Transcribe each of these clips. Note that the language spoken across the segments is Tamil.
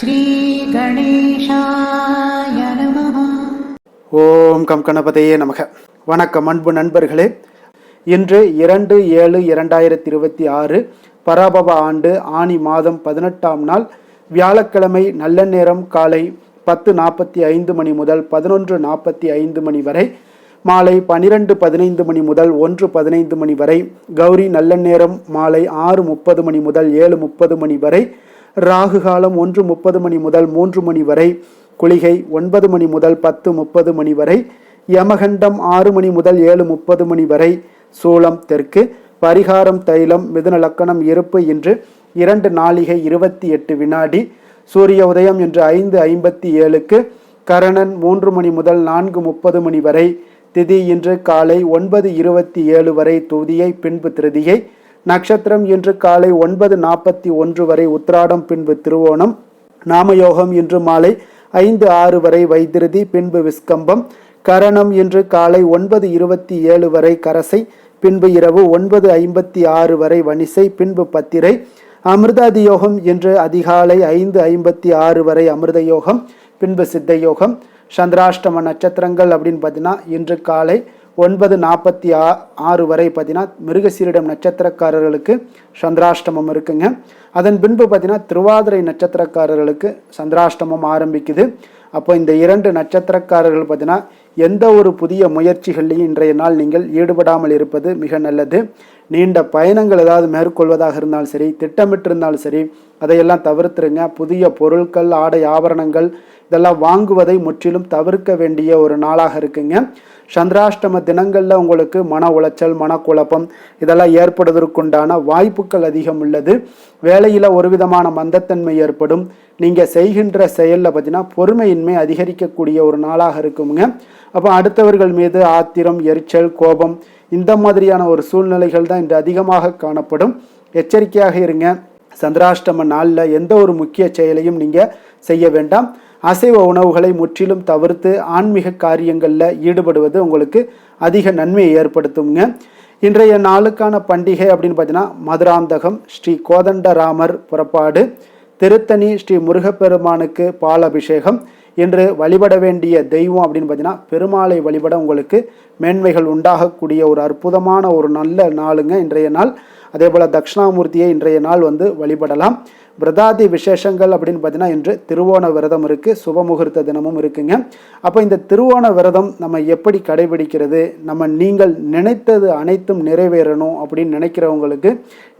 ஸ்ரீ கணேசாய நமஹ. ஓம் கம் கணபதையே நமக. வணக்கம் அன்பு நண்பர்களே. இன்று 2/7/2026 பராபவ ஆண்டு ஆனி மாதம் 18ஆம் நாள் வியாழக்கிழமை. நல்ல நேரம் காலை 10:45 மணி முதல் 11:45 மணி வரை, மாலை 12:15 மணி முதல் 1:15 மணி வரை, கௌரி நல்ல நேரம் மாலை 6:30 மணி முதல் 7:30 மணி வரை, ராகு காலம் 1:30 மணி முதல் 3 மணி வரை, குளிகை 9 மணி முதல் 10:30 மணி வரை, யமகண்டம் 6 மணி முதல் 7:30 மணி வரை, சூலம் தெற்கு, பரிகாரம் தைலம், மிதுன லக்கணம் இருப்பு. இன்று 2 நாழிகை 28 வினாடி. சூரிய உதயம் இன்று 5:57க்கு, கரணன் 3 மணி முதல் 4:30 மணி வரை, திதி இன்று காலை 9:27 வரை துதியை, பின்பு திருதியை, நட்சத்திரம் இன்று காலை 9:41 வரை உத்திராடம், பின்பு திருவோணம், நாமயோகம் இன்று மாலை 5:06 வரை வைத்திருதி, பின்பு விஸ்கம்பம், கரணம் இன்று காலை 9:27 வரை கரசை, பின்பு இரவு 9:56 வரை வணிசை, பின்பு பத்திரை. அமிர்தாதி யோகம் இன்று அதிகாலை 5:56 வரை அமிர்த யோகம், பின்பு சித்த யோகம். சந்திராஷ்டம நட்சத்திரங்கள் அப்படின்னு பார்த்தீங்கன்னா இன்று காலை 9:46 வரை பார்த்தீங்கன்னா மிருகசீரிடம் நட்சத்திரக்காரர்களுக்கு சந்திராஷ்டமம் இருக்குங்க. அதன் பின்பு பார்த்தீங்கன்னா திருவாதிரை நட்சத்திரக்காரர்களுக்கு சந்திராஷ்டமம் ஆரம்பிக்குது. அப்போ இந்த 2 நட்சத்திரக்காரர்கள் பார்த்தீங்கன்னா எந்த ஒரு புதிய முயற்சிகள்லையும் இன்றைய நாள் நீங்கள் ஈடுபடாமல் இருப்பது மிக நல்லது. நீண்ட பயணங்கள் ஏதாவது மேற்கொள்வதாக இருந்தாலும் சரி, திட்டமிட்டிருந்தாலும் சரி, அதையெல்லாம் தவிர்த்துருங்க. புதிய பொருட்கள், ஆடை, ஆபரணங்கள் இதெல்லாம் வாங்குவதை முற்றிலும் தவிர்க்க வேண்டிய ஒரு நாளாக இருக்குங்க. சந்திராஷ்டம தினங்களில் உங்களுக்கு மன உளைச்சல், மனக்குழப்பம் இதெல்லாம் ஏற்படுவதற்குண்டான வாய்ப்புகள் அதிகம் உள்ளது. வேலையில் ஒரு விதமான மந்தத்தன்மை ஏற்படும். நீங்கள் செய்கின்ற செயலில் பார்த்தீங்கன்னா பொறுமையின்மை அதிகரிக்கக்கூடிய ஒரு நாளாக இருக்குங்க. அப்போ அடுத்தவர்கள் மீது ஆத்திரம், எரிச்சல், கோபம் இந்த மாதிரியான ஒரு சூழ்நிலைகள் தான் இன்று அதிகமாக காணப்படும். எச்சரிக்கையாக இருங்க. சந்திராஷ்டம நாளில் எந்த ஒரு முக்கிய செயலையும் நீங்கள் செய்ய வேண்டாம். அசைவ உணவுகளை முற்றிலும் தவிர்த்து ஆன்மீக காரியங்களில் ஈடுபடுவது உங்களுக்கு அதிக நன்மையை ஏற்படுத்துங்க. இன்றைய நாளுக்கான பண்டிகை அப்படின்னு பார்த்தீங்கன்னா மதுராந்தகம், ஸ்ரீ கோதண்டராமர் புறப்பாடு, திருத்தணி ஸ்ரீ முருகப்பெருமானுக்கு பால் அபிஷேகம். இன்று வழிபட வேண்டிய தெய்வம் அப்படின்னு பார்த்தீங்கன்னா பெருமாளை வழிபட உங்களுக்கு மேன்மைகள் உண்டாகக்கூடிய ஒரு அற்புதமான ஒரு நல்ல நாளுங்க இன்றைய நாள். அதே போல் தட்சிணாமூர்த்தியை இன்றைய நாள் வழிபடலாம். விரதாதி விசேஷங்கள் அப்படின்னு பார்த்தீங்கன்னா இன்று திருவோண விரதம் இருக்குது, சுபமுகூர்த்த தினமும் இருக்குங்க. அப்போ இந்த திருவோண விரதம் நம்ம எப்படி கடைபிடிக்கிறது? நீங்கள் நினைத்தது அனைத்தும் நிறைவேறணும் அப்படின்னு நினைக்கிறவங்களுக்கு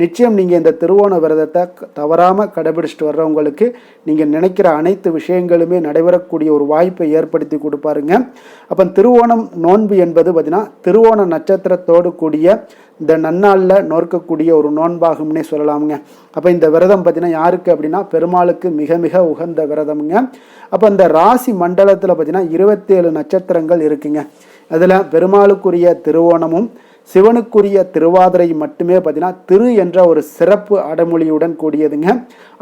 நிச்சயம் நீங்கள் இந்த திருவோண விரதத்தை தவறாமல் கடைபிடிச்சிட்டு வர்றவங்களுக்கு நீங்கள் நினைக்கிற அனைத்து விஷயங்களுமே நடைபெறக்கூடிய ஒரு வாய்ப்பை ஏற்படுத்தி கொடுப்பாருங்க. அப்போ திருவோணம் நோன்பு என்பது பார்த்தீங்கன்னா திருவோண நட்சத்திரத்தோடு கூடிய இந்த நன்னாளில் நோக்கக்கூடிய ஒரு நோன்பாகும்னே சொல்லலாமுங்க. அப்போ இந்த விரதம் பார்த்தீங்கன்னா யாருக்கு அப்படின்னா பெருமாளுக்கு மிக மிக உகந்த விரதமுங்க. அப்போ இந்த ராசி மண்டலத்தில் பார்த்தீங்கன்னா 27 நட்சத்திரங்கள் இருக்குங்க. அதில் பெருமாளுக்குரிய திருவோணமும் சிவனுக்குரிய திருவாதிரை மட்டுமே பார்த்தீங்கன்னா திரு என்ற ஒரு சிறப்பு அடைமொழியுடன் கூடியதுங்க.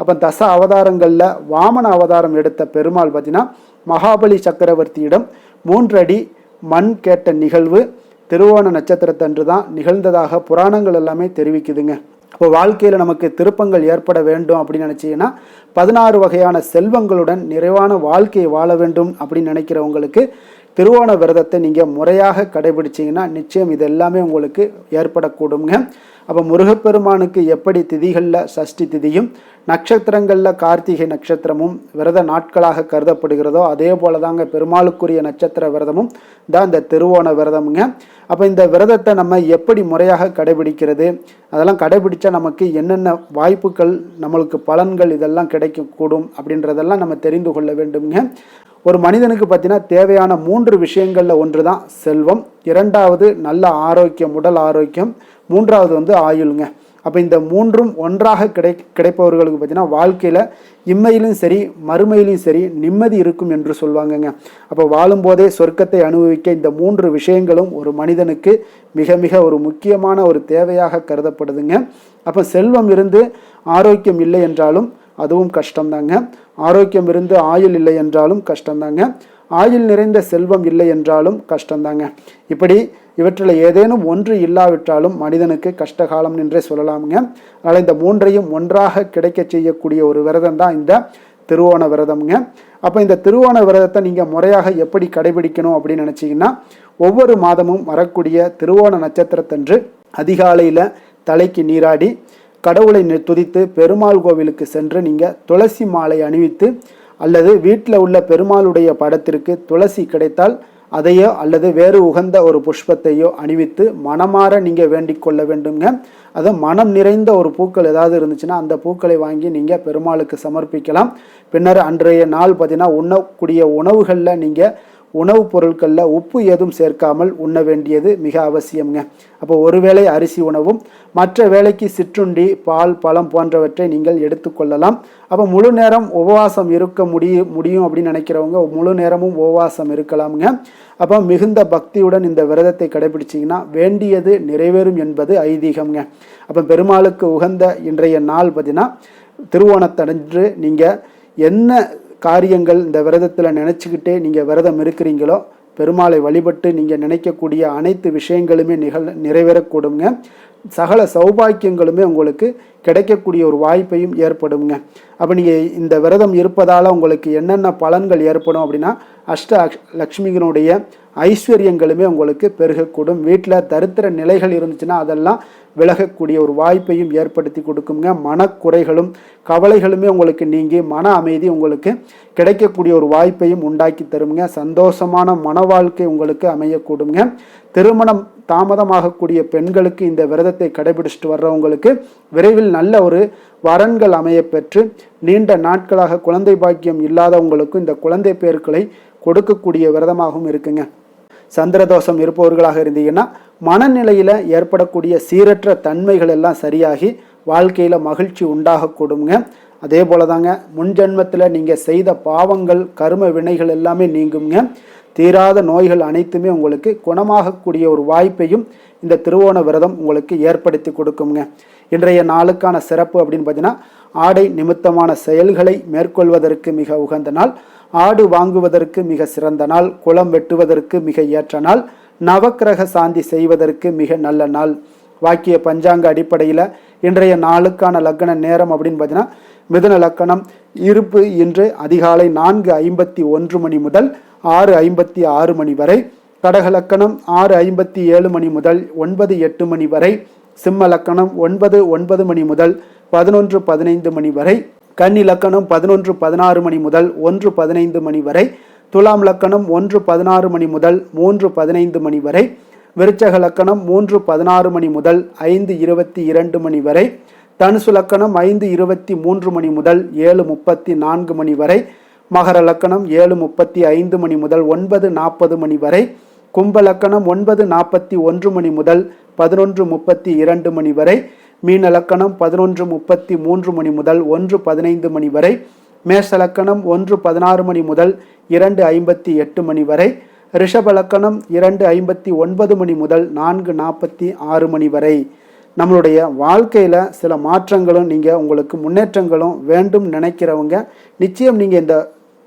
அப்போ தச அவதாரங்களில் வாமன அவதாரம் எடுத்த பெருமாள் பார்த்தீங்கன்னா மகாபலி சக்கரவர்த்தியிடம் 3 அடி மண் கேட்ட நிகழ்வு திருவோண நட்சத்திரத்தன்று தான் நிகழ்ந்ததாக புராணங்கள் எல்லாமே தெரிவிக்குதுங்க. இப்போ வாழ்க்கையில் நமக்கு திருப்பங்கள் ஏற்பட வேண்டும் அப்படின்னு நினச்சிங்கன்னா 16 வகையான செல்வங்களுடன் நிறைவான வாழ்க்கையை வாழ வேண்டும் அப்படின்னு நினைக்கிறவங்களுக்கு திருவோண விரதத்தை நீங்கள் முறையாக கடைபிடிச்சிங்கன்னா நிச்சயம் இது எல்லாமே உங்களுக்கு ஏற்படக்கூடுங்க. அப்போ முருகப்பெருமானுக்கு எப்படி திதிகளில் சஷ்டி திதியும் நட்சத்திரங்களில் கார்த்திகை நட்சத்திரமும் விரத நாட்களாக கருதப்படுகிறதோ அதே போல தாங்க பெருமாளுக்குரிய நட்சத்திர விரதமும் தான் இந்த திருவோண விரதமுங்க. அப்போ இந்த விரதத்தை நம்ம எப்படி முறையாக கடைபிடிக்கிறது, அதெல்லாம் கடைபிடிச்சா நமக்கு என்னென்ன வாய்ப்புகள், நம்மளுக்கு பலன்கள் இதெல்லாம் கிடைக்கக்கூடும் அப்படின்றதெல்லாம் நம்ம தெரிந்து கொள்ள வேண்டுங்க. ஒரு மனிதனுக்கு பார்த்தீங்கன்னா தேவையான 3 விஷயங்களில் ஒன்று தான் செல்வம், 2வது நல்ல ஆரோக்கியம், உடல் ஆரோக்கியம், 3வது ஆயுளுங்க. அப்போ இந்த 3ம் ஒன்றாக கிடைப்பவர்களுக்கு பார்த்தீங்கன்னா வாழ்க்கையில் இம்மையிலும் சரி மறுமையிலும் சரி நிம்மதி இருக்கும் என்று சொல்லுவாங்கங்க. அப்போ வாழும்போதே சொர்க்கத்தை அனுபவிக்க இந்த 3 விஷயங்களும் ஒரு மனிதனுக்கு மிக மிக ஒரு முக்கியமான ஒரு தேவையாக கருதப்படுதுங்க. அப்போ செல்வம் இருந்து ஆரோக்கியம் இல்லை என்றாலும் அதுவும் கஷ்டம்தாங்க. ஆரோக்கியம் இருந்து ஆயுள் இல்லை என்றாலும் கஷ்டம்தாங்க. ஆயுள் நிறைந்த செல்வம் இல்லை என்றாலும் கஷ்டம்தாங்க. இப்படி இவற்றில் ஏதேனும் ஒன்று இல்லாவிட்டாலும் மனிதனுக்கு கஷ்டகாலம் என்றே சொல்லலாமுங்க. அதனால் இந்த 3ஐயும் ஒன்றாக கிடைக்க செய்யக்கூடிய ஒரு விரதம் தான் இந்த திருவோண விரதம்ங்க. அப்போ இந்த திருவோண விரதத்தை நீங்கள் முறையாக எப்படி கடைபிடிக்கணும் அப்படின்னு நினச்சிங்கன்னா, ஒவ்வொரு மாதமும் வரக்கூடிய திருவோண நட்சத்திரத்தன்று அதிகாலையில் தலைக்கு நீராடி கடவுளை துதித்து பெருமாள் கோவிலுக்கு சென்று நீங்கள் துளசி மாலை அணிவித்து, அல்லது வீட்டில் உள்ள பெருமாளுடைய படத்திற்கு துளசி கிடைத்தால் அதையோ அல்லது வேறு உகந்த ஒரு புஷ்பத்தையோ அணிவித்து மனமாற நீங்கள் வேண்டிக் கொள்ள வேண்டுங்க. அது மனம் நிறைந்த ஒரு பூக்கள் ஏதாவது இருந்துச்சுன்னா அந்த பூக்களை வாங்கி நீங்கள் பெருமாளுக்கு சமர்ப்பிக்கலாம். பின்னர் அன்றைய நாள் பார்த்தீங்கன்னா உண்ணக்கூடிய உணவுகளில் நீங்கள் உணவுப் பொருட்களில் உப்பு ஏதும் சேர்க்காமல் உண்ண வேண்டியது மிக அவசியம்ங்க. அப்போ ஒருவேளை அரிசி உணவும் மற்ற வேளைக்கு சிற்றுண்டி, பால், பழம் போன்றவற்றை நீங்கள் எடுத்துக்கொள்ளலாம். அப்போ முழு நேரம் உபவாசம் இருக்க முடியும் அப்படின்னு நினைக்கிறவங்க முழு நேரமும் உபவாசம் இருக்கலாமுங்க. அப்போ மிகுந்த பக்தியுடன் இந்த விரதத்தை கடைபிடிச்சிங்கன்னா வேண்டியது நிறைவேறும் என்பது ஐதீகம்ங்க. அப்போ பெருமாளுக்கு உகந்த இன்றைய நாள் பார்த்தீங்கன்னா திருவோணத்தன்று நீங்கள் என்ன காரியங்கள் இந்த விரதத்தில் நினச்சிக்கிட்டே நீங்கள் விரதம் இருக்கிறீங்களோ பெருமாளை வழிபட்டு நீங்கள் நினைக்கக்கூடிய அனைத்து விஷயங்களுமே நிறைவேறக்கூடுங்க. சகல சௌபாக்கியங்களுமே உங்களுக்கு கிடைக்கக்கூடிய ஒரு வாய்ப்பையும் ஏற்படுங்க. அப்போ நீங்கள் இந்த விரதம் இருப்பதால் உங்களுக்கு என்னென்ன பலன்கள் ஏற்படும் அப்படின்னா, லக்ஷ்மிகளுடைய ஐஸ்வர்யங்களுமே உங்களுக்கு பெருகக்கூடும். வீட்டில் தரித்திர நிலைகள் இருந்துச்சுன்னா அதெல்லாம் விலகக்கூடிய ஒரு வாய்ப்பையும் ஏற்படுத்தி கொடுக்குங்க. மனக்குறைகளும் கவலைகளுமே உங்களுக்கு நீங்கி மன அமைதி உங்களுக்கு கிடைக்கக்கூடிய ஒரு வாய்ப்பையும் உண்டாக்கி தருங்க. சந்தோஷமான மன வாழ்க்கை உங்களுக்கு அமையக்கூடுங்க. திருமணம் தாமதமாகக்கூடிய பெண்களுக்கு இந்த விரதத்தை கடைபிடிச்சிட்டு வர்றவங்களுக்கு விரைவில் நல்ல ஒரு வரன்கள் அமைய பெற்று நீண்ட நாட்களாக குழந்தை பாக்கியம் இல்லாதவங்களுக்கும் இந்த குழந்தை பேர்களை கொடுக்கக்கூடிய விரதமாகவும் இருக்குங்க. சந்திரதோஷம் இருப்பவர்களாக இருந்தீங்கன்னா மனநிலையில் ஏற்படக்கூடிய சீரற்ற தன்மைகள் எல்லாம் சரியாகி வாழ்க்கையில் மகிழ்ச்சி உண்டாகக்கூடுங்க. அதே போல தாங்க முன்ஜென்மத்தில் நீங்கள் செய்த பாவங்கள் கர்ம வினைகள் எல்லாமே நீங்குங்க. தீராத நோய்கள் அனைத்துமே உங்களுக்கு குணமாகக்கூடிய ஒரு வாய்ப்பையும் இந்த திருவோண விரதம் உங்களுக்கு ஏற்படுத்தி கொடுக்குங்க. இன்றைய நாளுக்கான சிறப்பு அப்படின்னு பார்த்தீங்கன்னா, ஆடை நிமித்தமான செயல்களை மேற்கொள்வதற்கு மிக உகந்த நாள், ஆடு வாங்குவதற்கு மிக சிறந்த நாள், குளம் வெட்டுவதற்கு மிக ஏற்ற நாள், நவக்கிரக சாந்தி செய்வதற்கு மிக நல்ல நாள். வாக்கிய பஞ்சாங்க அடிப்படையில் இன்றைய நாளுக்கான லக்ன நேரம் அப்படின்னு பார்த்தீங்கன்னா, மிதுன லக்கணம் இருப்பு இன்று அதிகாலை 4:51 மணி முதல் 6:56 மணி வரை, கடக லக்கணம் 6:57 மணி முதல் 9:08 மணி வரை, சிம்ம லக்கணம் 9:09 மணி முதல் 11:15 மணி வரை, கன்னி லக்கணம் 11:16 மணி முதல் 1:15 மணி வரை, துலாம் லக்கணம் 1:16 மணி முதல் 3:15 மணி வரை, விருச்சக லக்கணம் 3:16 மணி முதல் 5:22 மணி வரை, தனுசு லக்கணம் 5:23 மணி முதல் 7:34 மணி வரை, மகர லக்கணம் 7:35 மணி முதல் 9:40 மணி வரை, கும்ப லக்கணம் 9:41 மணி முதல் 11:32 மணி வரை, மீன லக்கணம் 11:33 மணி முதல் 1:15 மணி வரை, மேஷ லக்கணம் 1:16 மணி முதல் 2:58 மணி வரை, ரிஷப லக்கணம் 2:59 மணி முதல் 4:46 மணி வரை. நம்மளுடைய வாழ்க்கையில் சில மாற்றங்களும் நீங்கள் உங்களுக்கு முன்னேற்றங்களும் வேண்டும் நினைக்கிறவங்க நிச்சயம் நீங்கள்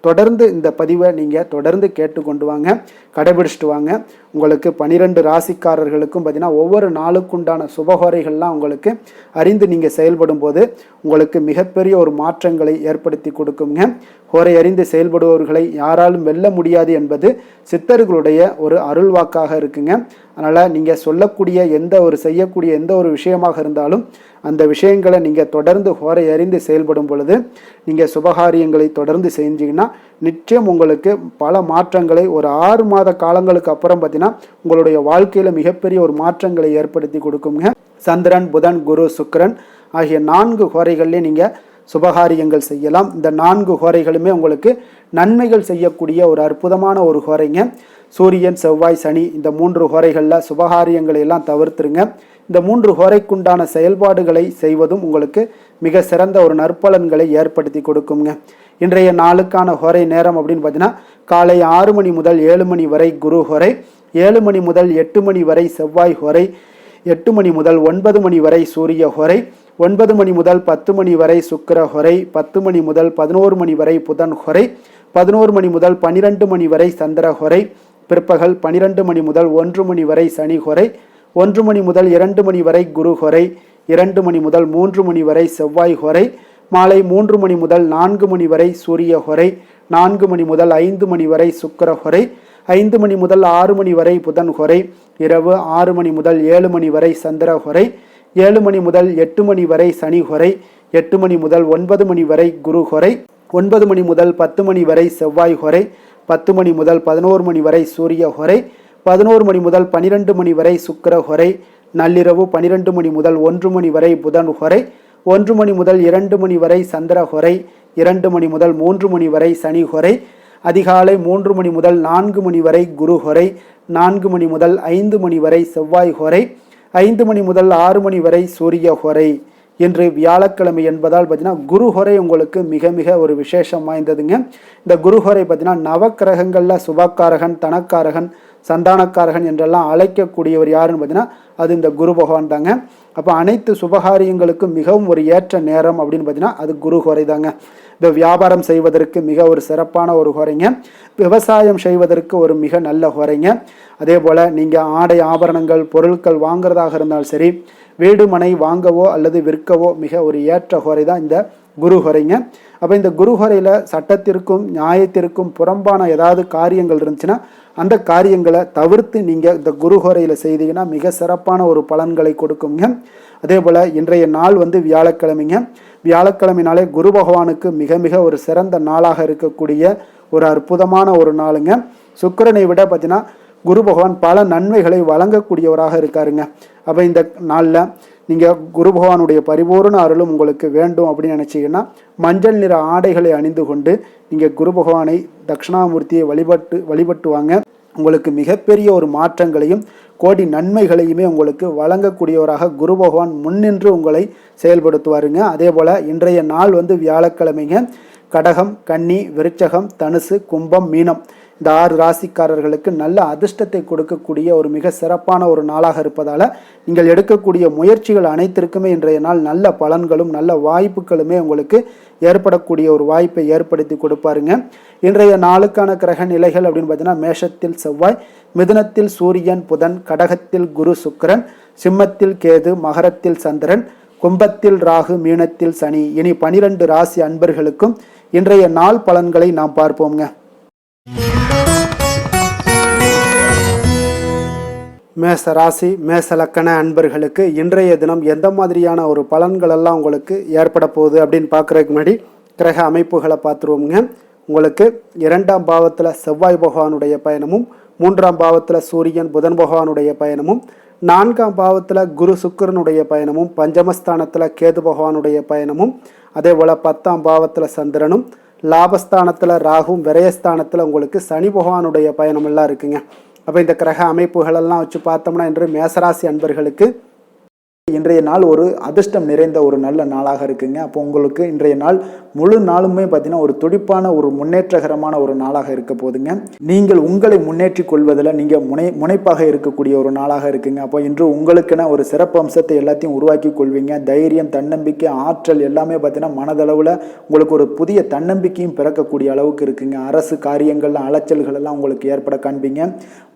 தொடர்ந்து இந்த பதிவை நீங்கள் தொடர்ந்து கேட்டுக்கொண்டு வாங்க, கடைபிடிச்சிட்டு வாங்க. உங்களுக்கு 12 ராசிக்காரர்களுக்கும் பார்த்தீங்கன்னா ஒவ்வொரு நாளுக்குண்டான சுபகோரைகள்லாம் உங்களுக்கு அறிந்து நீங்கள் செயல்படும் போது உங்களுக்கு மிகப்பெரிய ஒரு மாற்றங்களை ஏற்படுத்தி கொடுக்குங்க. ஹோரை அறிந்து செயல்படுபவர்களை யாராலும் வெல்ல முடியாது என்பது சித்தர்களுடைய ஒரு அருள்வாக்காக இருக்குங்க. அதனால் நீங்கள் சொல்லக்கூடிய செய்யக்கூடிய எந்த ஒரு விஷயமாக இருந்தாலும் அந்த விஷயங்களை நீங்கள் தொடர்ந்து ஹோரை அறிந்து செயல்படும் பொழுது நீங்கள் சுபகாரியங்களை தொடர்ந்து செஞ்சீங்கன்னா நிச்சயம் உங்களுக்கு பல மாற்றங்களை ஒரு 6 மாத காலங்களுக்கு அப்புறம் பார்த்தீங்கன்னா உங்களுடைய வாழ்க்கையில் மிகப்பெரிய ஒரு மாற்றங்களை ஏற்படுத்தி கொடுக்குங்க. சந்திரன், புதன், குரு, சுக்கிரன் ஆகிய 4 ஹோரைகள்லேயே நீங்கள் சுபகாரியங்கள் செய்யலாம். இந்த 4 ஹோரைகளுமே உங்களுக்கு நன்மைகள் செய்யக்கூடிய ஒரு அற்புதமான ஒரு ஹோரைங்க. சூரியன், செவ்வாய், சனி இந்த 3 ஹோரைகளில் சுபகாரியங்களை எல்லாம் தவிர்த்துருங்க. இந்த 3 ஹோரைக்குண்டான செயல்பாடுகளை செய்வதும் உங்களுக்கு மிக சிறந்த ஒரு நற்பலன்களை ஏற்படுத்தி கொடுக்குங்க. இன்றைய நாளுக்கான ஹோரை நேரம் அப்படின்னு பார்த்தீங்கன்னா, காலை 6 மணி முதல் 7 மணி வரை குரு ஹோரை, 7 மணி முதல் 8 மணி வரை செவ்வாய் ஹோரை, 8 மணி முதல் 9 மணி வரை சூரிய ஹோரை, 9 மணி முதல் 10 மணி வரை சுக்கிர ஹோரை, 10 மணி முதல் 11 மணி வரை புதன் ஹோரை, 11 மணி முதல் 12 மணி வரை சந்திர ஹோரை, பிற்பகல் 12 மணி முதல் 1 மணி வரை சனி ஹோரை, 1 மணி முதல் 2 மணி வரை குரு ஹோரை, 2 மணி முதல் 3 மணி வரை செவ்வாய் ஹோரை, மாலை 3 மணி முதல் 4 மணி வரை சூரிய ஹொரை, 4 மணி முதல் 5 மணி வரை சுக்கிர ஹொரை, 5 மணி முதல் 6 மணி வரை புதன் ஹொரை, இரவு 6 மணி முதல் 7 மணி வரை சந்திர ஹொரை, 7 மணி முதல் 8 மணி வரை சனி ஹொரை, 8 மணி முதல் 9 மணி வரை குரு ஹொரை, 9 மணி முதல் 10 மணி வரை செவ்வாய் ஹொரை, 10 மணி முதல் 11 மணி வரை சூரிய ஹொரை, 11 மணி முதல் 12 மணி வரை சுக்கிர ஹொரை, நள்ளிரவு 12 மணி முதல் 1 மணி வரை புதன் ஹொரை, 1 மணி முதல் 2 மணி வரை சந்திர ஹொரை, 2 மணி முதல் 3 மணி வரை சனி ஹொரை, அதிகாலை 3 மணி முதல் 4 மணி வரை குரு ஹொரை, 4 மணி முதல் 5 மணி வரை செவ்வாய் ஹொரை, 5 மணி முதல் 6 மணி வரை சூரிய ஹொரை. இன்று வியாழக்கிழமை என்பதால் பார்த்தீங்கன்னா குரு ஹொரை உங்களுக்கு மிக மிக ஒரு விசேஷம் வாய்ந்ததுங்க. இந்த குரு ஹொரை பார்த்தீங்கன்னா நவக்கிரகங்களில் சுபக்காரகன், தனக்காரகன், சந்தானக்காரகன் என்றெல்லாம் அழைக்கக்கூடியவர் யாருன்னு பார்த்தீங்கன்னா அது இந்த குரு பகவான் தாங்க. அப்போ அனைத்து சுபகாரியங்களுக்கும் மிகவும் ஒரு ஏற்ற நேரம் அப்படின்னு பார்த்தீங்கன்னா அது குரு ஹொரை தாங்க. இப்போ வியாபாரம் செய்வதற்கு மிக ஒரு சிறப்பான ஒரு ஹொரைங்க, விவசாயம் செய்வதற்கு ஒரு மிக நல்ல ஹொரைங்க. அதே போல் நீங்கள் ஆடை ஆபரணங்கள் பொருட்கள் வாங்குறதாக இருந்தாலும் சரி, வீடு மனை வாங்கவோ அல்லது விற்கவோ மிக ஒரு ஏற்ற ஹொரை தான் இந்த குரு ஹொரைங்க. அப்போ இந்த குரு ஹொரையில் சட்டத்திற்கும் நியாயத்திற்கும் புறம்பான ஏதாவது காரியங்கள் இருந்துச்சுன்னா அந்த காரியங்களை தவிர்த்து நீங்கள் இந்த குரு ஹொரையில் செய்தீங்கன்னா மிக சிறப்பான ஒரு பலன்களை கொடுக்குங்க. அதே போல் இன்றைய நாள் வியாழக்கிழமைங்க. வியாழக்கிழமைனாலே குரு பகவானுக்கு மிக மிக ஒரு சிறந்த நாளாக இருக்கக்கூடிய ஒரு அற்புதமான ஒரு நாளுங்க. சுக்கிரனை விட பார்த்தீங்கன்னா குரு பகவான் பல நன்மைகளை வழங்கக்கூடியவராக இருக்காருங்க. அப்போ இந்த நாளில் நீங்கள் குரு பகவானுடைய பரிபூர்ண அருளும் உங்களுக்கு வேண்டும் அப்படின்னு நினச்சிங்கன்னா மஞ்சள் நிற ஆடைகளை அணிந்து கொண்டு நீங்கள் குரு பகவானை தட்சிணாமூர்த்தியை வழிபட்டு வாங்க. உங்களுக்கு மிகப்பெரிய ஒரு மாற்றங்களையும் கோடி நன்மைகளையுமே உங்களுக்கு வழங்கக்கூடியவராக குரு பகவான் முன்னின்று உங்களை செயல்படுத்துவாருங்க. அதே போல் இன்றைய நாள் வியாழக்கிழமைங்க. கடகம், கன்னி, விருச்சகம், தனுசு, கும்பம், மீனம் இந்த 6 ராசிக்காரர்களுக்கு நல்ல அதிர்ஷ்டத்தை கொடுக்கக்கூடிய ஒரு மிக சிறப்பான ஒரு நாளாக இருப்பதால் நீங்கள் எடுக்கக்கூடிய முயற்சிகள் அனைத்திற்குமே இன்றைய நாள் நல்ல பலன்களும் நல்ல வாய்ப்புகளுமே உங்களுக்கு ஏற்படக்கூடிய ஒரு வாய்ப்பை ஏற்படுத்தி கொடுப்பாருங்க. இன்றைய நாளுக்கான கிரக நிலைகள் அப்படின்னு பார்த்தீங்கன்னா மேஷத்தில் செவ்வாய், மிதுனத்தில் சூரியன் புதன், கடகத்தில் குரு சுக்கிரன், சிம்மத்தில் கேது, மகரத்தில் சந்திரன், கும்பத்தில் ராகு, மீனத்தில் சனி. இனி 12 ராசி அன்பர்களுக்கும் இன்றைய நாள் பலன்களை நாம் பார்ப்போங்க. மேச ராசி மேச லக்கண அன்பர்களுக்கு இன்றைய தினம் எந்த மாதிரியான ஒரு பலன்கள் எல்லாம் உங்களுக்கு ஏற்பட போகுது அப்படின்னு பார்க்குறதுக்கு முன்னாடி கிரக அமைப்புகளை பார்த்துருவோங்க. உங்களுக்கு 2ஆம் பாவத்தில் செவ்வாய் பகவானுடைய பயணமும், 3ஆம் பாவத்தில் சூரியன் புதன் பகவானுடைய பயணமும், 4ஆம் பாவத்தில் குரு சுக்கிரனுடைய பயணமும், பஞ்சமஸ்தானத்தில் கேது பகவானுடைய பயணமும், அதே போல் 10ஆம் பாவத்தில் சந்திரனும், லாபஸ்தானத்தில் ராகும், விரயஸ்தானத்தில் உங்களுக்கு சனி பகவானுடைய பயணம் எல்லாம் இருக்குங்க. அப்போ இந்த கிரக அமைப்புகளெல்லாம் வச்சு பார்த்தோம்னா இன்று மேசராசி அன்பர்களுக்கு இன்றைய நாள் ஒரு அதிர்ஷ்டம் நிறைந்த ஒரு நல்ல நாளாக இருக்குங்க. அப்போ உங்களுக்கு இன்றைய நாள் முழு நாளுமே பார்த்தீங்கன்னா ஒரு துடிப்பான ஒரு முன்னேற்றகரமான ஒரு நாளாக இருக்க போதுங்க. நீங்கள் உங்களை முன்னேற்றி கொள்வதில் நீங்கள் முனைப்பாக இருக்கக்கூடிய ஒரு நாளாக இருக்குங்க. அப்போ இன்று உங்களுக்கென ஒரு சிறப்பு அம்சத்தை எல்லாத்தையும் உருவாக்கி கொள்வீங்க. தைரியம், தன்னம்பிக்கை, ஆற்றல் எல்லாமே பார்த்தீங்கன்னா மனதளவில் உங்களுக்கு ஒரு புதிய தன்னம்பிக்கையும் பிறக்கக்கூடிய அளவுக்கு இருக்குங்க. அரசு காரியங்கள்லாம் அலைச்சல்கள் எல்லாம் உங்களுக்கு ஏற்பட காண்பீங்க.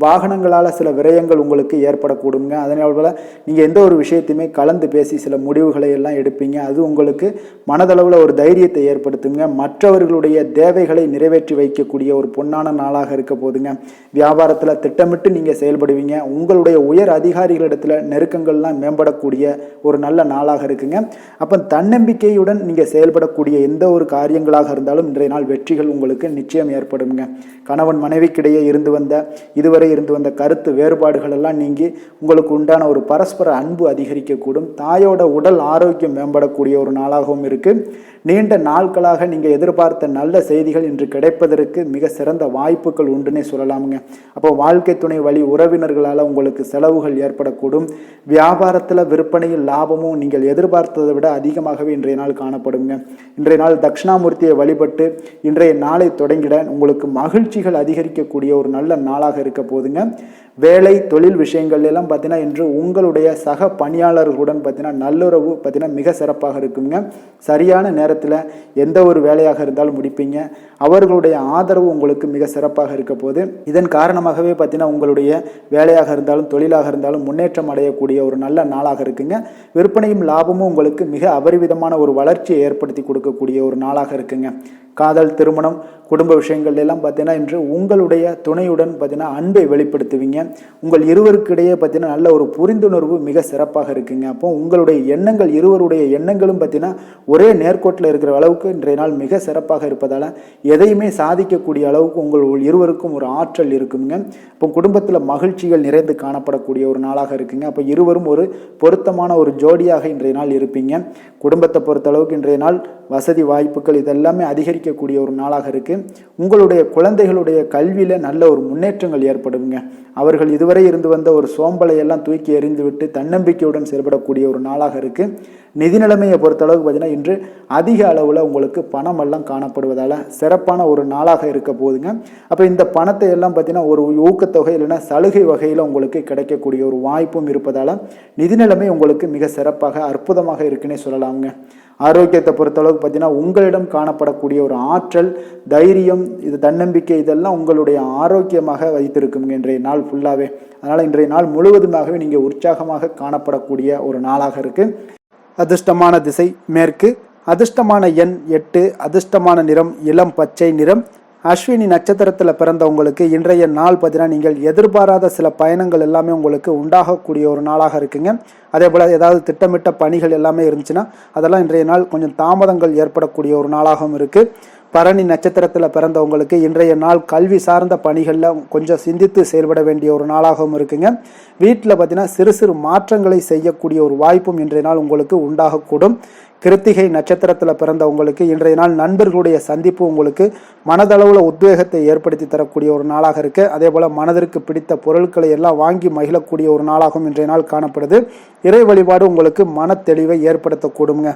வாகனங்களால் சில விரயங்கள் உங்களுக்கு ஏற்படக்கூடுங்க. அதனால போல் நீங்கள் எந்த ஒரு விஷயத்தையுமே கலந்து பேசி சில முடிவுகளை எல்லாம் எடுப்பீங்க. அது உங்களுக்கு மனதளவில் ஒரு தைரியத்தை ஏற்படுத்துங்க. மற்றவர்களுடைய தேவைகளை நிறைவேற்றி வைக்கக்கூடிய ஒரு பொன்னான நாளாக இருக்க போதுங்க. வியாபாரத்தில் திட்டமிட்டு நீங்கள் செயல்படுவீங்க. உங்களுடைய உயர் அதிகாரிகளிடத்தில் நெருக்கங்கள்லாம் மேம்படக்கூடிய ஒரு நல்ல நாளாக இருக்குங்க. அப்போ தன்னம்பிக்கையுடன் நீங்கள் செயல்படக்கூடிய எந்த ஒரு காரியங்களாக இருந்தாலும் இன்றைய நாள் வெற்றிகள் உங்களுக்கு நிச்சயம் ஏற்படுங்க. கணவன் மனைவிக்கிடையே இதுவரை இருந்து வந்த கருத்து வேறுபாடுகள் எல்லாம் நீங்கி உங்களுக்கு உண்டான ஒரு பரஸ்பர அன்பு அதிகரிக்கக்கூடும். தாயோட உடல் ஆரோக்கியம் மேம்படக்கூடிய ஒரு நாளாகவும் இருக்கு. நீண்ட நாட்களாக நீங்கள் எதிர்பார்த்த நல்ல செய்திகள் இன்று கிடைப்பதற்கு மிக சிறந்த வாய்ப்புகள் உண்டுன்னே சொல்லலாமுங்க. அப்போ வாழ்க்கை துணை வழி உறவினர்களால் உங்களுக்கு செலவுகள் ஏற்படக்கூடும். வியாபாரத்தில் விற்பனையில் லாபமும் நீங்கள் எதிர்பார்த்ததை விட அதிகமாகவே இன்றைய நாள் காணப்படுங்க. இன்றைய நாள் தட்சிணாமூர்த்தியை வழிபட்டு இன்றைய நாளை தொடங்கிட உங்களுக்கு மகிழ்ச்சிகள் அதிகரிக்கக்கூடிய ஒரு நல்ல நாளாக இருக்க போதுங்க. வேலை தொழில் விஷயங்கள் எல்லாம் பார்த்தீங்கன்னா இன்று உங்களுடைய சக பணியாளர்களுடன் பார்த்தீங்கன்னா நல்லுறவு பார்த்தீங்கன்னா மிக சிறப்பாக இருக்குங்க. சரியான நேரத்தில் எந்த ஒரு வேலையாக இருந்தாலும் முடிப்பீங்க. அவர்களுடைய ஆதரவு உங்களுக்கு மிக சிறப்பாக இருக்க போது. இதன் காரணமாகவே பார்த்தீங்கன்னா உங்களுடைய வேலையாக இருந்தாலும் தொழிலாக இருந்தாலும் முன்னேற்றம் அடையக்கூடிய ஒரு நல்ல நாளாக இருக்குங்க. விற்பனையும் லாபமும் உங்களுக்கு மிக அபரிவிதமான ஒரு வளர்ச்சியை ஏற்படுத்தி கொடுக்கக்கூடிய ஒரு நாளாக இருக்குங்க. காதல், திருமணம், குடும்ப விஷயங்கள் எல்லாம் பார்த்தீங்கன்னா இன்று உங்களுடைய துணையுடன் பார்த்தீங்கன்னா அன்பை வெளிப்படுத்துவீங்க. உங்கள் இருவருக்கிடையே பார்த்தீங்கன்னா நல்ல ஒரு புரிந்துணர்வு மிக சிறப்பாக இருக்குங்க. அப்போ உங்களுடைய எண்ணங்கள் இருவருடைய எண்ணங்களும் பார்த்தீங்கன்னா ஒரே நேர்கோட்டில் இருக்கிற அளவுக்கு இன்றைய நாள் மிக சிறப்பாக இருப்பதால் எதையுமே சாதிக்கக்கூடிய அளவுக்கு உங்கள் இருவருக்கும் ஒரு ஆற்றல் இருக்குங்க. இப்போ குடும்பத்தில் மகிழ்ச்சிகள் நிறைந்து காணப்படக்கூடிய ஒரு நாளாக இருக்குங்க. அப்போ இருவரும் ஒரு பொருத்தமான ஒரு ஜோடியாக இன்றைய நாள் இருப்பீங்க. குடும்பத்தை பொறுத்தளவுக்கு இன்றைய நாள் வசதி வாய்ப்புகள் இதெல்லாமே அதிகரிக்கக்கூடிய ஒரு நாளாக இருக்குது. உங்களுடைய குழந்தைகளுடைய கல்வியில் நல்ல ஒரு முன்னேற்றங்கள் ஏற்படுங்க. அவர்கள் இதுவரை இருந்து வந்த ஒரு சோம்பலை எல்லாம் தூக்கி எறிந்துவிட்டு தன்னம்பிக்கையுடன் செயல்படக்கூடிய ஒரு நாளாக இருக்குது. நிதி நிலைமையை பொறுத்தளவுக்கு பார்த்தீங்கன்னா இன்று அதிக அளவில் உங்களுக்கு பணம் எல்லாம் காணப்படுவதால் சிறப்பான ஒரு நாளாக இருக்க போகுதுங்க. அப்போ இந்த பணத்தை எல்லாம் பார்த்தீங்கன்னா ஒரு ஊக்கத்தொகை இல்லைன்னா சலுகை வகையில் உங்களுக்கு கிடைக்கக்கூடிய ஒரு வாய்ப்பும் இருப்பதால் நிதி நிலைமை உங்களுக்கு மிக சிறப்பாக அற்புதமாக இருக்குன்னே சொல்லலாமுங்க. ஆரோக்கியத்தை பொறுத்தளவுக்கு பார்த்தீங்கன்னா உங்களிடம் காணப்படக்கூடிய ஒரு ஆற்றல், தைரியம், இது தன்னம்பிக்கை இதெல்லாம் உங்களுடைய ஆரோக்கியமாக வைத்திருக்குங்க இன்றைய நாள் ஃபுல்லாகவே. அதனால் இன்றைய நாள் முழுவதுமாகவே நீங்கள் உற்சாகமாக காணப்படக்கூடிய ஒரு நாளாக இருக்குது. அதிர்ஷ்டமான திசை மேற்கு, அதிர்ஷ்டமான எண் 8, அதிர்ஷ்டமான நிறம் இளம் பச்சை நிறம். அஸ்வினி நட்சத்திரத்தில் பிறந்தவங்களுக்கு இன்றைய நாள் பார்த்தீங்கன்னா நீங்கள் எதிர்பாராத சில பயணங்கள் எல்லாமே உங்களுக்கு உண்டாகக்கூடிய ஒரு நாளாக இருக்குங்க. அதே போல் ஏதாவது திட்டமிட்ட பணிகள் எல்லாமே இருந்துச்சுன்னா அதெல்லாம் இன்றைய நாள் கொஞ்சம் தாமதங்கள் ஏற்படக்கூடிய ஒரு நாளாகவும் இருக்குது. பரணி நட்சத்திரத்தில் பிறந்தவங்களுக்கு இன்றைய நாள் கல்வி சார்ந்த பணிகளில் கொஞ்சம் சிந்தித்து செயல்பட வேண்டிய ஒரு நாளாகவும் இருக்குங்க. வீட்டில் பார்த்தீங்கன்னா சிறு சிறு மாற்றங்களை செய்யக்கூடிய ஒரு வாய்ப்பும் இன்றைய நாள் உங்களுக்கு உண்டாகக்கூடும். கிருத்திகை நட்சத்திரத்தில் பிறந்தவங்களுக்கு இன்றைய நாள் நண்பர்களுடைய சந்திப்பு உங்களுக்கு மனதளவில் உத்வேகத்தை ஏற்படுத்தி தரக்கூடிய ஒரு நாளாக இருக்குது. அதே போல் மனதிற்கு பிடித்த பொருட்களை எல்லாம் வாங்கி மகிழக்கூடிய ஒரு நாளாகவும் இன்றைய நாள் காணப்படுது. இறை வழிபாடு உங்களுக்கு மன தெளிவை ஏற்படுத்தக்கூடுங்க.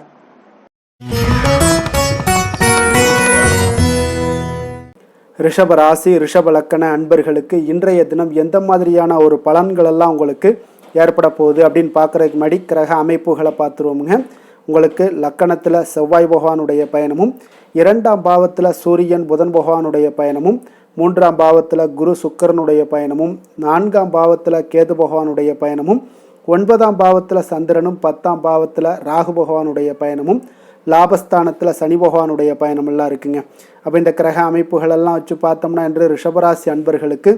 ரிஷப ராசி ரிஷப லக்கண அன்பர்களுக்கு இன்றைய தினம் எந்த மாதிரியான ஒரு பலன்கள் எல்லாம் உங்களுக்கு ஏற்பட போகுது அப்படின்னு பார்க்குறதுக்கு முன்னாடி கிரக அமைப்புகளை பார்த்துருவோமுங்க. உங்களுக்கு லக்கணத்தில் செவ்வாய் பகவானுடைய பயணமும், 2ஆம் பாவத்தில் சூரியன் புதன் பகவானுடைய பயணமும், 3ஆம் பாவத்தில் குரு சுக்கிரனுடைய பயணமும், 4ஆம் பாவத்தில் கேது பகவானுடைய பயணமும், 9ஆம் பாவத்தில் சந்திரனும், 10ஆம் பாவத்தில் ராகு பகவானுடைய பயணமும், லாபஸ்தானத்தில் சனி பகவானுடைய பயணமெல்லாம் இருக்குங்க. அப்போ இந்த கிரக அமைப்புகளெல்லாம் வச்சு பார்த்தோம்னா இன்று ரிஷபராசி அன்பர்களுக்கு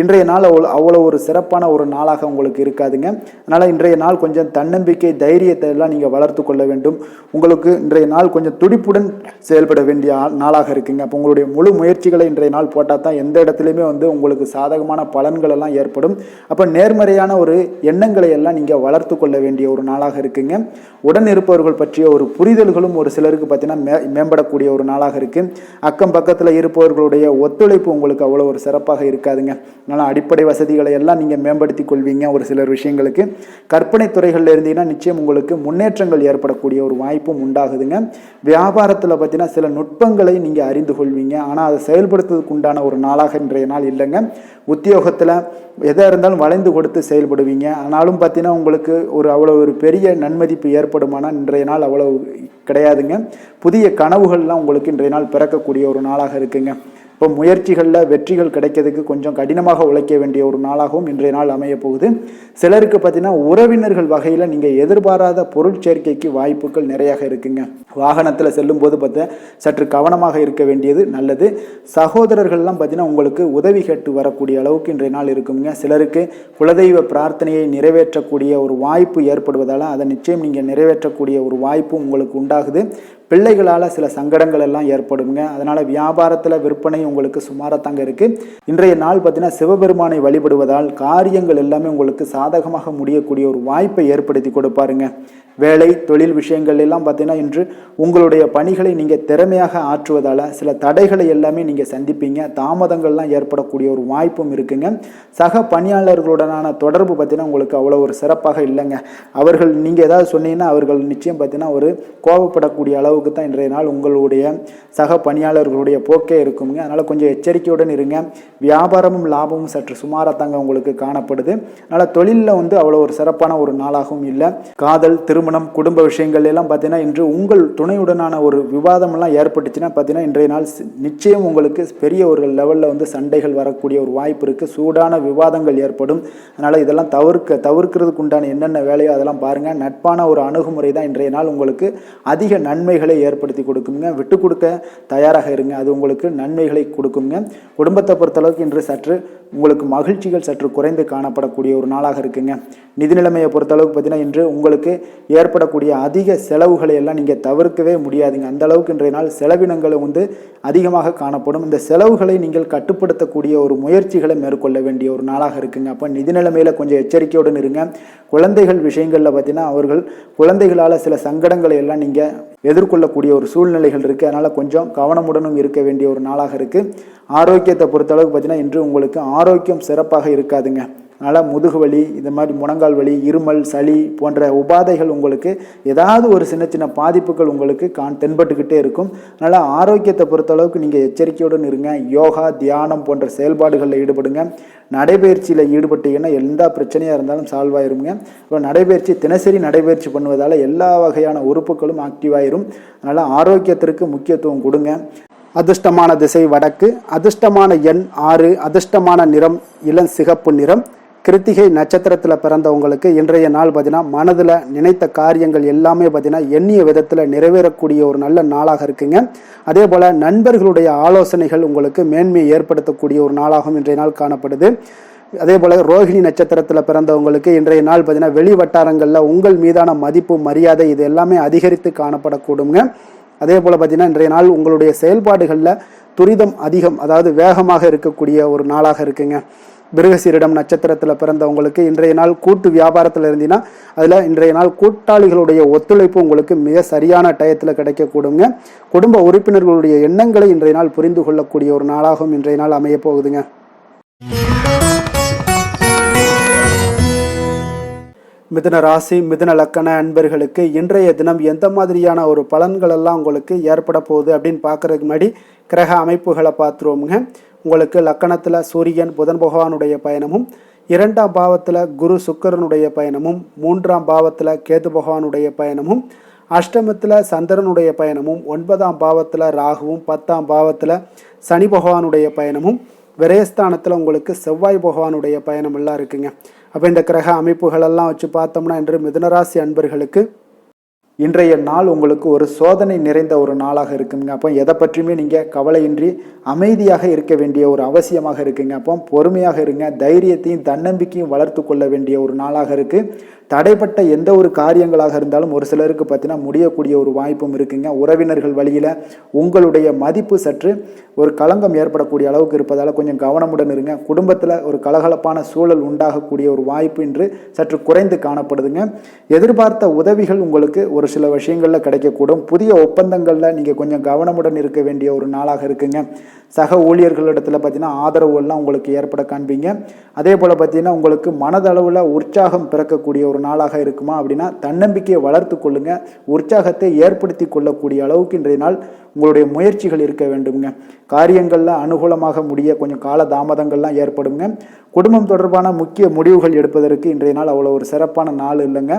இன்றைய நாள் அவ்வளோ ஒரு சிறப்பான ஒரு நாளாக உங்களுக்கு இருக்காதுங்க. அதனால் இன்றைய நாள் கொஞ்சம் தன்னம்பிக்கை தைரியத்தை எல்லாம் நீங்கள் வளர்த்து கொள்ள வேண்டும். உங்களுக்கு இன்றைய நாள் கொஞ்சம் துடிப்புடன் செயல்பட வேண்டிய நாளாக இருக்குங்க. அப்போ உங்களுடைய முழு முயற்சிகளை இன்றைய நாள் போட்டால் தான் எந்த இடத்துலையுமே உங்களுக்கு சாதகமான பலன்கள் எல்லாம் ஏற்படும். அப்போ நேர்மறையான ஒரு எண்ணங்களை எல்லாம் நீங்கள் வளர்த்து கொள்ள வேண்டிய ஒரு நாளாக இருக்குங்க. உடன் இருப்பவர்கள் பற்றிய ஒரு புரிதல்களும் ஒரு சிலருக்கு பார்த்தீங்கன்னா மேம்படக்கூடிய ஒரு நாளாக இருக்குது. அக்கம் பக்கத்தில் இருப்பவர்களுடைய ஒத்துழைப்பு உங்களுக்கு அவ்வளோ ஒரு சிறப்பாக இருக்காதுங்க. அதனால் அடிப்படை வசதிகளை எல்லாம் நீங்கள் மேம்படுத்தி கொள்வீங்க. ஒரு சிலர் விஷயங்களுக்கு கற்பனை துறைகளில் இருந்தீங்கன்னா நிச்சயம் உங்களுக்கு முன்னேற்றங்கள் ஏற்படக்கூடிய ஒரு வாய்ப்பும் உண்டாகுதுங்க. வியாபாரத்தில் பார்த்தீங்கன்னா சில நுட்பங்களை நீங்கள் அறிந்து கொள்வீங்க. ஆனால் அதை செயல்படுத்துவதற்கு உண்டான ஒரு நாளாக இன்றைய நாள் இல்லைங்க. உத்தியோகத்தில் எதாக இருந்தாலும் வளைந்து கொடுத்து செயல்படுவீங்க. ஆனாலும் பார்த்தீங்கன்னா உங்களுக்கு அவ்வளோ ஒரு பெரிய நன்மதிப்பு ஏற்படுமானால் இன்றைய நாள் அவ்வளோ கிடையாதுங்க. புதிய கனவுகள்லாம் உங்களுக்கு இன்றைய நாள் பிறக்கக்கூடிய ஒரு நாளாக இருக்குங்க. இப்போ முயற்சிகளில் வெற்றிகள் கிடைக்கிறதுக்கு கொஞ்சம் கடினமாக உழைக்க வேண்டிய ஒரு நாளாகவும் இன்றைய நாள் அமைய போகுது. சிலருக்கு பார்த்தீங்கன்னா உறவினர்கள் வகையில் நீங்கள் எதிர்பாராத பொருட்சேர்க்கைக்கு வாய்ப்புகள் நிறையாக இருக்குங்க. வாகனத்தில் செல்லும் போது பார்த்தா சற்று கவனமாக இருக்க வேண்டியது நல்லது. சகோதரர்கள்லாம் பார்த்தீங்கன்னா உங்களுக்கு உதவி கேட்டு வரக்கூடிய அளவுக்கு இன்றைய நாள் இருக்குங்க. சிலருக்கு குலதெய்வ பிரார்த்தனையை நிறைவேற்றக்கூடிய ஒரு வாய்ப்பு ஏற்படுவதால் அதை நிச்சயம் நீங்கள் நிறைவேற்றக்கூடிய ஒரு வாய்ப்பு உங்களுக்கு உண்டாகுது. பிள்ளைகளால் சில சங்கடங்கள் எல்லாம் ஏற்படுங்க. அதனால் வியாபாரத்தில் விற்பனை உங்களுக்கு சுமாரத்தாங்க இருக்குது. இன்றைய நாள் பார்த்தீங்கன்னா சிவபெருமானை வழிபடுவதால் காரியங்கள் எல்லாமே உங்களுக்கு சாதகமாக முடியக்கூடிய ஒரு வாய்ப்பை ஏற்படுத்தி கொடுப்பாருங்க. வேலை தொழில் விஷயங்கள் எல்லாம் பார்த்தீங்கன்னா இன்று உங்களுடைய பணிகளை நீங்கள் திறமையாக ஆற்றுவதால் சில தடைகளை எல்லாமே நீங்கள் சந்திப்பீங்க. தாமதங்கள்லாம் ஏற்படக்கூடிய ஒரு வாய்ப்பும் இருக்குங்க. சக பணியாளர்களுடனான தொடர்பு பார்த்தீங்கன்னா உங்களுக்கு அவ்வளோ ஒரு சிறப்பாக இல்லைங்க. அவர்கள் நீங்கள் ஏதாவது சொன்னீங்கன்னா அவர்கள் நிச்சயம் பார்த்தீங்கன்னா ஒரு கோபப்படக்கூடிய அளவுக்கு அளவுக்கு தான் இன்றைய நாள் உங்களுடைய சக பணியாளர்களுடைய போக்கே இருக்குங்க. அதனால் கொஞ்சம் எச்சரிக்கையுடன் இருங்க. வியாபாரமும் லாபமும் சற்று சுமாராக தாங்க உங்களுக்கு காணப்படுது. அதனால் தொழிலில் அவ்வளோ ஒரு சிறப்பான ஒரு நாளாகவும் இல்லை. காதல், திருமணம், குடும்ப விஷயங்கள் எல்லாம் பார்த்தீங்கன்னா இன்று உங்கள் துணையுடனான ஒரு விவாதமெல்லாம் ஏற்பட்டுச்சுன்னா பார்த்தீங்கன்னா இன்றைய நாள் நிச்சயம் உங்களுக்கு பெரிய ஒரு லெவலில் சண்டைகள் வரக்கூடிய ஒரு வாய்ப்பு இருக்குது. சூடான விவாதங்கள் ஏற்படும். அதனால் இதெல்லாம் தவிர்க்கிறதுக்கு உண்டான என்னென்ன வேலையோ அதெல்லாம் பாருங்கள். நட்பான ஒரு அணுகுமுறை தான் இன்றைய நாள் உங்களுக்கு அதிக நன்மைகளை ஏற்படுத்தி கொடுக்குங்க. விட்டு கொடுக்க தயாராக இருங்க, அது உங்களுக்கு நன்மைகளை கொடுக்குங்க. குடும்பத்தை பொறுத்தளவுக்கு இன்று சற்று உங்களுக்கு மகிழ்ச்சிகள் சற்று குறைந்து காணப்படக்கூடிய ஒரு நாளாக இருக்குங்க. நிதி நிலைமையை பொறுத்தளவுக்கு பார்த்தீங்கன்னா இன்று உங்களுக்கு ஏற்படக்கூடிய அதிக செலவுகளை எல்லாம் நீங்கள் தவிர்க்கவே முடியாதுங்க. அந்த அளவுக்கு இன்றைய நாள் செலவினங்கள் அதிகமாக காணப்படும். இந்த செலவுகளை நீங்கள் கட்டுப்படுத்தக்கூடிய ஒரு முயற்சிகளை மேற்கொள்ள வேண்டிய ஒரு நாளாக இருக்குங்க. அப்போ நிதி நிலைமையில் கொஞ்சம் எச்சரிக்கையுடன் இருங்க. குழந்தைகள் விஷயங்களில் பார்த்தீங்கன்னா அவர்கள் குழந்தைகளால் சில சங்கடங்களை எல்லாம் நீங்கள் எதிர்கொள்ளக்கூடிய ஒரு சூழ்நிலைகள் இருக்குது. அதனால் கொஞ்சம் கவனமுடனும் இருக்க வேண்டிய ஒரு நாளாக இருக்குது. ஆரோக்கியத்தை பொறுத்தளவுக்கு பார்த்தீங்கன்னா இன்று உங்களுக்கு ஆரோக்கியம் சிறப்பாக இருக்காதுங்க. அதனால் முதுகு வலி, இந்த மாதிரி முழங்கால் வலி, இருமல், சளி போன்ற உபாதைகள் உங்களுக்கு ஏதாவது ஒரு சின்ன சின்ன பாதிப்புகள் உங்களுக்கு தென்பட்டுக்கிட்டே இருக்கும். அதனால் ஆரோக்கியத்தை பொறுத்தளவுக்கு நீங்கள் எச்சரிக்கையுடன் இருங்க. யோகா, தியானம் போன்ற செயல்பாடுகளில் ஈடுபடுங்க. நடைபயிற்சியில் ஈடுபட்டீங்கன்னா எந்த பிரச்சனையாக இருந்தாலும் சால்வ் ஆயிருங்க. இப்போ நடைபயிற்சி தினசரி நடைபயிற்சி பண்ணுவதால் எல்லா வகையான உறுப்புகளும் ஆக்டிவாயிரும். அதனால் ஆரோக்கியத்திற்கு முக்கியத்துவம் கொடுங்க. அதிர்ஷ்டமான திசை வடக்கு, அதிர்ஷ்டமான எண் 6, அதிர்ஷ்டமான நிறம் இளம் சிகப்பு நிறம். கிருத்திகை நட்சத்திரத்தில் பிறந்தவங்களுக்கு இன்றைய நாள் பார்த்தீங்கன்னா மனதில் நினைத்த காரியங்கள் எல்லாமே பார்த்தீங்கன்னா எண்ணிய விதத்தில் நிறைவேறக்கூடிய ஒரு நல்ல நாளாக இருக்குங்க. அதே போல் நண்பர்களுடைய ஆலோசனைகள் உங்களுக்கு மேன்மையை ஏற்படுத்தக்கூடிய ஒரு நாளாகவும் இன்றைய நாள் காணப்படுது. அதே போல் ரோஹிணி நட்சத்திரத்தில் பிறந்தவங்களுக்கு இன்றைய நாள் பார்த்தீங்கன்னா வெளி வட்டாரங்களில் உங்கள் மீதான மதிப்பு, மரியாதை இது எல்லாமே அதிகரித்து காணப்படக்கூடுங்க. அதே போல் பார்த்தீங்கன்னா இன்றைய நாள் உங்களுடைய செயல்பாடுகளில் துரிதம் அதிகம், அதாவது வேகமாக இருக்கக்கூடிய ஒரு நாளாக இருக்குங்க. மிருகசீரிடம் நட்சத்திரத்தில் பிறந்தவங்களுக்கு இன்றைய நாள் கூட்டு வியாபாரத்தில் இருந்தீங்கன்னா அதில் இன்றைய நாள் கூட்டாளிகளுடைய ஒத்துழைப்பு உங்களுக்கு மிக சரியான டயத்தில் கிடைக்கக்கூடுங்க. குடும்ப உறுப்பினர்களுடைய எண்ணங்களை இன்றைய நாள் புரிந்து கொள்ளக்கூடிய ஒரு நாளாகவும் இன்றைய நாள் அமைய போகுதுங்க. மிதுன ராசி, மிதுன லக்கண அன்பர்களுக்கு இன்றைய தினம் எந்த மாதிரியான ஒரு பலன்கள் எல்லாம் உங்களுக்கு ஏற்பட போகுது அப்படின்னு பார்க்கறதுக்கு முன்னாடி கிரக அமைப்புகளை பார்த்துருவோமுங்க. உங்களுக்கு லக்கணத்தில் சூரியன் புதன் பகவானுடைய பயணமும், 2ஆம் பாவத்தில் குரு சுக்கிரனுடைய பயணமும், 3ஆம் பாவத்தில் கேது பகவானுடைய பயணமும், அஷ்டமத்தில் சந்திரனுடைய பயணமும், 9ஆம் பாவத்தில் ராகுவும், 10ஆம் பாவத்தில் சனி பகவானுடைய பயணமும், விரயஸ்தானத்தில் உங்களுக்கு செவ்வாய் பகவானுடைய பயணம் எல்லாம் இருக்குங்க. அப்போ இந்த கிரக அமைப்புகளெல்லாம் வச்சு பார்த்தோம்னா இன்று மிதுனராசி அன்பர்களுக்கு இன்றைய நாள் உங்களுக்கு ஒரு சோதனை நிறைந்த ஒரு நாளாக இருக்குங்க. அப்போ எதை பற்றியுமே நீங்கள் கவலையின்றி அமைதியாக இருக்க வேண்டிய ஒரு அவசியமாக இருக்குங்க. அப்போ பொறுமையாக இருங்க. தைரியத்தையும் தன்னம்பிக்கையும் வளர்த்து கொள்ள வேண்டிய ஒரு நாளாக இருக்குது. தடைப்பட்ட எந்த ஒரு காரியங்களாக இருந்தாலும் ஒரு சிலருக்கு பார்த்தீங்கன்னா முடியக்கூடிய ஒரு வாய்ப்பும் இருக்குங்க. உறவினர்கள் வழியில் உங்களுடைய மதிப்பு சற்று ஒரு களங்கம் ஏற்படக்கூடிய அளவுக்கு இருப்பதால் கொஞ்சம் கவனமுடன் இருங்க. குடும்பத்தில் ஒரு கலகலப்பான சூழல் உண்டாகக்கூடிய ஒரு வாய்ப்பு இன்று சற்று குறைந்து காணப்படுதுங்க. எதிர்பார்த்த உதவிகள் உங்களுக்கு ஒரு சில விஷயங்களில் கிடைக்கக்கூடும். புதிய ஒப்பந்தங்களில் நீங்கள் கொஞ்சம் கவனமுடன் இருக்க வேண்டிய ஒரு நாளாக இருக்குங்க. சக ஊழியர்களிடத்தில் பார்த்தீங்கன்னா ஆதரவு எல்லாம் உங்களுக்கு ஏற்பட காண்பீங்க. அதே போல் பார்த்தீங்கன்னா உங்களுக்கு மனதளவில் உற்சாகம் பிறக்கக்கூடிய ஒரு நாளாக இருக்குமா அப்படின்னா தன்னம்பிக்கையை வளர்த்து கொள்ளுங்க. உற்சாகத்தை ஏற்படுத்தி கொள்ளக்கூடிய அளவுக்கு இன்றைய நாள் உங்களுடைய முயற்சிகள் இருக்க வேண்டுங்க. காரியங்கள்லாம் அனுகூலமாக முடிய கொஞ்சம் கால தாமதங்கள்லாம் ஏற்படுங்க. குடும்பம் தொடர்பான முக்கிய முடிவுகள் எடுப்பதற்கு இன்றைய நாள் அவ்வளோ ஒரு சிறப்பான நாள் இல்லைங்க.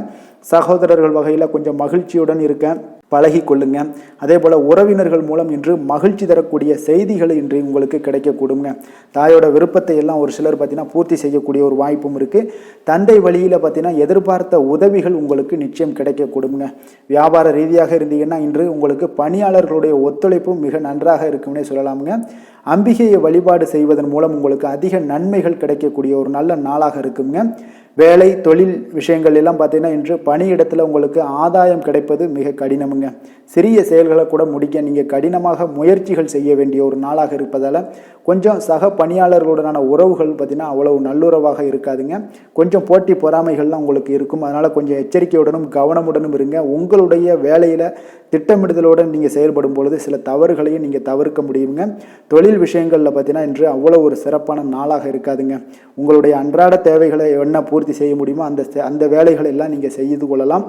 சகோதரர்கள் வகையில் கொஞ்சம் மகிழ்ச்சியுடன் இருக்க பழகி கொள்ளுங்க. அதே போல் உறவினர்கள் மூலம் இன்று மகிழ்ச்சி தரக்கூடிய செய்திகள் இன்று உங்களுக்கு கிடைக்கக்கூடுங்க. தாயோட விருப்பத்தை எல்லாம் ஒரு சிலர் பார்த்தீங்கன்னா பூர்த்தி செய்யக்கூடிய ஒரு வாய்ப்பும் இருக்குது. தந்தை வழியில் பார்த்தீங்கன்னா எதிர்பார்த்த உதவிகள் உங்களுக்கு நிச்சயம் கிடைக்கக்கூடுங்க. வியாபார ரீதியாக இருந்தீங்கன்னா இன்று உங்களுக்கு பணியாளர்களுடைய ஒத்துழைப்பும் மிக நன்றாக இருக்கும்னே சொல்லலாமுங்க. அம்பிகையை வழிபாடு செய்வதன் மூலம் உங்களுக்கு அதிக நன்மைகள் கிடைக்கக்கூடிய ஒரு நல்ல நாளாக இருக்குங்க. வேலை தொழில் விஷயங்கள் எல்லாம் பார்த்தீங்கன்னா இன்று பணியிடத்தில் உங்களுக்கு ஆதாயம் கிடைப்பது மிக கடினமுங்க. சிறிய செயல்களை கூட முடிக்க நீங்கள் கடினமாக முயற்சிகள் செய்ய வேண்டிய ஒரு நாளாக இருப்பதால் கொஞ்சம் சக பணியாளர்களுடனான உறவுகள் பார்த்தீங்கன்னா அவ்வளவு நல்லுறவாக இருக்காதுங்க. கொஞ்சம் போட்டி பொறாமைகள்லாம் உங்களுக்கு இருக்கும். அதனால் கொஞ்சம் எச்சரிக்கையுடனும் கவனமுடனும் இருங்க. உங்களுடைய வேலையில் திட்டமிடுதலுடன் நீங்கள் செயல்படும் பொழுது சில தவறுகளையும் நீங்கள் தவிர்க்க முடியுங்க. தொழில் விஷயங்களில் பார்த்தீங்கன்னா இன்று அவ்வளோ ஒரு சிறப்பான நாளாக இருக்காதுங்க. உங்களுடைய அன்றாட தேவைகளை என்ன பூர்த்தி செய்ய முடியுமோ அந்த வேலைகளை எல்லாம் நீங்கள் செய்து கொள்ளலாம்.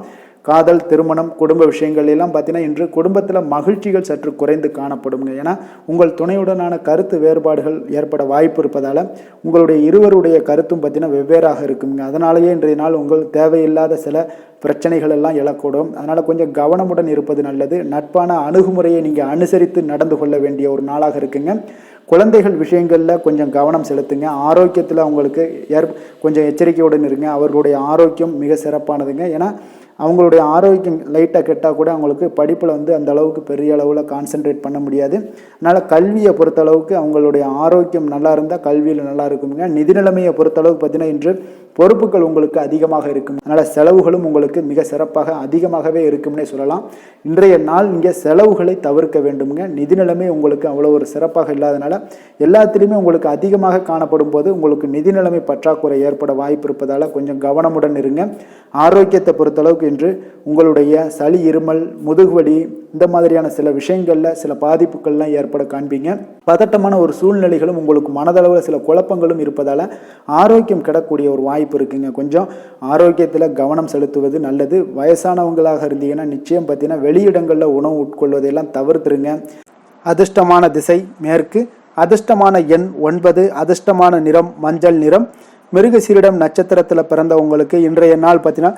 காதல், திருமணம், குடும்ப விஷயங்கள் எல்லாம் பார்த்தீங்கன்னா இன்று குடும்பத்தில் மகிழ்ச்சிகள் சற்று குறைந்து காணப்படுங்க. ஏன்னா உங்கள் துணையுடனான கருத்து வேறுபாடுகள் ஏற்பட வாய்ப்பு இருப்பதால் உங்களுடைய இருவருடைய கருத்தும் பார்த்தீங்கன்னா வெவ்வேறாக இருக்குங்க. அதனாலேயே இன்றைய நாள் உங்கள் தேவையில்லாத சில பிரச்சனைகள் எல்லாம் எழக்கூடும். அதனால் கொஞ்சம் கவனமுடன் இருப்பது நல்லது. நட்பான அணுகுமுறையை நீங்கள் அனுசரித்து நடந்து கொள்ள வேண்டிய ஒரு நாளாக இருக்குங்க. குழந்தைகள் விஷயங்களில் கொஞ்சம் கவனம் செலுத்துங்க. ஆரோக்கியத்தில் அவங்களுக்கு கொஞ்சம் எச்சரிக்கையுடன் இருங்க. அவர்களுடைய ஆரோக்கியம் மிக சிறப்பானதுங்க. ஏன்னா அவங்களுடைய ஆரோக்கியம் லைட்டாக கெட்டால் கூட அவங்களுக்கு படிப்பில் அந்த அளவுக்கு பெரிய அளவில் கான்சென்ட்ரேட் பண்ண முடியாது. அதனால் கல்வியை பொறுத்தளவுக்கு அவங்களுடைய ஆரோக்கியம் நல்லா இருந்தால் கல்வியில் நல்லா இருக்குங்க. நிதி நிலைமையை பொறுத்தளவுக்கு பார்த்தீங்கன்னா இன்று பொறுப்புகள் உங்களுக்கு அதிகமாக இருக்கும். அதனால் செலவுகளும் உங்களுக்கு மிக சிறப்பாக அதிகமாகவே இருக்கும்னே சொல்லலாம். இன்றைய நாள் இங்கே செலவுகளை தவிர்க்க வேண்டுமுங்க. நிதி நிலைமை உங்களுக்கு அவ்வளோ ஒரு சிறப்பாக இல்லாதனால எல்லாத்திலையுமே உங்களுக்கு அதிகமாக காணப்படும் போது உங்களுக்கு நிதி நிலைமை பற்றாக்குறை ஏற்பட வாய்ப்பு இருப்பதால் கொஞ்சம் கவனமுடன் இருங்க. ஆரோக்கியத்தை பொறுத்தளவுக்கு இன்று உங்களுடைய சளி, இருமல், முதுகுவலி இந்த மாதிரியான சில விஷயங்களில் சில பாதிப்புகள்லாம் ஏற்பட காண்பீங்க. பதட்டமான ஒரு சூழ்நிலைகளும் உங்களுக்கு மனதளவில் சில குழப்பங்களும் இருப்பதால் ஆரோக்கியம் கிடக்கூடிய ஒரு வாய்ப்பு இருக்குங்க. கொஞ்சம் ஆரோக்கியத்தில் கவனம் செலுத்துவது நல்லது. வயசானவங்களாக இருந்தீங்கன்னா நிச்சயம் பார்த்தீங்கன்னா வெளியிடங்களில் உணவு உட்கொள்வதையெல்லாம் தவிர்த்துருங்க. அதிர்ஷ்டமான திசை மேற்கு, அதிர்ஷ்டமான எண் 9, அதிர்ஷ்டமான நிறம் மஞ்சள் நிறம். மிருகசீரிடம் நட்சத்திரத்தில் பிறந்தவங்களுக்கு இன்றைய நாள் பார்த்தீங்கன்னா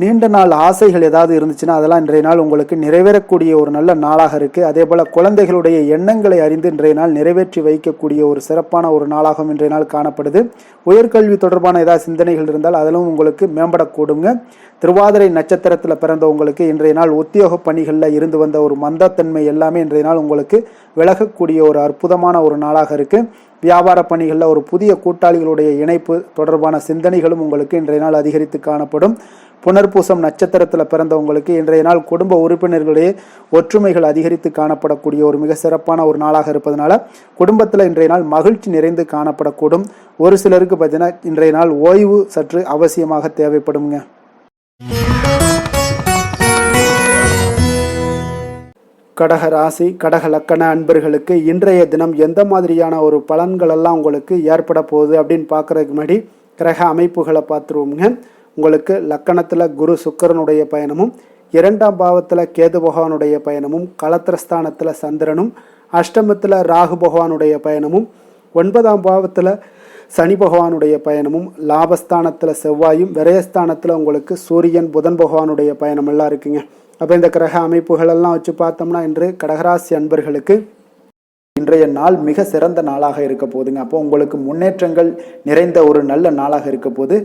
நீண்ட நாள் ஆசைகள் ஏதாவது இருந்துச்சுன்னா அதெல்லாம் இன்றைய நாள் உங்களுக்கு நிறைவேறக்கூடிய ஒரு நல்ல நாளாக இருக்குது. அதே போல் குழந்தைகளுடைய எண்ணங்களை அறிந்து இன்றைய நாள் நிறைவேற்றி வைக்கக்கூடிய ஒரு சிறப்பான ஒரு நாளாகவும் இன்றைய நாள் காணப்படுது. உயர்கல்வி தொடர்பான ஏதாவது சிந்தனைகள் இருந்தால் அதிலும் உங்களுக்கு மேம்படக்கூடுங்க. திருவாதிரை நட்சத்திரத்தில் பிறந்தவங்களுக்கு இன்றைய நாள் உத்தியோக பணிகளில் இருந்து வந்த ஒரு மந்தத்தன்மை எல்லாமே இன்றைய நாள் உங்களுக்கு விலகக்கூடிய ஒரு அற்புதமான ஒரு நாளாக இருக்குது. வியாபார பணிகளில் ஒரு புதிய கூட்டாளிகளுடைய இணைப்பு தொடர்பான சிந்தனைகளும் உங்களுக்கு இன்றைய நாள் அதிகரித்து காணப்படும். புனர்பூசம் நட்சத்திரத்தில் பிறந்தவங்களுக்கு இன்றைய நாள் குடும்ப உறுப்பினர்களுடைய ஒற்றுமைகள் அதிகரித்து காணப்படக்கூடிய ஒரு மிக சிறப்பான ஒரு நாளாக இருப்பதனால குடும்பத்தில் இன்றைய நாள் மகிழ்ச்சி நிறைந்து காணப்படக்கூடும். ஒரு சிலருக்கு பார்த்தீங்கன்னா இன்றைய நாள் ஓய்வு சற்று அவசியமாக தேவைப்படுங்க. கடக ராசி, கடக லக்கண அன்பர்களுக்கு இன்றைய தினம் எந்த மாதிரியான ஒரு பலன்கள் எல்லாம் உங்களுக்கு ஏற்பட போகுது அப்படின்னு பார்க்கறதுக்கு முன்னாடி கிரக அமைப்புகளை பார்த்துருவோங்க. உங்களுக்கு லக்கணத்தில் குரு சுக்கிரனுடைய பயணமும், 2ஆம் பாவத்தில் கேது பகவானுடைய பயணமும், களத்திரஸ்தானத்தில் சந்திரனும், அஷ்டமத்தில் ராகு பகவானுடைய பயணமும், 9ஆம் பாவத்தில் சனி பகவானுடைய பயணமும், லாபஸ்தானத்தில் செவ்வாயும், விரயஸ்தானத்தில் உங்களுக்கு சூரியன் புதன் பகவானுடைய பயணம் எல்லாம் இருக்குங்க. அப்போ இந்த கிரக அமைப்புகளெல்லாம் வச்சு பார்த்தோம்னா இன்று கடகராசி அன்பர்களுக்கு இன்றைய நாள் மிக சிறந்த நாளாக இருக்க போதுங்க. அப்போ உங்களுக்கு முன்னேற்றங்கள் நிறைந்த ஒரு நல்ல நாளாக இருக்க போது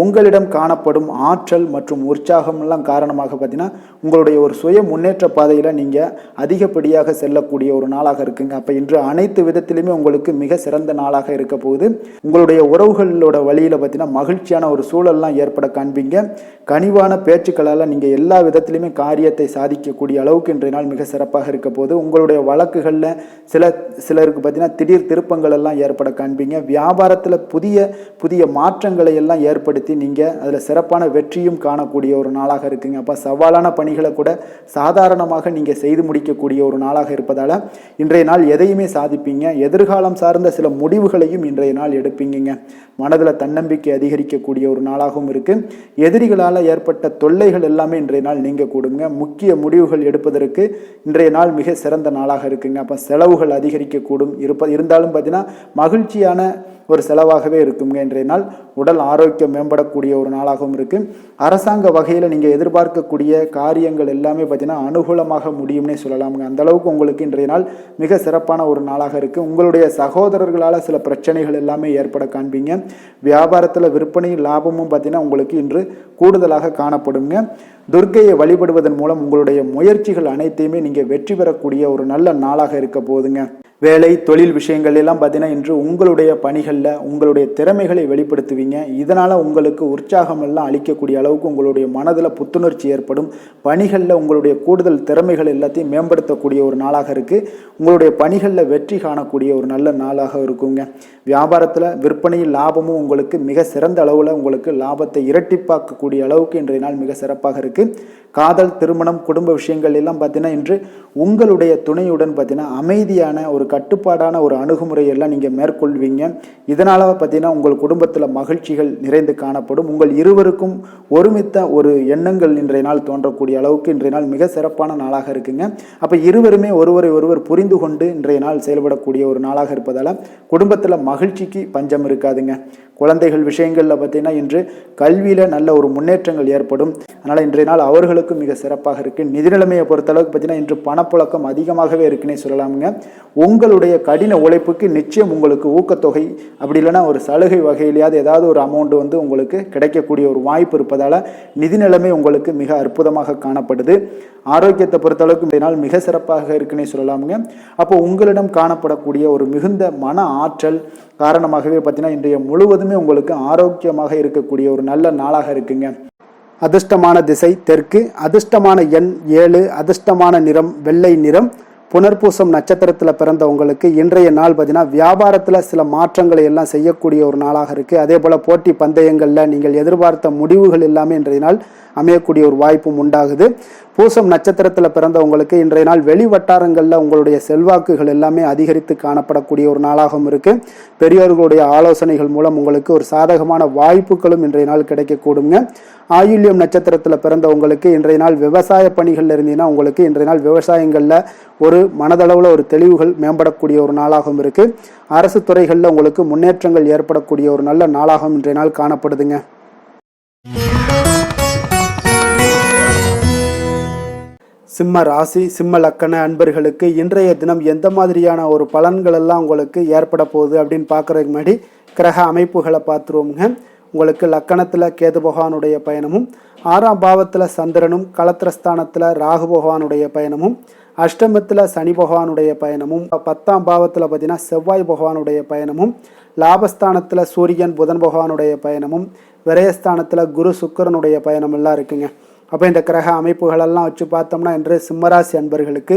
உங்களிடம் காணப்படும் ஆற்றல் மற்றும் உற்சாகம் எல்லாம் காரணமாக பார்த்தீங்கன்னா உங்களுடைய ஒரு சுய முன்னேற்ற பாதையில் நீங்கள் அதிகப்படியாக செல்லக்கூடிய ஒரு நாளாக இருக்குங்க. அப்போ இன்று அனைத்து விதத்திலுமே உங்களுக்கு மிக சிறந்த நாளாக இருக்க போகுது. உங்களுடைய உறவுகளோட வழியில் பார்த்தீங்கன்னா மகிழ்ச்சியான ஒரு சூழல்லாம் ஏற்பட காண்பீங்க. கனிவான பேச்சுக்களால் நீங்கள் எல்லா விதத்திலுமே காரியத்தை சாதிக்கக்கூடிய அளவுக்கு இன்றைய நாள் மிக சிறப்பாக இருக்க போது. உங்களுடைய வழக்குகளில் சிலருக்கு பார்த்தீங்கன்னா திடீர் திருப்பங்கள் எல்லாம் ஏற்பட காண்பீங்க. வியாபாரத்தில் புதிய மாற்றங்களை எல்லாம் ஏற்படுத்தி நீங்கள் அதில் சிறப்பான வெற்றியும் காணக்கூடிய ஒரு நாளாக இருக்குங்க. அப்போ சவாலான பணிகளை கூட சாதாரணமாக நீங்கள் செய்து முடிக்கக்கூடிய ஒரு நாளாக இருப்பதால் இன்றைய நாள் எதையுமே சாதிப்பீங்க. எதிர்காலம் சார்ந்த சில முடிவுகளையும் இன்றைய நாள் எடுப்பீங்க. மனதில் தன்னம்பிக்கை அதிகரிக்கக்கூடிய ஒரு நாளாகவும் இருக்குது. எதிரிகளால் ஏற்பட்ட தொல்லைகள் எல்லாமே இன்றைய நாள் நீங்க கூடுங்க. முக்கிய முடிவுகள் எடுப்பதற்கு இன்றைய நாள் மிக சிறந்த நாளாக இருக்குங்க. அப்போ செலவுகள் அதிகரிக்கக்கூடும். இருந்தாலும் பார்த்தீங்கன்னா மகிழ்ச்சியான ஒரு செலவாகவே இருக்குங்க. இன்றைய நாள் உடல் ஆரோக்கியம் மேம்படக்கூடிய ஒரு நாளாகவும் இருக்குது. அரசாங்க வகையில் நீங்கள் எதிர்பார்க்கக்கூடிய காரியங்கள் எல்லாமே பார்த்தீங்கன்னா அனுகூலமாக முடியும்னே சொல்லலாமுங்க. அந்த அளவுக்கு உங்களுக்கு இன்றைய நாள் மிக சிறப்பான ஒரு நாளாக இருக்குது. உங்களுடைய சகோதரர்களால் சில பிரச்சனைகள் எல்லாமே ஏற்பட காண்பீங்க. வியாபாரத்தில் விற்பனை லாபமும் பார்த்தீங்கன்னா உங்களுக்கு இன்று கூடுதலாக காணப்படுங்க. துர்க்கையை வழிபடுவதன் மூலம் உங்களுடைய முயற்சிகள் அனைத்தையுமே நீங்கள் வெற்றி பெறக்கூடிய ஒரு நல்ல நாளாக இருக்க போகுதுங்க. வேலை தொழில் விஷயங்கள் எல்லாம் பார்த்தீங்கன்னா இன்று உங்களுடைய பணிகளில் உங்களுடைய திறமைகளை வெளிப்படுத்துவீங்க. இதனால் உங்களுக்கு உற்சாகம் எல்லாம் அளிக்கக்கூடிய அளவுக்கு உங்களுடைய மனதில் புத்துணர்ச்சி ஏற்படும். பணிகளில் உங்களுடைய கூடுதல் திறமைகள் எல்லாத்தையும் மேம்படுத்தக்கூடிய ஒரு நாளாக இருக்குது. உங்களுடைய பணிகளில் வெற்றி காணக்கூடிய ஒரு நல்ல நாளாக இருக்குங்க. வியாபாரத்தில் விற்பனையில் லாபமும் உங்களுக்கு மிக சிறந்த அளவில் உங்களுக்கு லாபத்தை இரட்டிப்பாக்கக்கூடிய அளவுக்கு இன்றைய நாள் மிக சிறப்பாக இருக்குது. இருக்குது. காதல், திருமணம், குடும்ப விஷயங்கள் எல்லாம் பார்த்தீங்கன்னா இன்று உங்களுடைய துணையுடன் பார்த்தீங்கன்னா அமைதியான ஒரு கட்டுப்பாடான ஒரு அணுகுமுறையெல்லாம் நீங்கள் மேற்கொள்வீங்க. இதனால் பார்த்தீங்கன்னா உங்கள் குடும்பத்தில் மகிழ்ச்சிகள் நிறைந்து காணப்படும். உங்கள் இருவருக்கும் ஒருமித்த ஒரு எண்ணங்கள் இன்றைய நாள் தோன்றக்கூடிய அளவுக்கு இன்றைய நாள் மிக சிறப்பான நாளாக இருக்குங்க. அப்போ இருவருமே ஒருவரை ஒருவர் புரிந்து கொண்டு இன்றைய நாள் செயல்படக்கூடிய ஒரு நாளாக இருப்பதால் குடும்பத்தில் மகிழ்ச்சிக்கு பஞ்சம் இருக்காதுங்க. குழந்தைகள் விஷயங்களில் பார்த்தீங்கன்னா இன்று கல்வியில் நல்ல ஒரு முன்னேற்றங்கள் ஏற்படும். அதனால் இன்றைய நாள் அவர்களுக்கும் மிக சிறப்பாக இருக்குது. நிதி நிலைமையை பொறுத்தளவுக்கு பார்த்தீங்கன்னா இன்று பணப்புழக்கம் அதிகமாகவே இருக்குன்னே சொல்லலாமுங்க. உங்களுடைய கடின உழைப்புக்கு நிச்சயம் உங்களுக்கு ஊக்கத்தொகை அப்படி இல்லைன்னா ஒரு சலுகை வகையிலேயாவது ஏதாவது ஒரு அமௌண்ட் உங்களுக்கு கிடைக்கக்கூடிய ஒரு வாய்ப்பு இருப்பதால் நிதி நிலைமை உங்களுக்கு மிக அற்புதமாக காணப்படுது. ஆரோக்கியத்தை பொறுத்தளவுக்கு இன்றைய நாள் மிக சிறப்பாக இருக்குன்னே சொல்லலாமுங்க. அப்போ உங்களிடம் காணப்படக்கூடிய ஒரு மிகுந்த மன ஆற்றல் காரணமாகவே பார்த்தீங்கன்னா இன்றைய முழுவதுமே உங்களுக்கு ஆரோக்கியமாக இருக்கக்கூடிய ஒரு நல்ல நாளாக இருக்குங்க. அதிர்ஷ்டமான திசை தெற்கு, அதிர்ஷ்டமான எண் 7, அதிர்ஷ்டமான நிறம் வெள்ளை நிறம். புனர்பூசம் நட்சத்திரத்தில் பிறந்தவங்களுக்கு இன்றைய நாள் பார்த்தீங்கன்னா வியாபாரத்தில் சில மாற்றங்களை எல்லாம் செய்யக்கூடிய ஒரு நாளாக இருக்குது. அதே போல் போட்டி பந்தயங்களில் நீங்கள் எதிர்பார்த்த முடிவுகள் எல்லாமே இன்றைய நாள் அமையக்கூடிய ஒரு வாய்ப்பும் உண்டாகுது. பூசம் நட்சத்திரத்தில் பிறந்தவங்களுக்கு இன்றைய நாள் வெளி வட்டாரங்களில் உங்களுடைய செல்வாக்குகள் எல்லாமே அதிகரித்து காணப்படக்கூடிய ஒரு நாளாகவும் இருக்குது. பெரியோர்களுடைய ஆலோசனைகள் மூலம் உங்களுக்கு ஒரு சாதகமான வாய்ப்புகளும் இன்றைய நாள் கிடைக்கக்கூடுங்க. ஆயுள்யம் நட்சத்திரத்தில் பிறந்தவங்களுக்கு இன்றைய நாள் விவசாய பணிகள் இருந்தீங்கன்னா உங்களுக்கு இன்றைய நாள் விவசாயங்களில் ஒரு மனதளவில் ஒரு தெளிவுகள் மேம்படக்கூடிய ஒரு நாளாகவும் இருக்குது. அரசு துறைகளில் உங்களுக்கு முன்னேற்றங்கள் ஏற்படக்கூடிய ஒரு நல்ல நாளாகவும் இன்றைய நாள் காணப்படுதுங்க. சிம்ம ராசி, சிம்ம லக்கண அன்பர்களுக்கு இன்றைய தினம் எந்த மாதிரியான ஒரு பலன்கள் எல்லாம் உங்களுக்கு ஏற்பட போகுது அப்படின்னு பார்க்குறதுக்கு முன்னாடி கிரக அமைப்புகளை பார்த்துருவோங்க. உங்களுக்கு லக்கணத்தில் கேது பகவானுடைய பயணமும், 6ஆம் பாவத்தில் சந்திரனும், களத்திரஸ்தானத்தில் ராகு பகவானுடைய பயணமும், அஷ்டமத்தில் சனி பகவானுடைய பயணமும், 10ஆம் பாவத்தில் பார்த்தீங்கன்னா செவ்வாய் பகவானுடைய பயணமும், லாபஸ்தானத்தில் சூரியன் புதன் பகவானுடைய பயணமும், விரயஸ்தானத்தில் குரு சுக்கிரனுடைய பயணம் எல்லாம் இருக்குங்க. அப்போ இந்த கிரக அமைப்புகளெல்லாம் வச்சு பார்த்தோம்னா இன்று சிம்மராசி அன்பர்களுக்கு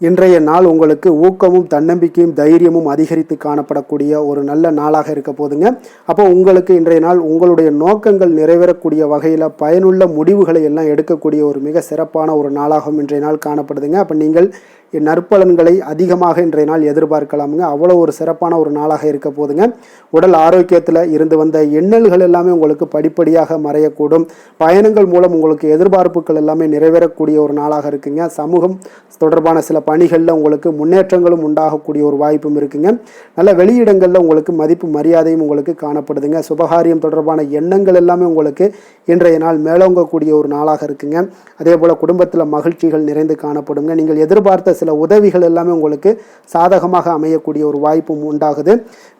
இன்றைய நாள் உங்களுக்கு ஊக்கமும் தன்னம்பிக்கையும் தைரியமும் அதிகரித்து காணப்படக்கூடிய ஒரு நல்ல நாளாக இருக்க போதுங்க. அப்போ உங்களுக்கு இன்றைய நாள் உங்களுடைய நோக்கங்கள் நிறைவேறக்கூடிய வகையில் பயனுள்ள முடிவுகளை எல்லாம் எடுக்கக்கூடிய ஒரு மிக சிறப்பான ஒரு நாளாகவும் இன்றைய நாள் காணப்படுதுங்க. அப்போ நீங்கள் நற்பலன்களை அதிகமாக இன்றைய நாள் எதிர்பார்க்கலாமுங்க. அவ்வளோ ஒரு சிறப்பான ஒரு நாளாக இருக்க போதுங்க. உடல் ஆரோக்கியத்தில் இருந்து வந்த எண்ணல்கள் எல்லாமே உங்களுக்கு படிப்படியாக மறையக்கூடும். பயணங்கள் மூலம் உங்களுக்கு எதிர்பார்ப்புகள் எல்லாமே நிறைவேறக்கூடிய ஒரு நாளாக இருக்குங்க. சமூகம் தொடர்பான சில பணிகளில் உங்களுக்கு முன்னேற்றங்களும் உண்டாகக்கூடிய ஒரு வாய்ப்பும் இருக்குங்க. நல்ல வெளியிடங்களில் உங்களுக்கு மதிப்பு மரியாதையும் உங்களுக்கு காணப்படுதுங்க. சுபகாரியம் தொடர்பான எண்ணங்கள் எல்லாமே உங்களுக்கு இன்றைய நாள் மேலோங்கக்கூடிய ஒரு நாளாக இருக்குங்க. அதே போல் குடும்பத்தில் மகிழ்ச்சிகள் நிறைந்து காணப்படுங்க. நீங்கள் எதிர்பார்த்த சில உதவிகள் எல்லாமே உங்களுக்கு சாதகமாக அமையக்கூடிய ஒரு வாய்ப்பும் உண்டாகுது.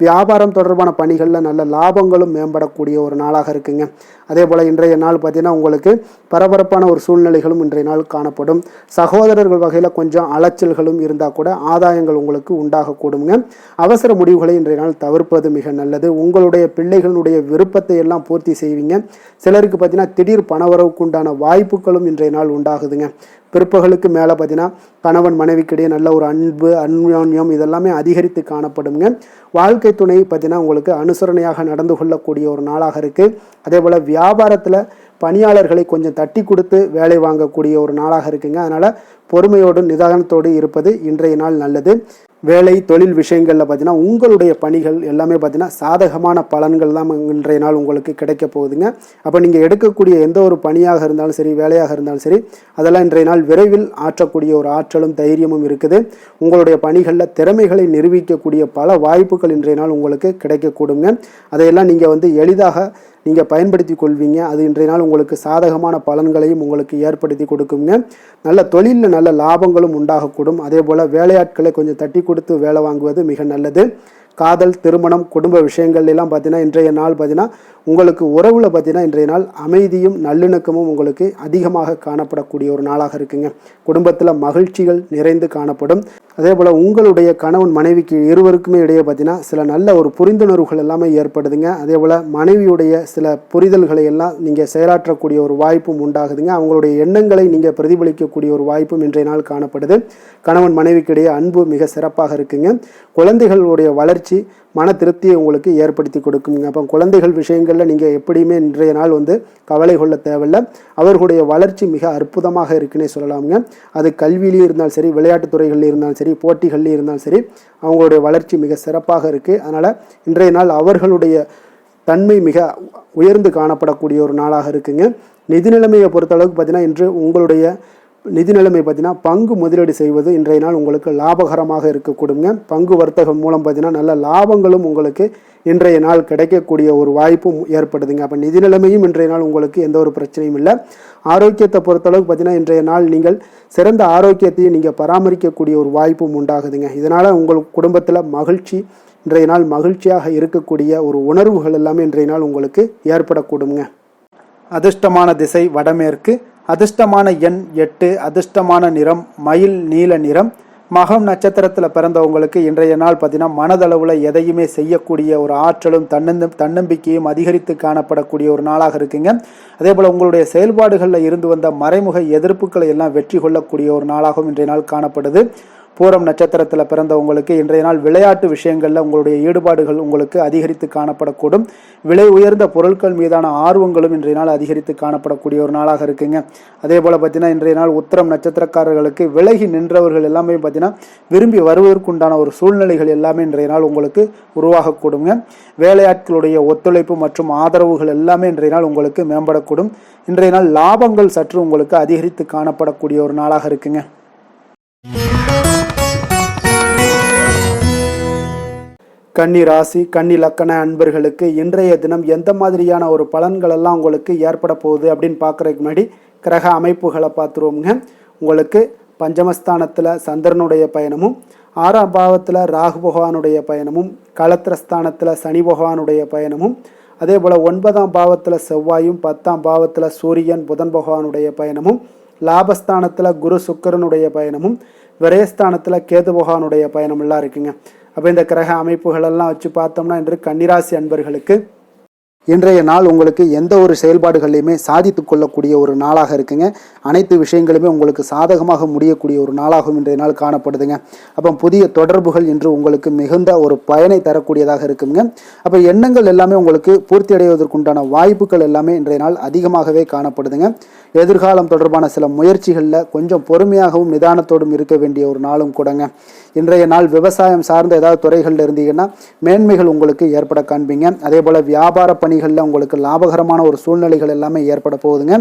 வியாபாரம் தொடர்பான பணிகளில் நல்ல லாபங்களும் மேம்படக்கூடிய ஒரு நாளாக இருக்குங்க. அதே போல் இன்றைய நாள் பார்த்தீங்கன்னா உங்களுக்கு பரபரப்பான ஒரு சூழ்நிலைகளும் இன்றைய நாள் காணப்படும். சகோதரர்கள் வகையில் கொஞ்சம் அலைச்சல்களும் இருந்தால் கூட ஆதாயங்கள் உங்களுக்கு உண்டாகக்கூடுங்க. அவசர முடிவுகளை இன்றைய நாள் தவிர்ப்பது மிக நல்லது. உங்களுடைய பிள்ளைகளுடைய விருப்பத்தை எல்லாம் பூர்த்தி செய்வீங்க. சிலருக்கு பார்த்தீங்கன்னா திடீர் பணவரவுக்கு உண்டான வாய்ப்புகளும் இன்றைய நாள் உண்டாகுதுங்க. பிற்பகலுக்கு மேலே பார்த்தீங்கன்னா கணவன் மனைவிக்கிடையே நல்ல ஒரு அன்பு அந்யோன்யம் இதெல்லாமே அதிகரித்து காணப்படுங்க. வாழ்க்கை துணை பார்த்தீங்கன்னா உங்களுக்கு அனுசரணையாக நடந்து கொள்ளக்கூடிய ஒரு நாளாக இருக்குது. அதே போல் வியாபாரத்தில் பணியாளர்களை கொஞ்சம் தட்டி கொடுத்து வேலை வாங்கக்கூடிய ஒரு நாளாக இருக்குங்க. அதனால் பொறுமையோடு நிதானத்தோடு இருப்பது இன்றைய நாள் நல்லது. வேலை தொழில் விஷயங்களில் பார்த்தீங்கன்னா உங்களுடைய பணிகள் எல்லாமே பார்த்தீங்கன்னா சாதகமான பலன்கள் தான் இன்றைய நாள் உங்களுக்கு கிடைக்க போகுதுங்க. அப்போ நீங்கள் எடுக்கக்கூடிய எந்த ஒரு பணியாக இருந்தாலும் சரி, வேலையாக இருந்தாலும் சரி, அதெல்லாம் இன்றைய நாள் விரைவில் ஆற்றக்கூடிய ஒரு ஆற்றலும் தைரியமும் இருக்குது. உங்களுடைய பணிகளில் திறமைகளை நிரூபிக்கக்கூடிய பல வாய்ப்புகள் இன்றைய நாள் உங்களுக்கு கிடைக்கக்கூடுங்க. அதையெல்லாம் நீங்கள் எளிதாக நீங்கள் பயன்படுத்தி கொள்வீங்க. அது இன்றைய நாள் உங்களுக்கு சாதகமான பலன்களையும் உங்களுக்கு ஏற்படுத்தி கொடுக்குங்க. நல்ல தொழிலில் நல்ல லாபங்களும் உண்டாகக்கூடும். அதே போல் வேலையாட்களை கொஞ்சம் தட்டி கொடுத்து வேலை வாங்குவது மிக நல்லது. காதல், திருமணம், குடும்ப விஷயங்கள் எல்லாம் பார்த்தீங்கன்னா இன்றைய நாள் பார்த்தீங்கன்னா உங்களுக்கு உறவில் பார்த்தீங்கன்னா இன்றைய நாள் அமைதியும் நல்லிணக்கமும் உங்களுக்கு அதிகமாக காணப்படக்கூடிய ஒரு நாளாக இருக்குங்க. குடும்பத்தில் மகிழ்ச்சிகள் நிறைந்து காணப்படும். அதே போல் உங்களுடைய கணவன் மனைவிக்கு இருவருக்குமே இடையே பார்த்தீங்கன்னா சில நல்ல ஒரு புரிந்துணர்வுகள் எல்லாமே ஏற்படுதுங்க. அதே போல் மனைவியுடைய சில புரிதல்களை எல்லாம் நீங்கள் செயலாற்றக்கூடிய ஒரு வாய்ப்பும் உண்டாகுதுங்க. அவங்களுடைய எண்ணங்களை நீங்கள் பிரதிபலிக்கக்கூடிய ஒரு வாய்ப்பும் இன்றைய நாள் காணப்படுது. கணவன் மனைவிக்கு இடையே அன்பு மிக சிறப்பாக இருக்குங்க. குழந்தைகளுடைய வளர்ச்சி மன திருப்தியை உங்களுக்கு ஏற்படுத்தி கொடுக்குங்க. அப்போ குழந்தைகள் விஷயங்களில் நீங்கள் எப்படியுமே இன்றைய நாள் கவலை கொள்ள தேவையில்லை. அவர்களுடைய வளர்ச்சி மிக அற்புதமாக இருக்குன்னே சொல்லலாமுங்க. அது கல்வியிலையும் இருந்தாலும் சரி, விளையாட்டுத் துறைகளில் இருந்தாலும் சரி, போட்டிகள்லையும் இருந்தாலும் சரி, அவங்களுடைய வளர்ச்சி மிக சிறப்பாக இருக்குது. அதனால் இன்றைய நாள் அவர்களுடைய தன்மை மிக உயர்ந்து காணப்படக்கூடிய ஒரு நாளாக இருக்குங்க. நிதி நிலைமையை பொறுத்தளவுக்கு பார்த்தீங்கன்னா, இன்று உங்களுடைய நிதி நிலைமை பார்த்தீங்கன்னா பங்கு முதலீடு செய்வது இன்றைய நாள் உங்களுக்கு லாபகரமாக இருக்கக்கூடுங்க. பங்கு வர்த்தகம் மூலம் பார்த்தீங்கன்னா நல்ல லாபங்களும் உங்களுக்கு இன்றைய நாள் கிடைக்கக்கூடிய ஒரு வாய்ப்பும் ஏற்படுதுங்க. அப்போ நிதி நிலைமையும் இன்றைய நாள் உங்களுக்கு எந்த ஒரு பிரச்சனையும் இல்லை. ஆரோக்கியத்தை பொறுத்தளவுக்கு பார்த்தீங்கன்னா இன்றைய நாள் நீங்கள் சிறந்த ஆரோக்கியத்தையும் நீங்கள் பராமரிக்கக்கூடிய ஒரு வாய்ப்பும் உண்டாகுதுங்க. இதனால் உங்கள் குடும்பத்தில் மகிழ்ச்சி, இன்றைய நாள் மகிழ்ச்சியாக இருக்கக்கூடிய ஒரு உணர்வுகள் எல்லாமே இன்றைய நாள் உங்களுக்கு ஏற்படக்கூடுங்க. அதிர்ஷ்டமான திசை வடமேற்கு, அதிர்ஷ்டமான எண் 8, அதிர்ஷ்டமான நிறம் மயில் நீல நிறம். மகம் நட்சத்திரத்தில் பிறந்தவங்களுக்கு இன்றைய நாள் பார்த்தீங்கன்னா மனதளவில் எதையுமே செய்யக்கூடிய ஒரு ஆற்றலும் தன்னம்பிக்கையும் அதிகரித்து காணப்படக்கூடிய ஒரு நாளாக இருக்குங்க. அதே போல் உங்களுடைய செயல்பாடுகளில் இருந்து வந்த மறைமுக எதிர்ப்புகளை எல்லாம் வெற்றி கொள்ளக்கூடிய ஒரு நாளாகவும் இன்றைய நாள் காணப்படுது. பூரம் நட்சத்திரத்தில் பிறந்தவங்களுக்கு இன்றைய நாள் விளையாட்டு விஷயங்களில் உங்களுடைய ஈடுபாடுகள் உங்களுக்கு அதிகரித்து காணப்படக்கூடும். விலை உயர்ந்த பொருட்கள் மீதான ஆர்வங்களும் இன்றைய நாள் அதிகரித்து காணப்படக்கூடிய ஒரு நாளாக இருக்குங்க. அதே போல் பார்த்தீங்கன்னா இன்றைய நாள் உத்திரம் நட்சத்திரக்காரர்களுக்கு விலகி நின்றவர்கள் எல்லாமே பார்த்தீங்கன்னா விரும்பி வருவதற்குண்டான ஒரு சூழ்நிலைகள் எல்லாமே இன்றைய நாள் உங்களுக்கு உருவாகக்கூடுங்க. வேலையாட்களுடைய ஒத்துழைப்பு மற்றும் ஆதரவுகள் எல்லாமே இன்றைய நாள் உங்களுக்கு மேம்படக்கூடும். இன்றைய நாள் லாபங்கள் சற்று உங்களுக்கு அதிகரித்து காணப்படக்கூடிய ஒரு நாளாக இருக்குங்க. கன்னி ராசி, கன்னி லக்கண அன்பர்களுக்கு இன்றைய தினம் எந்த மாதிரியான ஒரு பலன்கள் எல்லாம் உங்களுக்கு ஏற்பட போகுது அப்படின்னு பார்க்குறதுக்கு முன்னாடி கிரக அமைப்புகளை பார்த்துருவோங்க. உங்களுக்கு பஞ்சமஸ்தானத்தில் சந்திரனுடைய பயணமும், 6ஆம் பாவத்தில் ராகு பகவானுடைய பயணமும், களத்திரஸ்தானத்தில் சனி பகவானுடைய பயணமும், அதே போல் 9ஆம் பாவத்தில் செவ்வாயும், 10ஆம் பாவத்தில் சூரியன் புதன் பகவானுடைய பயணமும், லாபஸ்தானத்தில் குரு சுக்கிரனுடைய பயணமும், விரயஸ்தானத்தில் கேது பகவானுடைய பயணம் எல்லாம் இருக்குங்க. அப்போ இந்த கிரக அமைப்புகளெல்லாம் வச்சு பார்த்தோம்னா இன்று கன்னிராசி அன்பர்களுக்கு இன்றைய நாள் உங்களுக்கு எந்த ஒரு செயல்பாடுகளையுமே சாதித்து கொள்ளக்கூடிய ஒரு நாளாக இருக்குங்க. அனைத்து விஷயங்களுமே உங்களுக்கு சாதகமாக முடியக்கூடிய ஒரு நாளாகவும் இன்றைய நாள் காணப்படுதுங்க. அப்போ புதிய தொடர்புகள் இன்று உங்களுக்கு மிகுந்த ஒரு பயனை தரக்கூடியதாக இருக்குங்க. அப்போ எண்ணங்கள் எல்லாமே உங்களுக்கு பூர்த்தி அடைவதற்குண்டான வாய்ப்புகள் எல்லாமே இன்றைய நாள் அதிகமாகவே காணப்படுதுங்க. எதிர்காலம் தொடர்பான சில முயற்சிகளில் கொஞ்சம் பொறுமையாகவும் நிதானத்தோடும் இருக்க வேண்டிய ஒரு நாளும் கூடங்க. இன்றைய நாள் விவசாயம் சார்ந்த ஏதாவது துறைகளில் இருந்தீங்கன்னா மேன்மைகள் உங்களுக்கு ஏற்பட காண்பீங்க. அதே போல் வியாபார பணிகளில் உங்களுக்கு லாபகரமான ஒரு சூழ்நிலைகள் எல்லாமே ஏற்பட போகுதுங்க.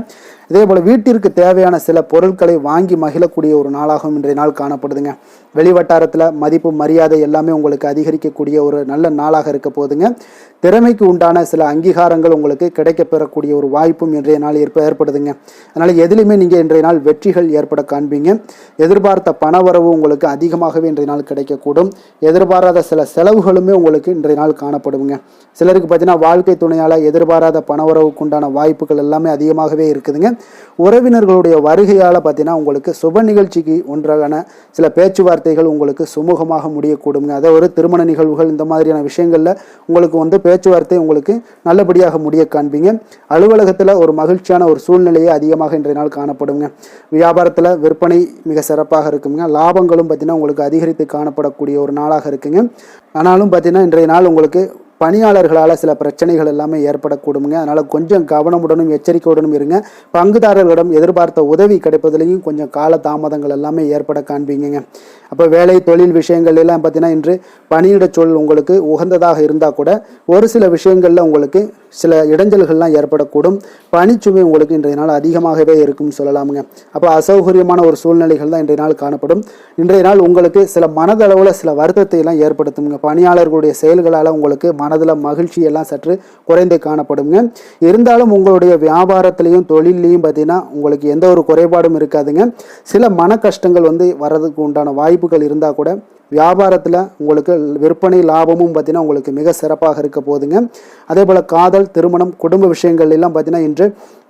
இதே போல் வீட்டிற்கு தேவையான சில பொருட்களை வாங்கி மகிழக்கூடிய ஒரு நாளாகவும் இன்றைய நாள் காணப்படுதுங்க. வெளிவட்டாரத்தில் மதிப்பு மரியாதை எல்லாமே உங்களுக்கு அதிகரிக்கக்கூடிய ஒரு நல்ல நாளாக இருக்க போகுதுங்க. திறமைக்கு உண்டான சில அங்கீகாரங்கள் உங்களுக்கு கிடைக்க பெறக்கூடிய ஒரு வாய்ப்பும் இன்றைய நாள் ஏற்படுதுங்க. அதனால் எதிலுமே நீங்கள் இன்றைய நாள் வெற்றிகள் ஏற்பட காண்பீங்க. எதிர்பார்த்த பணவரவு உங்களுக்கு அதிகமாகவே இன்றைய நாள் கிடைக்கக்கூடும். எதிர்பாராத சில செலவுகளுமே உங்களுக்கு இன்றைய நாள் காணப்படுங்க. சிலருக்கு பார்த்தீங்கன்னா வாழ்க்கை துணையால் எதிர்பாராத பணவரவுக்கு உண்டான வாய்ப்புகள் எல்லாமே அதிகமாகவே இருக்குதுங்க. உறவினர்களுடைய வருகையால் பார்த்தீங்கன்னா உங்களுக்கு சுப நிகழ்ச்சிக்கு ஒன்றான சில பேச்சுவார்த்தைகள் உங்களுக்கு சுமூகமாக முடியக்கூடுங்க. அதாவது ஒரு திருமண நிகழ்வுகள் இந்த மாதிரியான விஷயங்களில் உங்களுக்கு பேச்சுவார்த்தை உங்களுக்கு நல்லபடியாக முடிய காண்பீங்க. அலுவலகத்தில் ஒரு மகிழ்ச்சியான ஒரு சூழ்நிலையே அதிகமாக இன்றைய நாள் காணப்படுங்க. வியாபாரத்தில் விற்பனை மிக சிறப்பாக இருக்குங்க. லாபங்களும் பார்த்தீங்கன்னா உங்களுக்கு அதிகரித்து காணப்படக்கூடிய ஒரு நாளாக இருக்குங்க. ஆனாலும் பார்த்தீங்கன்னா இன்றைய நாள் உங்களுக்கு பணியாளர்களால் சில பிரச்சனைகள் எல்லாமே ஏற்படக்கூடுங்க. அதனால் கொஞ்சம் கவனமுடனும் எச்சரிக்கையுடனும் இருங்க. பங்குதாரர்களிடம் எதிர்பார்த்த உதவி கிடைப்பதிலையும் கொஞ்சம் கால தாமதங்கள் எல்லாமே ஏற்பட காண்பீங்க. அப்போ வேலை தொழில் விஷயங்கள் எல்லாம் பார்த்தீங்கன்னா இன்று பணியிட சூழல் உங்களுக்கு உகந்ததாக இருந்தால் கூட ஒரு சில விஷயங்களில் உங்களுக்கு சில இடைஞ்சல்கள்லாம் ஏற்படக்கூடும். பணிச்சுமை உங்களுக்கு இன்றைய நாள் அதிகமாகவே இருக்கும்னு சொல்லலாமுங்க. அப்போ அசௌகரியமான ஒரு சூழ்நிலைகள் தான் இன்றைய நாள் காணப்படும். இன்றைய நாள் உங்களுக்கு சில மனதளவில் சில வருத்தத்தை எல்லாம் ஏற்படுத்துங்க. பணியாளர்களுடைய செயல்களால் உங்களுக்கு மனதில் மகிழ்ச்சி எல்லாம் சற்று குறைந்து காணப்படுங்க. இருந்தாலும் உங்களுடைய வியாபாரத்திலையும் தொழிலையும் பார்த்தீங்கன்னா உங்களுக்கு எந்த ஒரு குறைபாடும் இருக்காதுங்க. சில மன கஷ்டங்கள் வர்றதுக்கு உண்டான வாய்ப்புகள் இருந்தால் கூட வியாபாரத்தில் உங்களுக்கு விற்பனை லாபமும் பார்த்தீங்கன்னா உங்களுக்கு மிக சிறப்பாக இருக்க போகுதுங்க. அதே போல் காதல், திருமணம், குடும்ப விஷயங்கள் எல்லாம் பார்த்தீங்கன்னா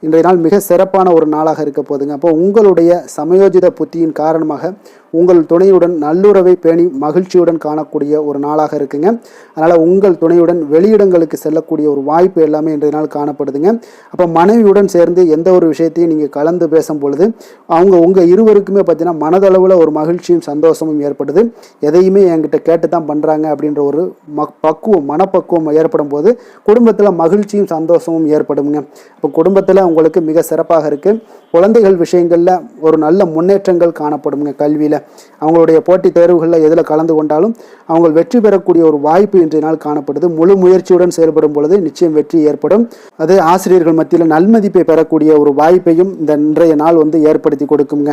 இன்றைய நாள் மிக சிறப்பான ஒரு நாளாக இருக்க போகுதுங்க. அப்போ உங்களுடைய சமயோஜித புத்தியின் காரணமாக உங்கள் துணையுடன் நல்லுறவை பேணி மகிழ்ச்சியுடன் காணக்கூடிய ஒரு நாளாக இருக்குங்க. அதனால் உங்கள் துணையுடன் வெளியிடங்களுக்கு செல்லக்கூடிய ஒரு வாய்ப்பு எல்லாமே இன்றைய நாள் காணப்படுதுங்க. அப்போ மனைவியுடன் சேர்ந்து எந்த ஒரு விஷயத்தையும் நீங்கள் கலந்து பேசும் பொழுது உங்கள் இருவருக்குமே பார்த்தீங்கன்னா மனதளவில் ஒரு மகிழ்ச்சியும் சந்தோஷமும் ஏற்படுது. எதையுமே என்கிட்ட கேட்டு தான் பண்ணுறாங்க அப்படின்ற ஒரு மனப்பக்குவம் ஏற்படும் போது குடும்பத்தில் மகிழ்ச்சியும் சந்தோஷமும் ஏற்படுங்க. இப்போ குடும்பத்தில் உங்களுக்கு மிக சிறப்பாக இருக்குது. குழந்தைகள் விஷயங்களில் ஒரு நல்ல முன்னேற்றங்கள் காணப்படுங்க. கல்வியில் அவங்களுடைய போட்டித் தேர்வுகளில் எதில் கலந்து கொண்டாலும் அவங்க வெற்றி பெறக்கூடிய ஒரு வாய்ப்பு இன்றைய நாள் காணப்படுது. முழு முயற்சியுடன் செயல்படும் பொழுது நிச்சயம் வெற்றி ஏற்படும். அது ஆசிரியர்கள் மத்தியில் நல்மதிப்பை பெறக்கூடிய ஒரு வாய்ப்பையும் இந்த இன்றைய நாள் ஏற்படுத்தி கொடுக்குங்க.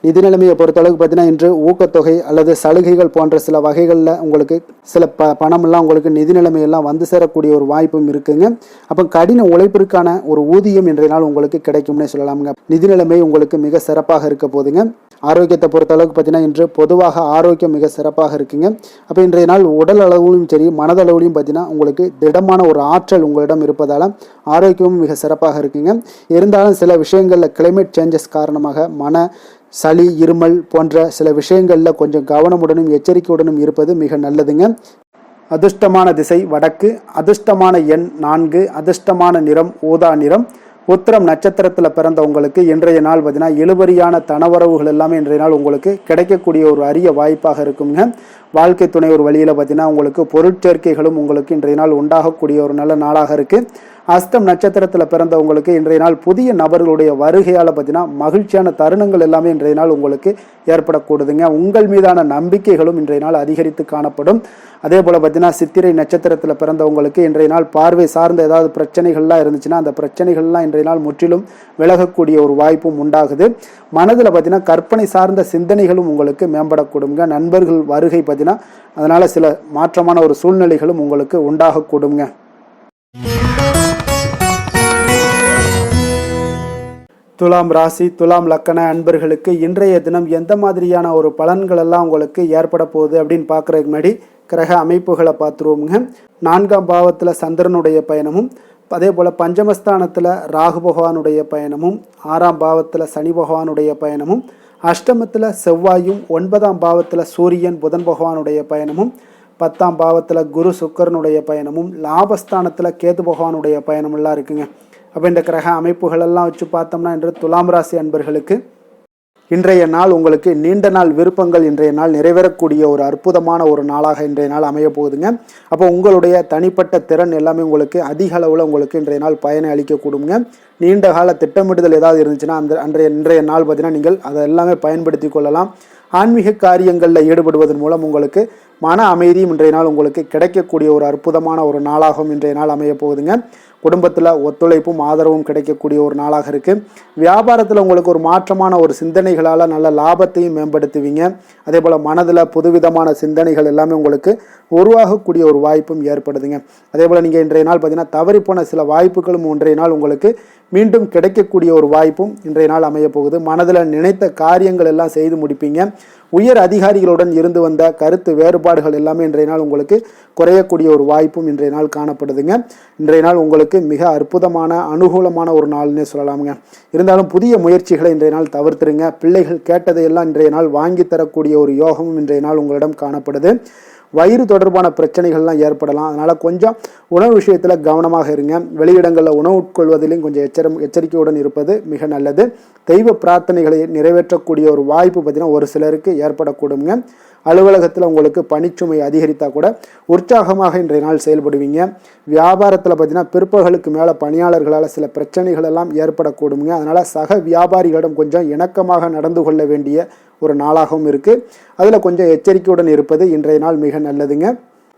நிதி நிலைமையை பொறுத்தளவுக்கு பார்த்தீங்கன்னா இன்று ஊக்கத்தொகை அல்லது சலுகைகள் போன்ற சில வகைகளில் உங்களுக்கு சில பணமெல்லாம் உங்களுக்கு நிதி நிலைமையெல்லாம் வந்து சேரக்கூடிய ஒரு வாய்ப்பும் இருக்குங்க. அப்போ கடின உழைப்பிற்கான ஒரு ஊதியம் இன்றைய நாள் உங்களுக்கு கிடைக்கும்னே சொல்லலாமுங்க. நிதி நிலைமை உங்களுக்கு மிக சிறப்பாக இருக்க போதுங்க. ஆரோக்கியத்தை பொறுத்தளவுக்கு பார்த்தீங்கன்னா இன்று பொதுவாக ஆரோக்கியம் மிக சிறப்பாக இருக்குங்க. அப்போ இன்றைய நாள் உடல் அளவுலையும் சரி மனதளவுலையும் பார்த்தீங்கன்னா உங்களுக்கு திடமான ஒரு ஆற்றல் உங்களிடம் இருப்பதால் ஆரோக்கியமும் மிக சிறப்பாக இருக்குங்க. இருந்தாலும் சில விஷயங்களில் கிளைமேட் சேஞ்சஸ் காரணமாக சளி இருமல் போன்ற சில விஷயங்களில் கொஞ்சம் கவனமுடனும் எச்சரிக்கையுடனும் இருப்பது மிக நல்லதுங்க. அதிர்ஷ்டமான திசை வடக்கு, அதிர்ஷ்டமான எண் 4, அதிர்ஷ்டமான நிறம் ஊதா நிறம். உத்திரம் நட்சத்திரத்தில் பிறந்தவங்களுக்கு இன்றைய நாள் பார்த்தீங்கன்னா இழுபறியான தனவரவுகள் எல்லாமே இன்றைய நாள் உங்களுக்கு கிடைக்கக்கூடிய ஒரு அரிய வாய்ப்பாக இருக்குங்க. வாழ்க்கை துணை ஒரு வழியில் பார்த்தீங்கன்னா உங்களுக்கு பொருட்சேர்க்கைகளும் உங்களுக்கு இன்றைய நாள் உண்டாகக்கூடிய ஒரு நல்ல நாளாக இருக்குது. அஸ்தம் நட்சத்திரத்தில் பிறந்தவங்களுக்கு இன்றைய நாள் புதிய நபர்களுடைய வருகையால் பார்த்தீங்கன்னா மகிழ்ச்சியான தருணங்கள் எல்லாமே இன்றைய நாள் உங்களுக்கு ஏற்படக்கூடுதுங்க. உங்கள் மீதான நம்பிக்கைகளும் இன்றைய நாள் அதிகரித்து காணப்படும். அதே போல் பார்த்தீங்கன்னா சித்திரை நட்சத்திரத்தில் பிறந்தவங்களுக்கு இன்றைய நாள் பார்வை சார்ந்த ஏதாவது பிரச்சனைகள்லாம் இருந்துச்சுன்னா அந்த பிரச்சனைகள்லாம் இன்றைய நாள் முற்றிலும் விலகக்கூடிய ஒரு வாய்ப்பும் உண்டாகுது. மனதில் பார்த்தீங்கன்னா கற்பனை சார்ந்த சிந்தனைகளும் உங்களுக்கு மேம்படக்கூடுங்க. நண்பர்கள் வருகை பார்த்தீங்கன்னா அதனால் சில மாற்றமான ஒரு சூழ்நிலைகளும் உங்களுக்கு உண்டாகக்கூடுங்க. துலாம் ராசி துலாம் லக்கண அன்பர்களுக்கு இன்றைய தினம் எந்த மாதிரியான ஒரு பலன்கள் எல்லாம் உங்களுக்கு ஏற்பட போகுது அப்படின்னு பார்க்குறதுக்கு முன்னாடி கிரக அமைப்புகளை பார்த்துருவோமுங்க. 4ஆம் பாவத்தில் சந்திரனுடைய பயணமும், அதே போல் பஞ்சமஸ்தானத்தில் ராகு பகவானுடைய பயணமும், 6ஆம் பாவத்தில் சனி பகவானுடைய பயணமும், அஷ்டமத்தில் செவ்வாயும், 9ஆம் பாவத்தில் சூரியன் புதன் பகவானுடைய பயணமும், 10ஆம் பாவத்தில் குரு சுக்கரனுடைய பயணமும், லாபஸ்தானத்தில் கேது பகவானுடைய பயணமெல்லாம் இருக்குங்க. அப்போ இந்த கிரக அமைப்புகளெல்லாம் வச்சு பார்த்தோம்னா இன்று துலாம் ராசி அன்பர்களுக்கு இன்றைய நாள் உங்களுக்கு நீண்ட நாள் விருப்பங்கள் இன்றைய நாள் நிறைவேறக்கூடிய ஒரு அற்புதமான ஒரு நாளாக இன்றைய நாள் அமைய போகுதுங்க. அப்போ உங்களுடைய தனிப்பட்ட திறன் எல்லாமே உங்களுக்கு அதிக அளவில் உங்களுக்கு இன்றைய நாள் பயனை அளிக்கக்கூடுங்க. நீண்ட கால திட்டமிடுதல் ஏதாவது இருந்துச்சுன்னா இன்றைய நாள் பார்த்தீங்கன்னா நீங்கள் அதை எல்லாமே பயன்படுத்தி கொள்ளலாம். ஆன்மீக காரியங்களில் ஈடுபடுவதன் மூலம் உங்களுக்கு மன அமைதியும் இன்றைய நாள் உங்களுக்கு கிடைக்கக்கூடிய ஒரு அற்புதமான ஒரு நாளாகவும் இன்றைய நாள் அமைய போகுதுங்க. குடும்பத்தில் ஒத்துழைப்பும் ஆதரவும் கிடைக்கக்கூடிய ஒரு நாளாக இருக்குது. வியாபாரத்தில் உங்களுக்கு ஒரு மாற்றமான ஒரு சிந்தனைகளால் நல்ல லாபத்தையும் மேம்படுத்துவீங்க. அதே போல் மனதில் புதுவிதமான சிந்தனைகள் எல்லாமே உங்களுக்கு உருவாகக்கூடிய ஒரு வாய்ப்பும் ஏற்படுதுங்க. அதே போல் நீங்கள் இன்றைய நாள் பார்த்தீங்கன்னா தவறிப்போன சில வாய்ப்புகளும் இன்றைய நாள் உங்களுக்கு மீண்டும் கிடைக்கக்கூடிய ஒரு வாய்ப்பும் இன்றைய நாள் அமைய போகுது. மனதில் நினைத்த காரியங்கள் எல்லாம் செய்து முடிப்பீங்க. உயர் அதிகாரிகளுடன் இருந்து வந்த கருத்து வேறுபாடுகள் எல்லாமே இன்றைய நாள் உங்களுக்கு குறையக்கூடிய ஒரு வாய்ப்பும் இன்றைய நாள் காணப்படுதுங்க. இன்றைய நாள் உங்களுக்கு மிக அற்புதமான அனுகூலமான ஒரு நாள்னே சொல்லலாமுங்க. இருந்தாலும் புதிய முயற்சிகளை இன்றைய நாள் தவிர்த்துருங்க. பிள்ளைகள் கேட்டதையெல்லாம் இன்றைய நாள் வாங்கி தரக்கூடிய ஒரு யோகமும் இன்றைய நாள் உங்களிடம் காணப்படுது. வயிறு தொடர்பான பிரச்சனைகள்லாம் ஏற்படலாம். அதனால் கொஞ்சம் உணவு விஷயத்தில் கவனமாக இருங்க. வெளியிடங்களில் உணவு உட்கொள்வதிலையும் கொஞ்சம் எச்சரிக்கையுடன் இருப்பது மிக நல்லது. தெய்வ பிரார்த்தனைகளை நிறைவேற்றக்கூடிய ஒரு வாய்ப்பு பார்த்தீங்கன்னா ஒரு சிலருக்கு ஏற்படக்கூடுங்க. அலுவலகத்தில் உங்களுக்கு பணிச்சுமை அதிகரித்தால் கூட உற்சாகமாக இன்றைய நாள் செயல்படுவீங்க. வியாபாரத்தில் பார்த்தீங்கன்னா பிற்பகலுக்கு மேலே பணியாளர்களால் சில பிரச்சனைகள் எல்லாம் ஏற்படக்கூடுங்க. அதனால் சக வியாபாரிகளிடம் கொஞ்சம் இணக்கமாக நடந்து கொள்ள வேண்டிய ஒரு நாளாகவும் இருக்குது. அதில் கொஞ்சம் எச்சரிக்கையுடன் இருப்பது இன்றைய நாள் மிக நல்லதுங்க.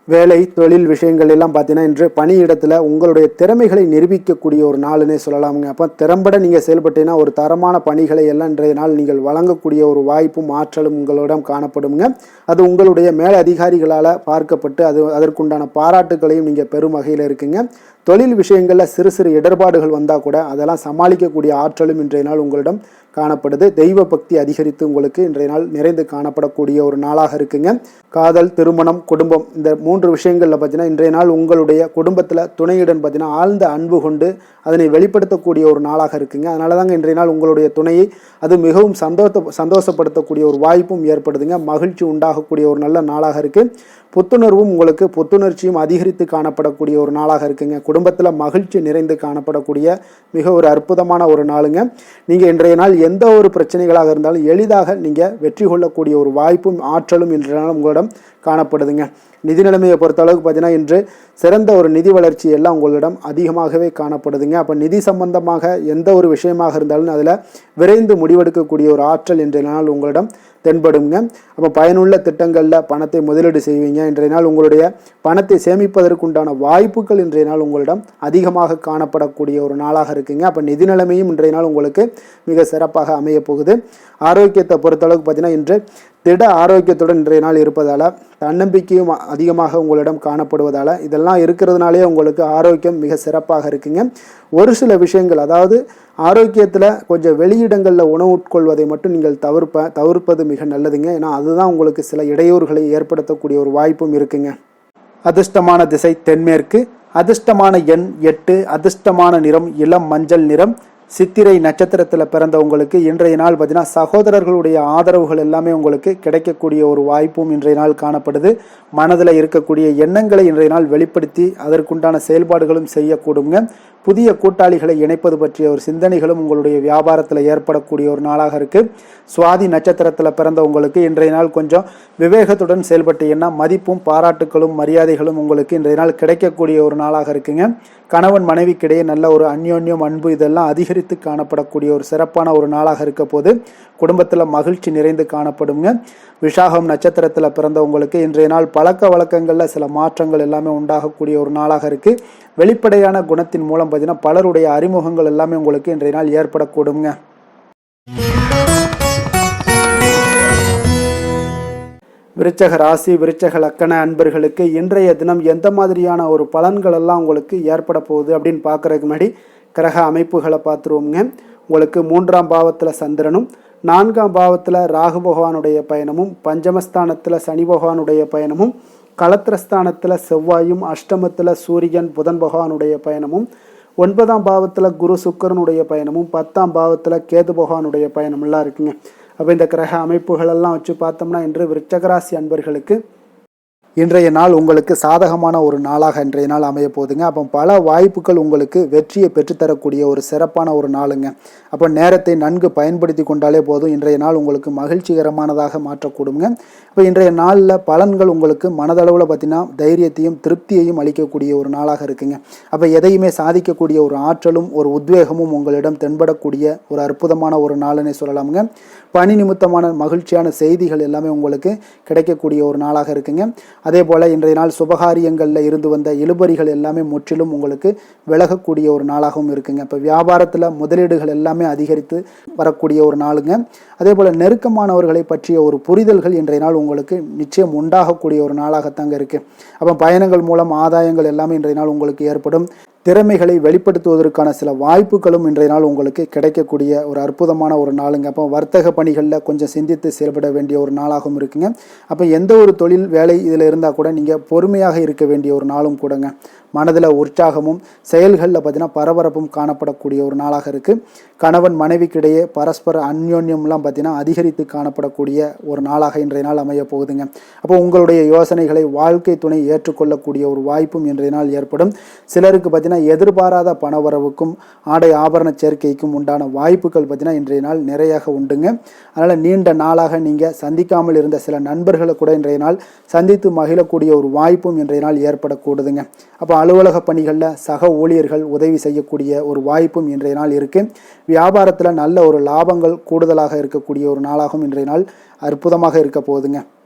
வேலை தொழில் விஷயங்கள் எல்லாம் பார்த்தீங்கன்னா இன்று பணியிடத்தில் உங்களுடைய திறமைகளை நிரூபிக்கக்கூடிய ஒரு நாளுன்னே சொல்லலாமுங்க. அப்போ திறம்பட நீங்கள் செயல்பட்டீங்கன்னா ஒரு தரமான பணிகளை எல்லாம் இன்றைய நாள் நீங்கள் வழங்கக்கூடிய ஒரு வாய்ப்பும் ஆற்றலும் உங்களிடம் காணப்படுங்க. அது உங்களுடைய மேல் அதிகாரிகளால் பார்க்கப்பட்டு அதற்குண்டான பாராட்டுகளையும் நீங்கள் பெரும் வகையில் இருக்குங்க. தொழில் விஷயங்களில் சிறு சிறு இடர்பாடுகள் வந்தால் கூட அதெல்லாம் சமாளிக்கக்கூடிய ஆற்றலும் இன்றைய நாள் உங்களிடம் காணப்படுது. தெய்வ பக்தி அதிகரித்து உங்களுக்கு இன்றைய நாள் நிறைந்து காணப்படக்கூடிய ஒரு நாளாக இருக்குங்க. காதல், திருமணம், குடும்பம் இந்த 3 விஷயங்களில் பார்த்தீங்கன்னா இன்றைய நாள் உங்களுடைய குடும்பத்தில் துணையுடன் பார்த்தீங்கன்னா ஆழ்ந்த அன்பு கொண்டு அதனை வெளிப்படுத்தக்கூடிய ஒரு நாளாக இருக்குங்க. அதனால தாங்க இன்றைய நாள் உங்களுடைய துணையை அது மிகவும் சந்தோஷப்படுத்தக்கூடிய ஒரு வாய்ப்பும் ஏற்படுதுங்க. மகிழ்ச்சி உண்டாகக்கூடிய ஒரு நல்ல நாளாக இருக்குது. புத்துணர்வும் உங்களுக்கு புத்துணர்ச்சியும் அதிகரித்து காணப்படக்கூடிய ஒரு நாளாக இருக்குங்க. குடும்பத்தில் மகிழ்ச்சி நிறைந்து காணப்படக்கூடிய மிக ஒரு அற்புதமான ஒரு நாளுங்க. நீங்கள் இன்றைய நாள் எந்த ஒரு பிரச்சனைகளாக இருந்தாலும் எளிதாக நீங்கள் வெற்றி கொள்ளக்கூடிய ஒரு வாய்ப்பும் ஆற்றலும் இன்றைய நாள் உங்களிடம் காணப்படுதுங்க. நிதி நிலைமையை பொறுத்த அளவுக்கு பார்த்தீங்கன்னா இன்று சிறந்த ஒரு நிதி வளர்ச்சி எல்லாம் உங்களிடம் அதிகமாகவே காணப்படுதுங்க. அப்போ நிதி சம்பந்தமாக எந்த ஒரு விஷயமாக இருந்தாலும் அதில் விரைந்து முடிவெடுக்கக்கூடிய ஒரு ஆற்றல் இன்றைய நாள் உங்களிடம் தென்படுங்க. அப்போ பயனுள்ள திட்டங்களில் பணத்தை முதலீடு செய்வீங்க. இன்றைய நாள் உங்களுடைய பணத்தை சேமிப்பதற்குண்டான வாய்ப்புகள் இன்றைய நாள் உங்களிடம் அதிகமாக காணப்படக்கூடிய ஒரு நாளாக இருக்குங்க. அப்போ நிதி நிலைமையும் இன்றைய நாள் உங்களுக்கு மிக சிறப்பாக அமைய போகுது. ஆரோக்கியத்தை பொறுத்தளவுக்கு பார்த்தீங்கன்னா இன்று திட ஆரோக்கியத்துடன் இன்றைய நாள் இருப்பதால் தன்னம்பிக்கையும் அதிகமாக உங்களிடம் காணப்படுவதால் இதெல்லாம் இருக்கிறதுனாலே உங்களுக்கு ஆரோக்கியம் மிக சிறப்பாக இருக்குங்க. ஒரு சில விஷயங்கள், அதாவது ஆரோக்கியத்தில் கொஞ்சம் வெளியிடங்களில் உணவு உட்கொள்வதை மட்டும் நீங்கள் தவிர்ப்பது மிக நல்லதுங்க. ஏன்னா அதுதான் உங்களுக்கு சில இடையூறுகளை ஏற்படுத்தக்கூடிய ஒரு வாய்ப்பும் இருக்குங்க. அதிர்ஷ்டமான திசை தென்மேற்கு, அதிர்ஷ்டமான எண் 8, அதிர்ஷ்டமான நிறம் இளம் மஞ்சள் நிறம். சித்திரை நட்சத்திரத்தில் பிறந்தவங்களுக்கு இன்றைய நாள் பார்த்தீங்கன்னா சகோதரர்களுடைய ஆதரவுகள் எல்லாமே உங்களுக்கு கிடைக்கக்கூடிய ஒரு வாய்ப்பும் இன்றைய நாள் காணப்படுது. மனதில் இருக்கக்கூடிய எண்ணங்களை இன்றைய நாள் வெளிப்படுத்தி அதற்குண்டான செயல்பாடுகளும் செய்யக்கூடுங்க. புதிய கூட்டாளிகளை இணைப்பது பற்றிய ஒரு சிந்தனைகளும் உங்களுடைய வியாபாரத்தில் ஏற்படக்கூடிய ஒரு நாளாக இருக்குது. சுவாதி நட்சத்திரத்தில் பிறந்தவங்களுக்கு இன்றைய நாள் கொஞ்சம் விவேகத்துடன் செயல்பட்டீங்கன்னா மதிப்பும் பாராட்டுகளும் மரியாதைகளும் உங்களுக்கு இன்றைய நாள் கிடைக்கக்கூடிய ஒரு நாளாக இருக்குங்க. கணவன் மனைவிக்கிடையே நல்ல ஒரு அந்யோன்யம் அன்பு இதெல்லாம் அதிகரித்து காணப்படக்கூடிய ஒரு சிறப்பான ஒரு நாளாக இருக்க போது குடும்பத்தில் மகிழ்ச்சி நிறைந்து காணப்படுங்க. விஷாகம் நட்சத்திரத்தில் பிறந்தவங்களுக்கு இன்றைய நாள் பழக்க வழக்கங்களில் சில மாற்றங்கள் எல்லாமே உண்டாகக்கூடிய ஒரு நாளாக இருக்குது. வெளிப்படையான குணத்தின் மூலம் பார்த்தீங்கன்னா பலருடைய அறிமுகங்கள் எல்லாமே உங்களுக்கு இன்றைய நாள் ஏற்படக்கூடுங்க. விருச்சக ராசி விருச்சக லக்கண அன்பர்களுக்கு இன்றைய தினம் எந்த மாதிரியான ஒரு பலன்கள் எல்லாம் உங்களுக்கு ஏற்பட போகுது அப்படின்னு பார்க்குறதுக்கு முன்னாடி கிரக அமைப்புகளை பார்த்துருவோங்க. உங்களுக்கு 3ஆம் பாவத்தில் சந்திரனும் 4ஆம் பாவத்தில் ராகு பகவானுடைய பயணமும் பஞ்சமஸ்தானத்தில் சனி பகவானுடைய பயணமும் களத்திரஸ்தானத்தில் செவ்வாயும் அஷ்டமத்தில் சூரியன் புதன் பகவானுடைய பயணமும் 9ஆம் பாவத்தில் குரு சுக்கரனுடைய பயணமும் 10ஆம் பாவத்தில் கேது பகவானுடைய பயணமெல்லாம் இருக்குங்க. அப்போ இந்த கிரக அமைப்புகளெல்லாம் வச்சு பார்த்தோம்னா இன்று விருச்சகராசி அன்பர்களுக்கு இன்றைய நாள் உங்களுக்கு சாதகமான ஒரு நாளாக இன்றைய நாள் அமைய போகுதுங்க. அப்போ பல வாய்ப்புகள் உங்களுக்கு வெற்றியை பெற்றுத்தரக்கூடிய ஒரு சிறப்பான ஒரு நாளுங்க. அப்போ நேரத்தை நன்கு பயன்படுத்தி கொண்டாலே போதும் இன்றைய நாள் உங்களுக்கு மகிழ்ச்சிகரமானதாக மாற்றக்கூடுங்க. இப்போ இன்றைய நாளில் பலன்கள் உங்களுக்கு மனதளவில் பார்த்தீங்கன்னா தைரியத்தையும் திருப்தியையும் அளிக்கக்கூடிய ஒரு நாளாக இருக்குங்க. அப்போ எதையுமே சாதிக்கக்கூடிய ஒரு ஆற்றலும் ஒரு உத்வேகமும் உங்களிடம் தென்படக்கூடிய ஒரு அற்புதமான ஒரு நாளுன்னே சொல்லலாமுங்க. பணி நிமித்தமான மகிழ்ச்சியான செய்திகள் எல்லாமே உங்களுக்கு கிடைக்கக்கூடிய ஒரு நாளாக இருக்குங்க. அதே போல் இன்றைய நாள் சுபகாரியங்களில் இருந்து வந்த இழுபறிகள் எல்லாமே முற்றிலும் உங்களுக்கு விலகக்கூடிய ஒரு நாளாகவும் இருக்குங்க. இப்போ வியாபாரத்தில் முதலீடுகள் எல்லாமே அதிகரித்து வரக்கூடிய ஒரு நாளுங்க. அதே போல் நெருக்கமானவர்களை பற்றிய ஒரு புரிதல்கள் இன்றைய நாள் உங்களுக்கு நிச்சயம் உண்டாகக்கூடிய ஒரு நாளாகத்தாங்க இருக்குது. அப்போ பயணங்கள் மூலம் ஆதாயங்கள் எல்லாமே இன்றைய நாள் உங்களுக்கு ஏற்படும். திறமைகளை வெளிப்படுத்துவதற்கான சில வாய்ப்புகளும் இன்றைய நாள் உங்களுக்கு கிடைக்கக்கூடிய ஒரு அற்புதமான ஒரு நாளுங்க. அப்போ வர்த்தக பணிகளில் கொஞ்சம் சிந்தித்து செயல்பட வேண்டிய ஒரு நாளாகவும் இருக்குங்க. அப்போ எந்த ஒரு தொழில் வேலை இதில் இருந்தால் கூட நீங்கள் பொறுமையாக இருக்க வேண்டிய ஒரு நாளும் கூடங்க. மனதில் உற்சாகமும் செயல்களில் பார்த்தீங்கன்னா பரபரப்பும் காணப்படக்கூடிய ஒரு நாளாக இருக்குது. கணவன் மனைவிக்கிடையே பரஸ்பர அந்யோன்யம்லாம் பார்த்தீங்கன்னா அதிகரித்து காணப்படக்கூடிய ஒரு நாளாக இன்றைய நாள் அமைய போகுதுங்க. அப்போ உங்களுடைய யோசனைகளை வாழ்க்கை துணை ஏற்றுக்கொள்ளக்கூடிய ஒரு வாய்ப்பும் இன்றைய நாள் ஏற்படும். சிலருக்கு பார்த்தீங்கன்னா எதிர்பாராத பணவரவுக்கும் ஆடை ஆபரண சேர்க்கைக்கும் உண்டான வாய்ப்புகள் பார்த்தீங்கன்னா இன்றைய நாள் நிறையாக உண்டுங்க. அதனால் நீண்ட நாளாக நீங்கள் சந்திக்காமல் இருந்த சில நண்பர்களை கூட இன்றைய நாள் சந்தித்து மகிழக்கூடிய ஒரு வாய்ப்பும் இன்றைய நாள் ஏற்படக்கூடுதுங்க. அப்போ அலுவலக பணிகளில் சக ஊழியர்கள் உதவி செய்யக்கூடிய ஒரு வாய்ப்பும் இன்றைய நாள் இருக்குது. வியாபாரத்தில் நல்ல ஒரு லாபங்கள் கூடுதலாக இருக்கக்கூடிய ஒரு நாளாகவும் இன்றைய நாள் அற்புதமாக இருக்க போகுதுங்க.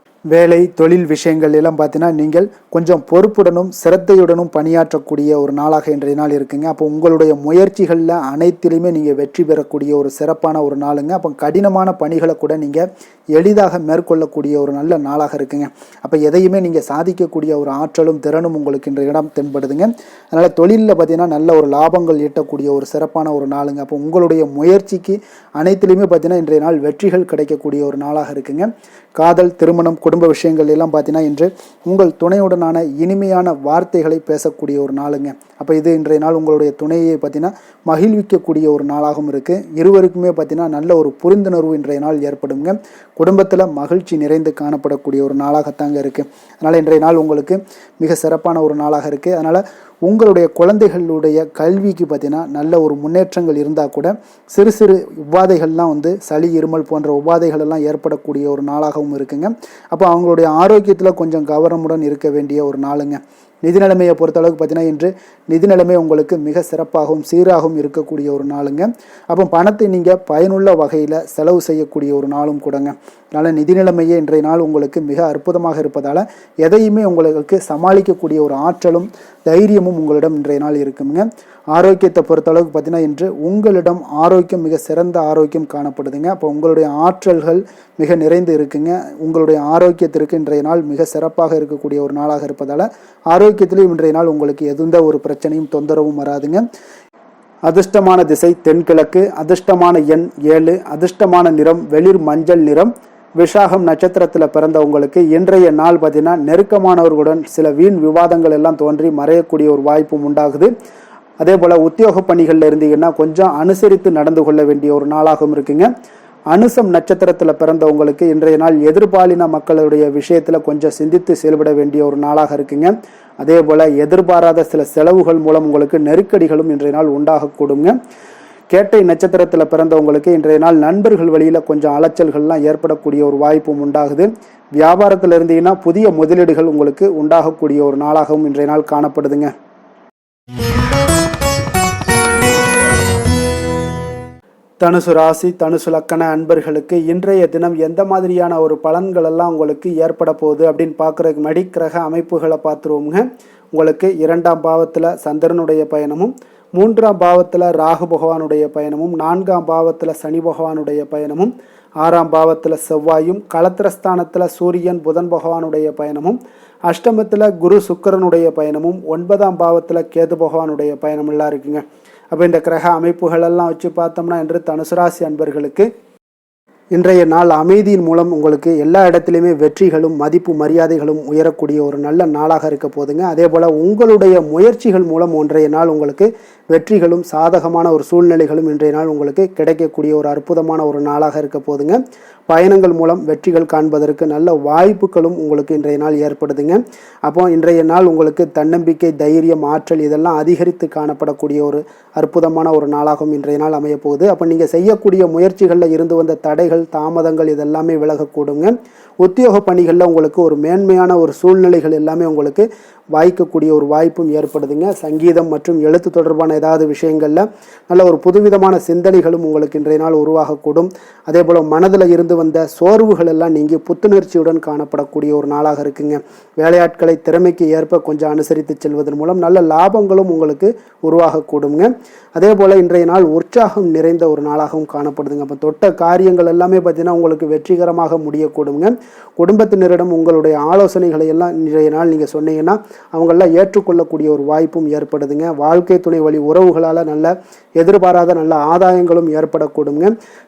வேலை தொழில் விஷயங்கள் எல்லாம் பார்த்தீங்கன்னா நீங்கள் கொஞ்சம் பொறுப்புடனும் சிரத்தையுடனும் பணியாற்றக்கூடிய ஒரு நாளாக இன்றைய நாள் இருக்குங்க. அப்போ உங்களுடைய முயற்சிகளில் அனைத்திலையுமே நீங்கள் வெற்றி பெறக்கூடிய ஒரு சிறப்பான ஒரு நாளுங்க. அப்போ கடினமான பணிகளை கூட நீங்கள் எளிதாக மேற்கொள்ளக்கூடிய ஒரு நல்ல நாளாக இருக்குங்க. அப்போ எதையுமே நீங்கள் சாதிக்கக்கூடிய ஒரு ஆற்றலும் திறனும் உங்களுக்கு இன்றைய இடம் தென்படுதுங்க. அதனால் தொழிலில் பார்த்தீங்கன்னா நல்ல ஒரு லாபங்கள் ஈட்டக்கூடிய ஒரு சிறப்பான ஒரு நாளுங்க. அப்போ உங்களுடைய முயற்சிக்கு அனைத்திலையுமே பார்த்தீங்கன்னா இன்றைய நாள் வெற்றிகள் கிடைக்கக்கூடிய ஒரு நாளாக இருக்குங்க. காதல் திருமணம் குடும்ப விஷயங்கள் எல்லாம் பார்த்தீங்கன்னா இன்று உங்கள் துணையுடனான இனிமையான வார்த்தைகளை பேசக்கூடிய ஒரு நாளுங்க. அப்போ இது இன்றைய நாள் உங்களுடைய துணையை பார்த்தீங்கன்னா மகிழ்விக்கக்கூடிய ஒரு நாளாகவும் இருக்குது. இருவருக்குமே பார்த்தீங்கன்னா நல்ல ஒரு புரிந்துணர்வு இன்றைய நாள் ஏற்படுங்க. குடும்பத்தில் மகிழ்ச்சி நிறைந்து காணப்படக்கூடிய ஒரு நாளாகத்தாங்க இருக்குது. அதனால் இன்றைய நாள் உங்களுக்கு மிக சிறப்பான ஒரு நாளாக இருக்குது. அதனால் உங்களுடைய குழந்தைகளுடைய கல்விக்கு பார்த்தீங்கன்னா நல்ல ஒரு முன்னேற்றங்கள் இருந்தால் கூட சிறு சிறு உபாதைகள்லாம் வந்து சளி இருமல் போன்ற உபாதைகள் எல்லாம் ஏற்படக்கூடிய ஒரு நாளாகவும் இருக்குங்க. அப்போ அவங்களுடைய ஆரோக்கியத்தில் கொஞ்சம் கவனமுடன் இருக்க வேண்டிய ஒரு நாளுங்க. நிதி நிலைமையை பொறுத்தளவுக்கு பார்த்தீங்கன்னா இன்று நிதி நிலைமை உங்களுக்கு மிக சிறப்பாகவும் சீராகவும் இருக்கக்கூடிய ஒரு நாளுங்க. அப்போ பணத்தை நீங்கள் பயனுள்ள வகையில் செலவு செய்யக்கூடிய ஒரு நாளும் கூடங்க. அதனால் நிதி நிலைமையே இன்றைய நாள் உங்களுக்கு மிக அற்புதமாக இருப்பதால் எதையுமே உங்களுக்கு சமாளிக்கக்கூடிய ஒரு ஆற்றலும் தைரியமும் உங்களிடம் இன்றைய நாள் இருக்குங்க. ஆரோக்கியத்தை பொறுத்தளவுக்கு பார்த்தீங்கன்னா இன்று உங்களிடம் ஆரோக்கியம் மிக சிறந்த ஆரோக்கியம் காணப்படுதுங்க. அப்போ உங்களுடைய ஆற்றல்கள் மிக நிறைந்து இருக்குங்க. உங்களுடைய ஆரோக்கியத்திற்கு இன்றைய நாள் மிக சிறப்பாக இருக்கக்கூடிய ஒரு நாளாக இருப்பதால் ஆரோக்கியத்திலும் இன்றைய நாள் உங்களுக்கு எந்த ஒரு பிரச்சனையும் தொந்தரவும் வராதுங்க. அதிர்ஷ்டமான திசை தென்கிழக்கு, அதிர்ஷ்டமான எண் 7, அதிர்ஷ்டமான நிறம் வெளிர் மஞ்சள் நிறம். விஷாகம் நட்சத்திரத்தில் பிறந்தவங்களுக்கு இன்றைய நாள் பார்த்தீங்கன்னா நெருக்கமானவர்களுடன் சில வீண் விவாதங்கள் எல்லாம் தோன்றி மறையக்கூடிய ஒரு வாய்ப்பும் உண்டாகுது. அதே போல் உத்தியோக பணிகளில் இருந்தீங்கன்னா கொஞ்சம் அனுசரித்து நடந்து கொள்ள வேண்டிய ஒரு நாளாகவும் இருக்குங்க. அனுசம் நட்சத்திரத்தில் பிறந்தவங்களுக்கு இன்றைய நாள் எதிர்பாலின மக்களுடைய விஷயத்தில் கொஞ்சம் சிந்தித்து செயல்பட வேண்டிய ஒரு நாளாக இருக்குங்க. அதே போல் எதிர்பாராத சில செலவுகள் மூலம் உங்களுக்கு நெருக்கடிகளும் இன்றைய நாள் உண்டாகக்கூடுங்க. கேட்டை நட்சத்திரத்தில் பிறந்தவங்களுக்கு இன்றைய நாள் நண்பர்கள் வழியில் கொஞ்சம் அலைச்சல்கள்லாம் ஏற்படக்கூடிய ஒரு வாய்ப்பும் உண்டாகுது. வியாபாரத்தில் இருந்தீங்கன்னா புதிய முதலீடுகள் உங்களுக்கு உண்டாகக்கூடிய ஒரு நாளாகவும் இன்றைய நாள் காணப்படுதுங்க. தனுசு ராசி தனுசு லக்கண அன்பர்களுக்கு இன்றைய தினம் எந்த மாதிரியான ஒரு பலன்கள் எல்லாம் உங்களுக்கு ஏற்பட போகுது அப்படின்னு பார்க்குறதுக்கு முன்னாடி கிரக அமைப்புகளை பார்த்துருவோங்க. உங்களுக்கு 2ஆம் பாவத்தில் சந்திரனுடைய பயணமும், 3ஆம் பாவத்தில் ராகு பகவானுடைய பயணமும், 4ஆம் பாவத்தில் சனி பகவானுடைய பயணமும், 6ஆம் பாவத்தில் செவ்வாயும், களத்திரஸ்தானத்தில் சூரியன் புதன் பகவானுடைய பயணமும், அஷ்டமத்தில் குரு சுக்கிரனுடைய பயணமும், 9ஆம் பாவத்தில் கேது பகவானுடைய பயணமெல்லாம் இருக்குங்க. அப்போ இந்த கிரக அமைப்புகளெல்லாம் வச்சு பார்த்தோம்னா இன்று தனுசு ராசி அன்பர்களுக்கு இன்றைய நாள் அமைதியின் மூலம் உங்களுக்கு எல்லா இடத்துலையுமே வெற்றிகளும் மதிப்பு மரியாதைகளும் உயரக்கூடிய ஒரு நல்ல நாளாக இருக்க போதுங்க. அதே போல் உங்களுடைய முயற்சிகள் மூலம் இன்றைய நாள் உங்களுக்கு வெற்றிகளும் சாதகமான ஒரு சூழ்நிலைகளும் இன்றைய நாள் உங்களுக்கு கிடைக்கக்கூடிய ஒரு அற்புதமான ஒரு நாளாக இருக்க போதுங்க. பயணங்கள் மூலம் வெற்றிகள் காண்பதற்கு நல்ல வாய்ப்புகளும் உங்களுக்கு இன்றைய நாள் ஏற்படுதுங்க. அப்போ இன்றைய நாள் உங்களுக்கு தன்னம்பிக்கை, தைரியம், ஆற்றல் இதெல்லாம் அதிகரித்து காணப்படக்கூடிய ஒரு அற்புதமான ஒரு நாளாகவும் இன்றைய நாள் அமைய போகுது. அப்போ நீங்கள் செய்யக்கூடிய முயற்சிகளில் இருந்து வந்த தடைகள், தாமதங்கள் இதெல்லாமே விலகக்கூடுங்க. உத்தியோக பணிகளில் உங்களுக்கு ஒரு மேன்மையான ஒரு சூழ்நிலைகள் எல்லாமே உங்களுக்கு வாய்க்கக்கூடிய ஒரு வாய்ப்பும் ஏற்படுதுங்க. சங்கீதம் மற்றும் எழுத்து தொடர்பான ஏதாவது விஷயங்களில் நல்ல ஒரு புதுவிதமான சிந்தனைகளும் உங்களுக்கு இன்றைய நாள் உருவாகக்கூடும். அதே போல் மனதில் இருந்து வந்த சோர்வுகள் எல்லாம் நீங்கி புத்துணர்ச்சியுடன் காணப்படக்கூடிய ஒரு நாளாக இருக்குங்க. வேலையாட்களை திறமைக்கு ஏற்ப கொஞ்சம் அனுசரித்து செல்வதன் மூலம் நல்ல லாபங்களும் உங்களுக்கு உருவாகக்கூடுங்க. அதே போல் இன்றைய நாள் உற்சாகம் நிறைந்த ஒரு நாளாகவும் காணப்படுதுங்க. அப்போ தொட்ட காரியங்கள் எல்லாமே பார்த்தீங்கன்னா உங்களுக்கு வெற்றிகரமாக முடியக்கூடுங்க. குடும்பத்தினரிடம் உங்களுடைய ஆலோசனைகளை எல்லாம் இன்றைய நாள் நீங்கள் சொன்னீங்கன்னா அவங்களெல்லாம் ஏற்றுக்கொள்ளக்கூடிய ஒரு வாய்ப்பும் ஏற்படுதுங்க. வாழ்க்கை துணை வழி உறவுகளால் நல்ல எதிர்பாராத நல்ல ஆதாயங்களும் ஏற்படக்கூடுங்க.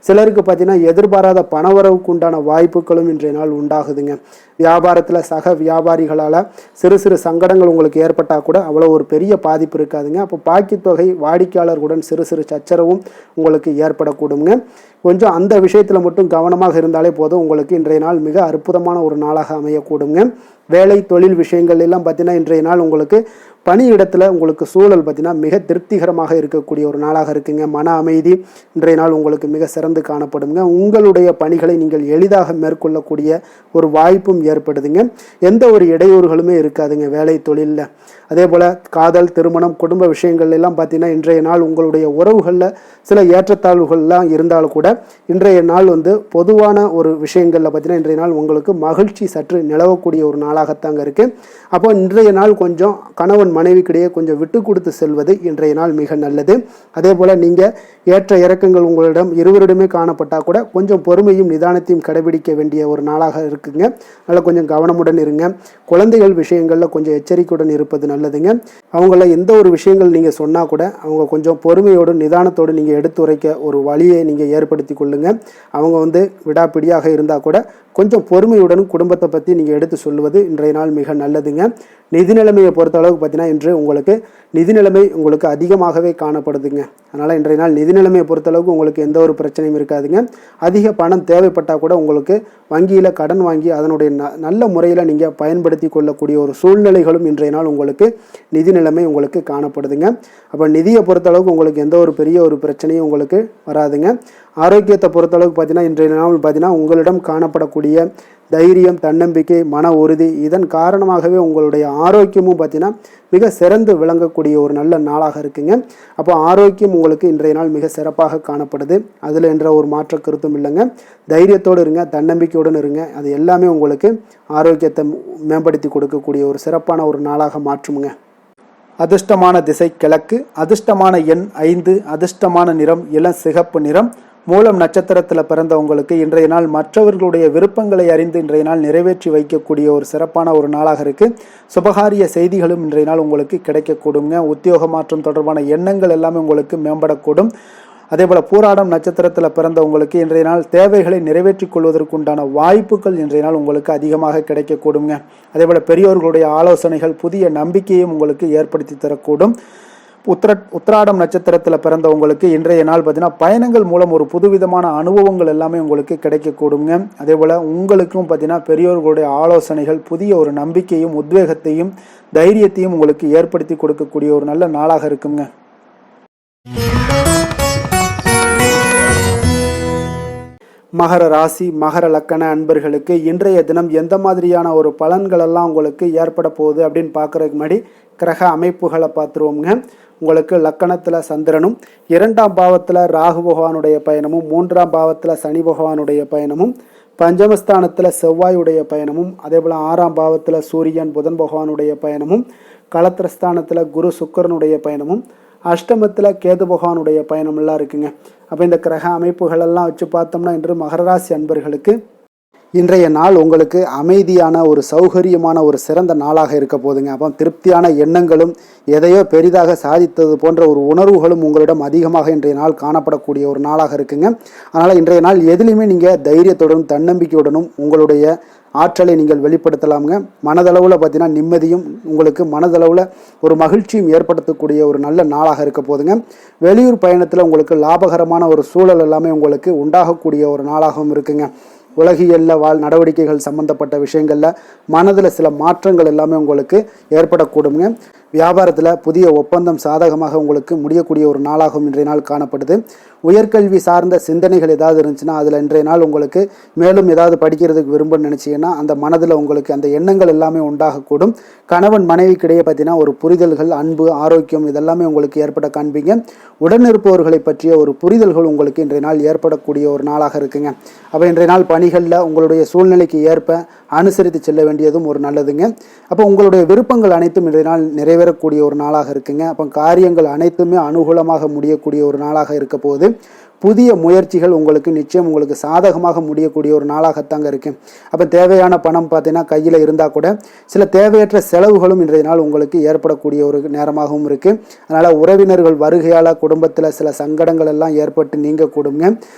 சிலருக்கு பார்த்தீங்கன்னா எதிர்பாராத பணவரவுக்கு உண்டான வாய்ப்புகளும் இன்றைய நாள் உண்டாகுதுங்க. வியாபாரத்தில் சக வியாபாரிகளால் சிறு சிறு சங்கடங்கள் உங்களுக்கு ஏற்பட்டால் கூட அவ்வளோ ஒரு பெரிய பாதிப்பு இருக்காதுங்க. அப்போ பாக்கி தொகை வாடிக்கையாளர்களுடன் சிறு சிறு சச்சரவும் உங்களுக்கு ஏற்படக்கூடுங்க. கொஞ்சம் அந்த விஷயத்தில் மட்டும் கவனமாக இருந்தாலே போதும், உங்களுக்கு இன்றைய நாள் மிக அற்புதமான ஒரு நாளாக அமையக்கூடுங்க. வேலை தொழில் விஷயங்கள் எல்லாம் பார்த்தீங்கன்னா இன்றைய நாள் உங்களுக்கு பணியிடத்தில் உங்களுக்கு சூழல் பார்த்தீங்கன்னா மிக திருப்திகரமாக இருக்கக்கூடிய ஒரு நாளாக இருக்குங்க. மன அமைதி இன்றைய நாள் உங்களுக்கு மிக சிறந்து காணப்படுங்க. உங்களுடைய பணிகளை நீங்கள் எளிதாக மேற்கொள்ளக்கூடிய ஒரு வாய்ப்பும் ஏற்படுதுங்க. எந்த ஒரு இடையூறுகளுமே இருக்காதுங்க வேலை தொழிலில். அதே போல் காதல், திருமணம், குடும்ப விஷயங்கள் எல்லாம் பார்த்தீங்கன்னா இன்றைய நாள் உங்களுடைய உறவுகளில் சில ஏற்றத்தாழ்வுகள்லாம் இருந்தாலும் கூட இன்றைய நாள் பொதுவான ஒரு விஷயங்களில் பார்த்தீங்கன்னா இன்றைய நாள் உங்களுக்கு மகிழ்ச்சி சற்று நிலவக்கூடிய ஒரு நாளாகத்தாங்க இருக்குது. அப்போ இன்றைய நாள் கொஞ்சம் கணவன் மனைவிக்கிடையே கொஞ்சம் விட்டு கொடுத்து செல்வது இன்றைய நாள் மிக நல்லது. அதே போல் நீங்கள் ஏற்ற இறக்கங்கள் உங்களிடம் இருவரிடமே காணப்பட்டால் கூட கொஞ்சம் பொறுமையும் நிதானத்தையும் கடைபிடிக்க வேண்டிய ஒரு நாளாக இருக்குங்க. அதனால் கொஞ்சம் கவனமுடன் இருங்க. குழந்தைகள் விஷயங்களில் கொஞ்சம் எச்சரிக்கையுடன் இருப்பது நல்லதுங்க. அவங்கள எந்த ஒரு விஷயங்கள் நீங்கள் சொன்னால் கூட அவங்க கொஞ்சம் பொறுமையோடு நிதானத்தோடு நீங்கள் எடுத்துரைக்க ஒரு வழியை நீங்கள் ஏற்படுத்தி கொள்ளுங்க. அவங்க விடாப்பிடியாக இருந்தால் கூட கொஞ்சம் பொறுமையுடன் குடும்பத்தை பற்றி நீங்கள் எடுத்து சொல்லுவது இன்றைய நாள் மிக நல்லதுங்க. நிதி நிலைமையை பொறுத்த அளவுக்கு பார்த்தீங்கன்னா இன்று உங்களுக்கு நிதி நிலைமை உங்களுக்கு அதிகமாகவே காணப்படுதுங்க. அதனால் இன்றைய நாள் நிதி நிலைமையை பொறுத்தளவுக்கு உங்களுக்கு எந்த ஒரு பிரச்சனையும் இருக்காதுங்க. அதிக பணம் தேவைப்பட்டால் கூட உங்களுக்கு வங்கியில் கடன் வாங்கி அதனுடைய நல்ல முறையில் நீங்கள் பயன்படுத்தி கொள்ளக்கூடிய ஒரு சூழ்நிலைகளும் இன்றைய நாள் உங்களுக்கு நிதி நிலைமை உங்களுக்கு காணப்படுதுங்க. அப்போ நிதியை பொறுத்தளவுக்கு உங்களுக்கு எந்த ஒரு பெரிய ஒரு பிரச்சனையும் உங்களுக்கு வராதுங்க. ஆரோக்கியத்தை பொறுத்தளவுக்கு பார்த்தீங்கன்னா இன்றைய நாள் பார்த்தீங்கன்னா உங்களிடம் காணப்படக்கூடிய தைரியம், தன்னம்பிக்கை, மன உறுதி இதன் காரணமாகவே உங்களுடைய ஆரோக்கியமும் பார்த்தீங்கன்னா மிக சிறந்து விளங்கக்கூடிய ஒரு நல்ல நாளாக இருக்குங்க. அப்போ ஆரோக்கியம் உங்களுக்கு இன்றைய நாள் மிக சிறப்பாக காணப்படுது. அதில் என்ற ஒரு மாற்ற கருத்தும் இல்லைங்க. தைரியத்தோடு இருங்க, தன்னம்பிக்கையுடன் இருங்க. அது எல்லாமே உங்களுக்கு ஆரோக்கியத்தை மேம்படுத்தி கொடுக்கக்கூடிய ஒரு சிறப்பான ஒரு நாளாக மாற்றுமுங்க. அதிர்ஷ்டமான திசை கிழக்கு, அதிர்ஷ்டமான எண் 5, அதிர்ஷ்டமான நிறம் இளம் சிகப்பு நிறம். மூலம் நட்சத்திரத்தில் பிறந்தவங்களுக்கு இன்றைய நாள் மற்றவர்களுடைய விருப்பங்களை அறிந்து இன்றைய நாள் நிறைவேற்றி வைக்கக்கூடிய ஒரு சிறப்பான ஒரு நாளாக இருக்குது. சுபகாரிய செய்திகளும் இன்றைய நாள் உங்களுக்கு கிடைக்கக்கூடுங்க. உத்தியோக மாற்றம் தொடர்பான எண்ணங்கள் எல்லாமே உங்களுக்கு மேம்படக்கூடும். அதே போல் பூராடம் நட்சத்திரத்தில் பிறந்தவங்களுக்கு இன்றைய நாள் தேவைகளை நிறைவேற்றிக் கொள்வதற்குண்டான வாய்ப்புகள் இன்றைய நாள் உங்களுக்கு அதிகமாக கிடைக்கக்கூடுங்க. அதே போல் பெரியோர்களுடைய ஆலோசனைகள் புதிய நம்பிக்கையும் உங்களுக்கு ஏற்படுத்தி தரக்கூடும். உத்திராடம் நட்சத்திரத்தில் பிறந்தவங்களுக்கு இன்றைய நாள் பார்த்தீங்கன்னா பயணங்கள் மூலம் ஒரு புதுவிதமான அனுபவங்கள் எல்லாமே உங்களுக்கு கிடைக்கக்கூடுங்க. அதே போல் உங்களுக்கும் பார்த்தீங்கன்னா பெரியோர்களுடைய ஆலோசனைகள் புதிய ஒரு நம்பிக்கையும் உத்வேகத்தையும் தைரியத்தையும் உங்களுக்கு ஏற்படுத்தி கொடுக்கக்கூடிய ஒரு நல்ல நாளாக இருக்குங்க. மகர ராசி மகர லக்கண அன்பர்களுக்கு இன்றைய தினம் எந்த மாதிரியான ஒரு பலன்கள் எல்லாம் உங்களுக்கு ஏற்பட போகுது அப்படின்னு பார்க்குறதுக்கு முன்னாடி கிரக அமைப்புகளை பார்த்துருவோங்க. உங்களுக்கு லக்கணத்தில் சந்திரனும், 2ஆம் பாவத்தில் ராகு பகவானுடைய பயணமும், 3ஆம் பாவத்தில் சனி பகவானுடைய பயணமும், பஞ்சமஸ்தானத்தில் செவ்வாயுடைய பயணமும், அதே போல் 6ஆம் பாவத்தில் சூரியன் புதன் பகவானுடைய பயணமும், களத்திரஸ்தானத்தில் குரு சுக்கரனுடைய பயணமும், அஷ்டமத்தில் கேது பகவானுடைய பயணமெல்லாம் இருக்குங்க. அப்போ இந்த கிரக அமைப்புகளெல்லாம் வச்சு பார்த்தோம்னா இன்று மகர ராசி அன்பர்களுக்கு இன்றைய நாள் உங்களுக்கு அமைதியான ஒரு சௌகரியமான ஒரு சிறந்த நாளாக இருக்க போதுங்க. அப்போ திருப்தியான எண்ணங்களும் எதையோ பெரிதாக சாதித்தது போன்ற ஒரு உணர்வுகளும் உங்களிடம் அதிகமாக இன்றைய நாள் காணப்படக்கூடிய ஒரு நாளாக இருக்குங்க. அதனால் இன்றைய நாள் எதுலையுமே நீங்கள் தைரியத்துடனும் தன்னம்பிக்கையுடனும் உங்களுடைய ஆற்றலை நீங்கள் வெளிப்படுத்தலாமுங்க. மனதளவில் பார்த்தீங்கன்னா நிம்மதியும் உங்களுக்கு மனதளவில் ஒரு மகிழ்ச்சியும் ஏற்படுத்தக்கூடிய ஒரு நல்ல நாளாக இருக்க போதுங்க. வெளியூர் பயணத்தில் உங்களுக்கு லாபகரமான ஒரு சூழல் எல்லாமே உங்களுக்கு உண்டாகக்கூடிய ஒரு நாளாகவும் இருக்குங்க. உலகியலில் நடவடிக்கைகள் சம்பந்தப்பட்ட விஷயங்களில் மனதில் சில மாற்றங்கள் எல்லாமே உங்களுக்கு ஏற்படக்கூடுங்க. வியாபாரத்தில் புதிய ஒப்பந்தம் சாதகமாக உங்களுக்கு முடியக்கூடிய ஒரு நாளாகவும் இன்றைய நாள் காணப்படுது. உயர்கல்வி சார்ந்த சிந்தனைகள் ஏதாவது இருந்துச்சுன்னா அதில் இன்றைய நாள் உங்களுக்கு மேலும் ஏதாவது படிக்கிறதுக்கு விரும்புன்னு நினச்சிங்கன்னா அந்த மனதில் உங்களுக்கு அந்த எண்ணங்கள் எல்லாமே உண்டாகக்கூடும். கணவன் மனைவிக்கிடையே பார்த்தீங்கன்னா ஒரு புரிதல்கள், அன்பு, ஆரோக்கியம் இதெல்லாமே உங்களுக்கு ஏற்பட காண்பீங்க. உடனிருப்பவர்களை பற்றிய ஒரு புரிதல்கள் உங்களுக்கு இன்றைய நாள் ஏற்படக்கூடிய ஒரு நாளாக இருக்குங்க. அப்போ இன்றைய நாள் பணிகளில் உங்களுடைய சூழ்நிலைக்கு ஏற்ப அனுசரித்து செல்ல வேண்டியதும் ஒரு நல்லதுங்க. அப்போ உங்களுடைய விருப்பங்கள் அனைத்தும் இன்றைய நாள் நிறைவேறக்கூடிய ஒரு நாளாக இருக்குங்க. அப்போ காரியங்கள் அனைத்துமே அனுகூலமாக முடியக்கூடிய ஒரு நாளாக இருக்க போகுது. புதிய முயற்சிகள் உங்களுக்கு நிச்சயம் உங்களுக்கு சாதகமாக முடியக்கூடிய ஒரு நாளாகத்தாங்க இருக்கு. அப்போ தேவையான பணம் பார்த்தீங்கன்னா கையில் இருந்தால் கூட சில தேவையற்ற செலவுகளும் இன்றைய நாள் உங்களுக்கு ஏற்படக்கூடிய ஒரு நேரமாகவும் இருக்குது. அதனால் உறவினர்கள் வருகையால் குடும்பத்தில் சில சங்கடங்கள் எல்லாம் ஏற்பட்டு நீங்கக்கூடுங்க.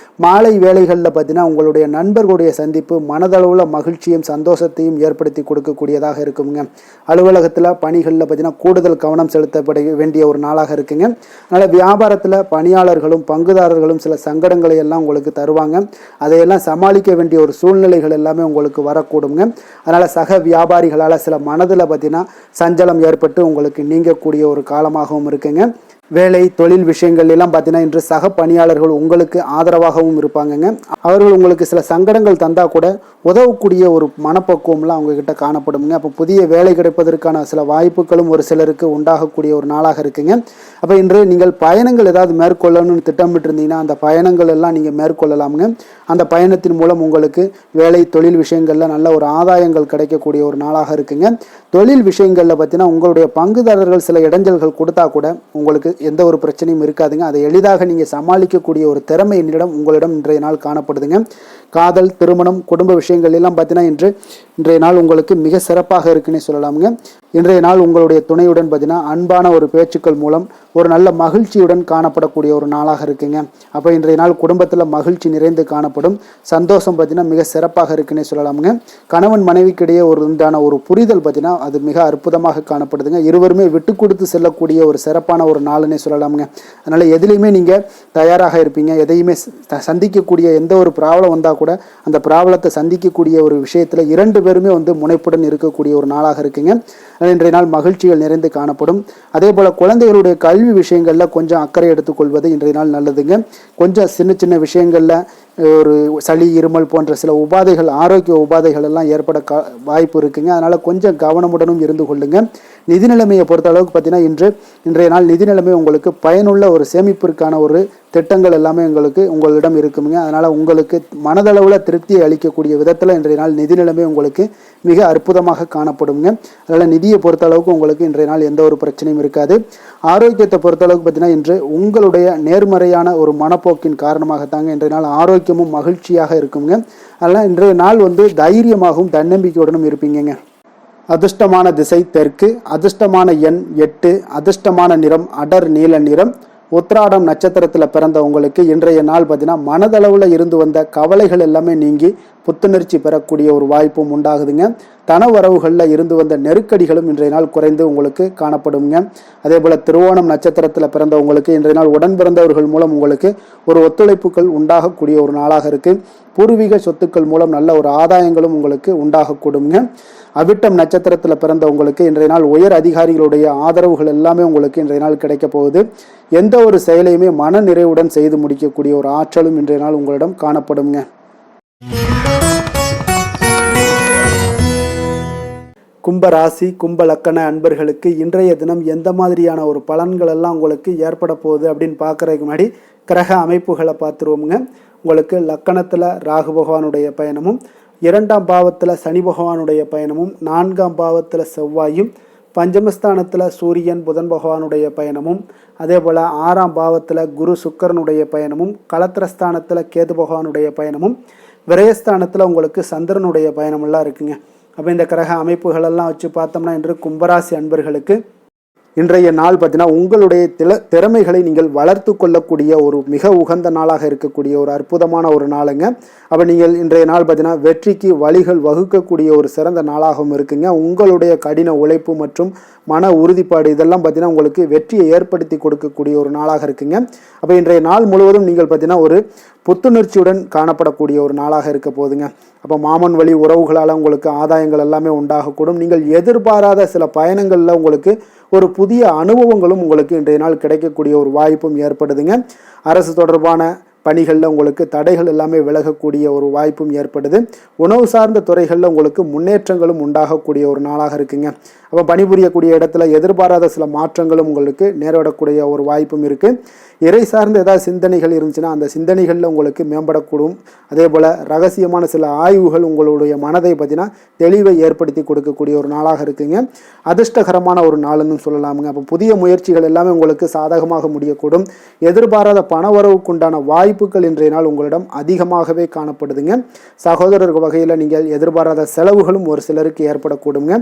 மாலை வேளைகளில் பார்த்தீங்கன்னா உங்களுடைய நண்பர்களுடைய சந்திப்பு மனதளவில் மகிழ்ச்சியும் சந்தோஷத்தையும் ஏற்படுத்தி கொடுக்கக்கூடியதாக இருக்குங்க. அலுவலகத்தில் பணிகளில் பார்த்தீங்கன்னா கூடுதல் கவனம் செலுத்தப்பட வேண்டிய ஒரு நாளாக இருக்குங்க. அதனால் வியாபாரத்தில் பணியாளர்களும் பங்குதாரர்களும் சில சங்கடங்களை எல்லாம் உங்களுக்கு தருவாங்க. அதையெல்லாம் சமாளிக்க வேண்டிய ஒரு சூழ்நிலைகள் எல்லாமே உங்களுக்கு வரக்கூடுங்க. அதனால் சக வியாபாரிகளால் சில மனதில் பார்த்தீங்கன்னா சஞ்சலம் ஏற்பட்டு உங்களுக்கு நீங்கக்கூடிய ஒரு காலமாகவும் இருக்குங்க. வேலை தொழில் விஷயங்கள் எல்லாம் பார்த்தீங்கன்னா இன்று சக பணியாளர்கள் உங்களுக்கு ஆதரவாகவும் இருப்பாங்கங்க. அவர்கள் உங்களுக்கு சில சங்கடங்கள் தந்தால் கூட உதவக்கூடிய ஒரு மனப்பக்குவம்லாம் அவங்கக்கிட்ட காணப்படுங்க. அப்போ புதிய வேலை கிடைப்பதற்கான சில வாய்ப்புகளும் ஒரு சிலருக்கு உண்டாகக்கூடிய ஒரு நாளாக இருக்குங்க. அப்போ இன்று நீங்கள் பயணங்கள் ஏதாவது மேற்கொள்ளணும்னு திட்டமிட்டு இருந்தீங்கன்னா அந்த பயணங்கள் எல்லாம் நீங்கள் மேற்கொள்ளலாமுங்க. அந்த பயணத்தின் மூலம் உங்களுக்கு வேலை தொழில் விஷயங்களில் நல்ல ஒரு ஆதாயங்கள் கிடைக்கக்கூடிய ஒரு நாளாக இருக்குங்க. தொழில் விஷயங்களில் பார்த்தீங்கன்னா உங்களுடைய பங்குதாரர்கள் சில இடைஞ்சல்கள் கொடுத்தா கூட உங்களுக்கு எந்த ஒரு பிரச்சனையும் இருக்காதுங்க. அதை எளிதாக நீங்கள் சமாளிக்கக்கூடிய ஒரு திறமை உங்களிடம் இன்றைய நாள் காணப்படுதுங்க. காதல், திருமணம், குடும்ப விஷயங்கள் எல்லாம் பார்த்தீங்கன்னா இன்றைய நாள் உங்களுக்கு மிக சிறப்பாக இருக்குன்னு சொல்லலாமுங்க. இன்றைய நாள் உங்களுடைய துணையுடன் பார்த்தீங்கன்னா அன்பான ஒரு பேச்சுக்கள் மூலம் ஒரு நல்ல மகிழ்ச்சியுடன் காணப்படக்கூடிய ஒரு நாளாக இருக்குங்க. அப்போ இன்றைய நாள் குடும்பத்தில் மகிழ்ச்சி நிறைந்து காணப்படும். சந்தோஷம் பார்த்தீங்கன்னா மிக சிறப்பாக இருக்குன்னே சொல்லலாமுங்க. கணவன் மனைவிக்கிடையே உண்டான ஒரு புரிதல் பார்த்தீங்கன்னா அது மிக அற்புதமாக காணப்படுதுங்க. இருவருமே விட்டு கொடுத்து செல்லக்கூடிய ஒரு சிறப்பான ஒரு நாளுன்னே சொல்லலாமுங்க. அதனால் எதுலேயுமே நீங்கள் தயாராக இருப்பீங்க. எதையுமே சந்திக்கக்கூடிய எந்த ஒரு ப்ராப்ளம் வந்தால் கூட அந்த ப்ராப்ளத்தை சந்திக்கக்கூடிய ஒரு விஷயத்தில் 2 பேருமே முனைப்புடன் இருக்கக்கூடிய ஒரு நாளாக இருக்குங்க. இன்றைய நாள் மகிழ்ச்சிகள் நிறைந்து காணப்படும். அதே போல் குழந்தைகளுடைய கல்வி விஷயங்களில் கொஞ்சம் அக்கறை எடுத்துக்கொள்வது இன்றைய நாள் நல்லதுங்க. கொஞ்சம் சின்ன சின்ன விஷயங்களில் ஒரு சளி இருமல் போன்ற சில உபாதைகள் ஆரோக்கிய உபாதைகள் எல்லாம் ஏற்பட வாய்ப்பு இருக்குங்க. அதனால் கொஞ்சம் கவனமுடனும் இருந்து கொள்ளுங்க. நிதி நிலைமையை பொறுத்த அளவுக்கு பார்த்தீங்கன்னா இன்றைய நாள் நிதி நிலைமை உங்களுக்கு பயனுள்ள ஒரு சேமிப்பிற்கான ஒரு திட்டங்கள் எல்லாமே உங்களிடம் இருக்குங்க. அதனால் உங்களுக்கு மனதளவில் திருப்தியை அளிக்கக்கூடிய விதத்தில் இன்றைய நாள் நிதி நிலைமை உங்களுக்கு மிக அற்புதமாக காணப்படுங்க. அதனால் நிதியை பொறுத்த அளவுக்கு உங்களுக்கு இன்றைய நாள் எந்த ஒரு பிரச்சனையும் இருக்காது. ஆரோக்கியத்தை பொறுத்த அளவுக்கு பார்த்தீங்கன்னா இன்று உங்களுடைய நேர்மறையான ஒரு மனப்போக்கின் காரணமாகத்தாங்க இன்றைய நாள் ஆரோக்கியமும் மகிழ்ச்சியாக இருக்குங்க. அதனால் இன்றைய நாள் தைரியமாகவும் தன்னம்பிக்கையுடனும் இருப்பீங்க. அதிர்ஷ்டமான திசை தெற்கு, அதிர்ஷ்டமான எண் 8, அதிர்ஷ்டமான நிறம் அடர் நீல நிறம். உத்திராடம் நட்சத்திரத்தில் பிறந்த உங்களுக்கு இன்றைய நாள் பார்த்தீங்கன்னா மனதளவில் இருந்து வந்த கவலைகள் எல்லாமே நீங்கி புத்துணர்ச்சி பெறக்கூடிய ஒரு வாய்ப்பும் உண்டாகுதுங்க. தனவரவுகளில் இருந்து வந்த நெருக்கடிகளும் இன்றைய நாள் குறைந்து உங்களுக்கு காணப்படுங்க. அதே போல் திருவோணம் நட்சத்திரத்தில் பிறந்த உங்களுக்கு இன்றைய நாள் உடன் பிறந்தவர்கள் மூலம் உங்களுக்கு ஒரு ஒத்துழைப்புகள் உண்டாகக்கூடிய ஒரு நாளாக இருக்குது. பூர்வீக சொத்துக்கள் மூலம் நல்ல ஒரு ஆதாயங்களும் உங்களுக்கு உண்டாகக்கூடுங்க. அவிட்டம் நட்சத்திரத்தில் பிறந்த உங்களுக்கு இன்றைய நாள் உயர் அதிகாரிகளுடைய ஆதரவுகள் எல்லாமே உங்களுக்கு இன்றைய நாள் கிடைக்க போகுது. எந்த ஒரு செயலையுமே மன நிறைவுடன் செய்து முடிக்கக்கூடிய ஒரு ஆற்றலும் இன்றைய நாள் உங்களிடம் காணப்படுங்க. கும்ப ராசி கும்ப லக்கண அன்பர்களுக்கு இன்றைய தினம் எந்த மாதிரியான ஒரு பலன்கள் எல்லாம் உங்களுக்கு ஏற்பட போகுது அப்படின்னு பார்க்கறதுக்கு முன்னாடி கிரக அமைப்புகளை பார்த்துருவோமுங்க. உங்களுக்கு லக்கணத்தில் ராகு பகவானுடைய பயணமும், 2ஆம் பாவத்தில் சனி பகவானுடைய பயணமும், 4ஆம் பாவத்தில் செவ்வாயும், பஞ்சமஸ்தானத்தில் சூரியன் புதன் பகவானுடைய பயணமும், அதே போல் 6ஆம் பாவத்தில் குரு சுக்கரனுடைய பயணமும், களத்திரஸ்தானத்தில் கேது பகவானுடைய பயணமும், விரயஸ்தானத்தில் உங்களுக்கு சந்திரனுடைய பயணமெல்லாம் இருக்குங்க. அப்போ இந்த கிரக அமைப்புகளெல்லாம் வச்சு பார்த்தோம்னா இன்று கும்பராசி அன்பர்களுக்கு இன்றைய நாள் பார்த்தீங்கன்னா உங்களுடைய திறமைகளை நீங்கள் வளர்த்து கொள்ளக்கூடிய ஒரு மிக உகந்த நாளாக இருக்கக்கூடிய ஒரு அற்புதமான ஒரு நாளுங்க. அப்போ நீங்கள் இன்றைய நாள் பார்த்தீங்கன்னா வெற்றிக்கு வழிகள் வகுக்கக்கூடிய ஒரு சிறந்த நாளாகவும் இருக்குங்க. உங்களுடைய கடின உழைப்பு மற்றும் மன உறுதிப்பாடு இதெல்லாம் பார்த்தீங்கன்னா உங்களுக்கு வெற்றியை ஏற்படுத்தி கொடுக்கக்கூடிய ஒரு நாளாக இருக்குங்க. அப்போ இன்றைய நாள் முழுவதும் நீங்கள் பார்த்தீங்கன்னா ஒரு புத்துணர்ச்சியுடன் காணப்படக்கூடிய ஒரு நாளாக இருக்க போகுதுங்க. அப்போ மாமன் வழி உறவுகளால் உங்களுக்கு ஆதாயங்கள் எல்லாமே உண்டாகக்கூடும். நீங்கள் எதிர்பாராத சில பயணங்களில் உங்களுக்கு ஒரு புதிய அனுபவங்களும் உங்களுக்கு இன்றைய நாள் கிடைக்கக்கூடிய ஒரு வாய்ப்பும் ஏற்படுதுங்க. அரசு தொடர்பான பணிகளில் உங்களுக்கு தடைகள் எல்லாமே விலகக்கூடிய ஒரு வாய்ப்பும் ஏற்படுது. உணவு சார்ந்த துறைகளில் உங்களுக்கு முன்னேற்றங்களும் உண்டாகக்கூடிய ஒரு நாளாக இருக்குங்க. அப்போ பணிபுரியக்கூடிய இடத்துல எதிர்பாராத சில மாற்றங்களும் உங்களுக்கு நேரிடக்கூடிய ஒரு வாய்ப்பும் இருக்குது. இறை சார்ந்த ஏதாவது சிந்தனைகள் இருந்துச்சுன்னா அந்த சிந்தனைகளில் உங்களுக்கு மேம்படக்கூடும். அதே போல் ரகசியமான சில ஆய்வுகள் உங்களுடைய மனதை பார்த்தீங்கன்னா தெளிவை ஏற்படுத்தி கொடுக்கக்கூடிய ஒரு நாளாக இருக்குங்க. அதிர்ஷ்டகரமான ஒரு நாளுன்னு சொல்லலாமுங்க. அப்போ புதிய முயற்சிகள் எல்லாமே உங்களுக்கு சாதகமாக முடியக்கூடும். எதிர்பாராத பணவரவுக்குண்டான வாய்ப்புகள் இன்றைய நாள் உங்களிடம் அதிகமாகவே காணப்படுதுங்க. சகோதரர் வகையில் நீங்கள் எதிர்பாராத செலவுகளும் ஒரு சிலருக்கு ஏற்படக்கூடுங்க.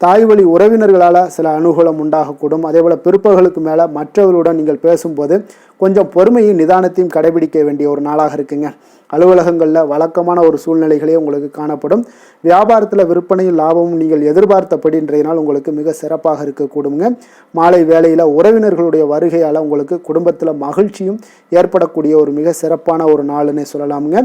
தாய் வழி உறவினர்களால் சில அனுகூலம் உண்டாகக்கூடும். அதே போல் பிற்பகலுக்கு மேலே மற்றவர்களுடன் நீங்கள் பேசும்போது கொஞ்சம் பொறுமையும் நிதானத்தையும் கடைபிடிக்க வேண்டிய ஒரு நாளாக இருக்குங்க. அலுவலகங்களில் வழக்கமான ஒரு சூழ்நிலைகளே உங்களுக்கு காணப்படும். வியாபாரத்தில் விற்பனையும் லாபமும் நீங்கள் எதிர்பார்த்தபடி இன்றைய நாள் உங்களுக்கு மிக சிறப்பாக இருக்கக்கூடுங்க. மாலை வேளையில் உறவினர்களுடைய வருகையால் உங்களுக்கு குடும்பத்தில் மகிழ்ச்சியும் ஏற்படக்கூடிய ஒரு மிக சிறப்பான ஒரு நாளுன்னே சொல்லலாமுங்க.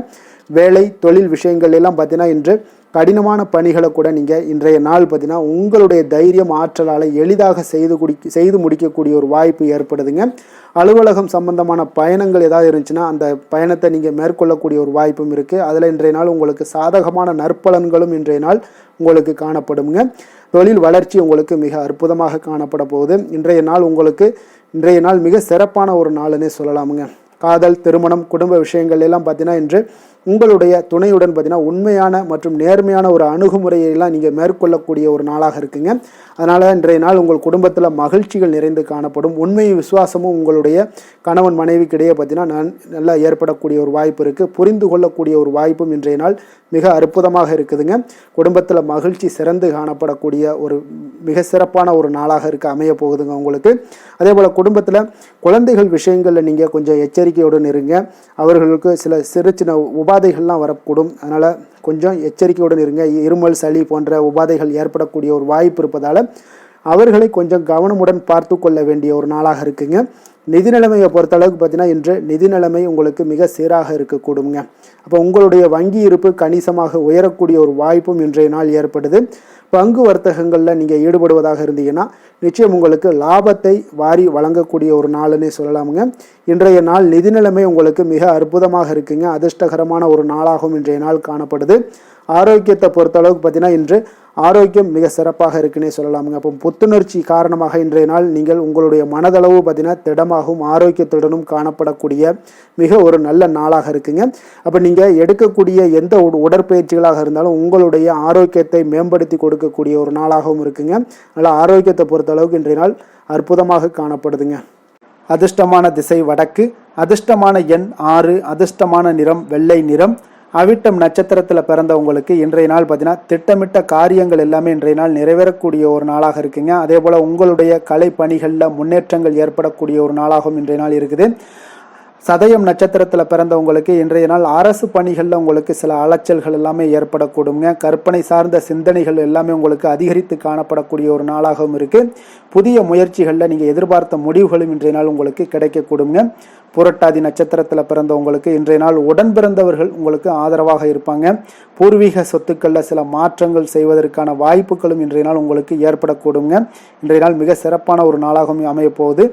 வேலை தொழில் விஷயங்கள் எல்லாம் பார்த்தீங்கன்னா இன்று கடினமான பணிகளை கூட நீங்கள் இன்றைய நாள் பார்த்தீங்கன்னா உங்களுடைய தைரியம் ஆற்றலால் எளிதாக செய்து முடிக்கக்கூடிய ஒரு வாய்ப்பு ஏற்படுதுங்க. அலுவலகம் சம்பந்தமான பயணங்கள் ஏதாவது இருந்துச்சுன்னா அந்த பயணத்தை நீங்கள் மேற்கொள்ளக்கூடிய ஒரு வாய்ப்பும் இருக்குது. அதில் இன்றைய நாள் உங்களுக்கு சாதகமான நற்பலன்களும் இன்றைய நாள் உங்களுக்கு காணப்படுங்க. தொழில் வளர்ச்சி உங்களுக்கு மிக அற்புதமாக காணப்பட போகுது. இன்றைய நாள் மிக சிறப்பான ஒரு நாளுன்னே சொல்லலாமுங்க. காதல் திருமணம் குடும்ப விஷயங்கள் எல்லாம் பார்த்தீங்கன்னா இன்று உங்களுடைய துணையுடன் பார்த்தீங்கன்னா உண்மையான மற்றும் நேர்மையான ஒரு அணுகுமுறையெல்லாம் நீங்கள் மேற்கொள்ளக்கூடிய ஒரு நாளாக இருக்குங்க. அதனால் இன்றைய நாள் உங்கள் குடும்பத்தில் மகிழ்ச்சிகள் நிறைந்து காணப்படும். உண்மையும் விசுவாசமும் உங்களுடைய கணவன் மனைவிக்கிடையே பார்த்தீங்கன்னா நல்லா ஏற்படக்கூடிய ஒரு வாய்ப்பு இருக்குது. புரிந்து கொள்ளக்கூடிய ஒரு வாய்ப்பும் இன்றைய நாள் மிக அற்புதமாக இருக்குதுங்க. குடும்பத்தில் மகிழ்ச்சி சிறந்து காணப்படக்கூடிய ஒரு மிக சிறப்பான ஒரு நாளாக அமைய போகுதுங்க உங்களுக்கு. அதே போல் குடும்பத்தில் குழந்தைகள் விஷயங்களில் நீங்கள் கொஞ்சம் எச்சரிக்கையுடன் இருங்க. அவர்களுக்கு சில சிறு சின்ன உபாதைகள்லாம் வரக்கூடும். அதனால் கொஞ்சம் எச்சரிக்கையுடன் இருங்க. இருமல், சளி போன்ற உபாதைகள் ஏற்படக்கூடிய ஒரு வாய்ப்பு இருப்பதால் அவர்களை கொஞ்சம் கவனமுடன் பார்த்து கொள்ள வேண்டிய ஒரு நாளாக இருக்குங்க. நிதி நிலைமையை பொறுத்தளவுக்கு பார்த்தீங்கன்னா இன்று நிதி நிலைமை உங்களுக்கு மிக சீராக இருக்கக்கூடுங்க. அப்போ உங்களுடைய வங்கி இருப்பு கணிசமாக உயரக்கூடிய ஒரு வாய்ப்பும் இன்றைய நாள் ஏற்படுது. பங்கு வர்த்தகங்களில் நீங்கள் ஈடுபடுவதாக இருந்தீங்கன்னா நிச்சயம் உங்களுக்கு லாபத்தை வாரி வழங்கக்கூடிய ஒரு நாளுன்னே சொல்லலாமுங்க. இன்றைய நாள் நிதி நிலைமை உங்களுக்கு மிக அற்புதமாக இருக்குங்க. அதிர்ஷ்டகரமான ஒரு நாளாகவும் இன்றைய நாள் காணப்படுது. ஆரோக்கியத்தை பொறுத்தளவுக்கு பார்த்தீங்கன்னா இன்று ஆரோக்கியம் மிக சிறப்பாக இருக்குன்னே சொல்லலாமுங்க. அப்போ புத்துணர்ச்சி காரணமாக இன்றைய நாள் நீங்கள் உங்களுடைய மனதளவு பார்த்தீங்கன்னா திடமாகவும் ஆரோக்கியத்துடனும் காணப்படக்கூடிய மிக ஒரு நல்ல நாளாக இருக்குங்க. அப்போ நீங்கள் எடுக்கக்கூடிய எந்த உடற்பயிற்சிகளாக இருந்தாலும் உங்களுடைய ஆரோக்கியத்தை மேம்படுத்தி கொடுக்கக்கூடிய ஒரு நாளாகவும் இருக்குங்க. அதனால் ஆரோக்கியத்தை பொறுத்தளவுக்கு இன்றைய நாள் அற்புதமாக காணப்படுதுங்க. அதிர்ஷ்டமான திசை வடக்கு, அதிர்ஷ்டமான எண் 6, அதிர்ஷ்டமான நிறம் வெள்ளை நிறம். அவிட்டம் நட்சத்திரத்தில் பிறந்தவங்களுக்கு இன்றைய நாள் பார்த்தீங்கன்னா திட்டமிட்ட காரியங்கள் எல்லாமே இன்றைய நாள் நிறைவேறக்கூடிய ஒரு நாளாக இருக்குங்க. அதே போல் உங்களுடைய கலை பணிகளில் முன்னேற்றங்கள் ஏற்படக்கூடிய ஒரு நாளாகவும் இன்றைய நாள் இருக்குது. சதயம் நட்சத்திரத்தில் பிறந்தவங்களுக்கு இன்றைய நாள் அரசு பணிகளில் உங்களுக்கு சில அலைச்சல்கள் எல்லாமே ஏற்படக்கூடுங்க. கற்பனை சார்ந்த சிந்தனைகள் எல்லாமே உங்களுக்கு அதிகரித்து காணப்படக்கூடிய ஒரு நாளாகவும் இருக்குது. புதிய முயற்சிகளில் நீங்கள் எதிர்பார்த்த முடிவுகளும் இன்றைய நாள் உங்களுக்கு கிடைக்கக்கூடுங்க. புரட்டாதி நட்சத்திரத்தில் பிறந்தவங்களுக்கு இன்றைய நாள் உடன் பிறந்தவர்கள் உங்களுக்கு ஆதரவாக இருப்பாங்க. பூர்வீக சொத்துக்களில் சில மாற்றங்கள் செய்வதற்கான வாய்ப்புகளும் இன்றைய நாள் உங்களுக்கு ஏற்படக்கூடுங்க. இன்றைய நாள் மிக சிறப்பான ஒரு நாளாகவும் அமைய போகுது.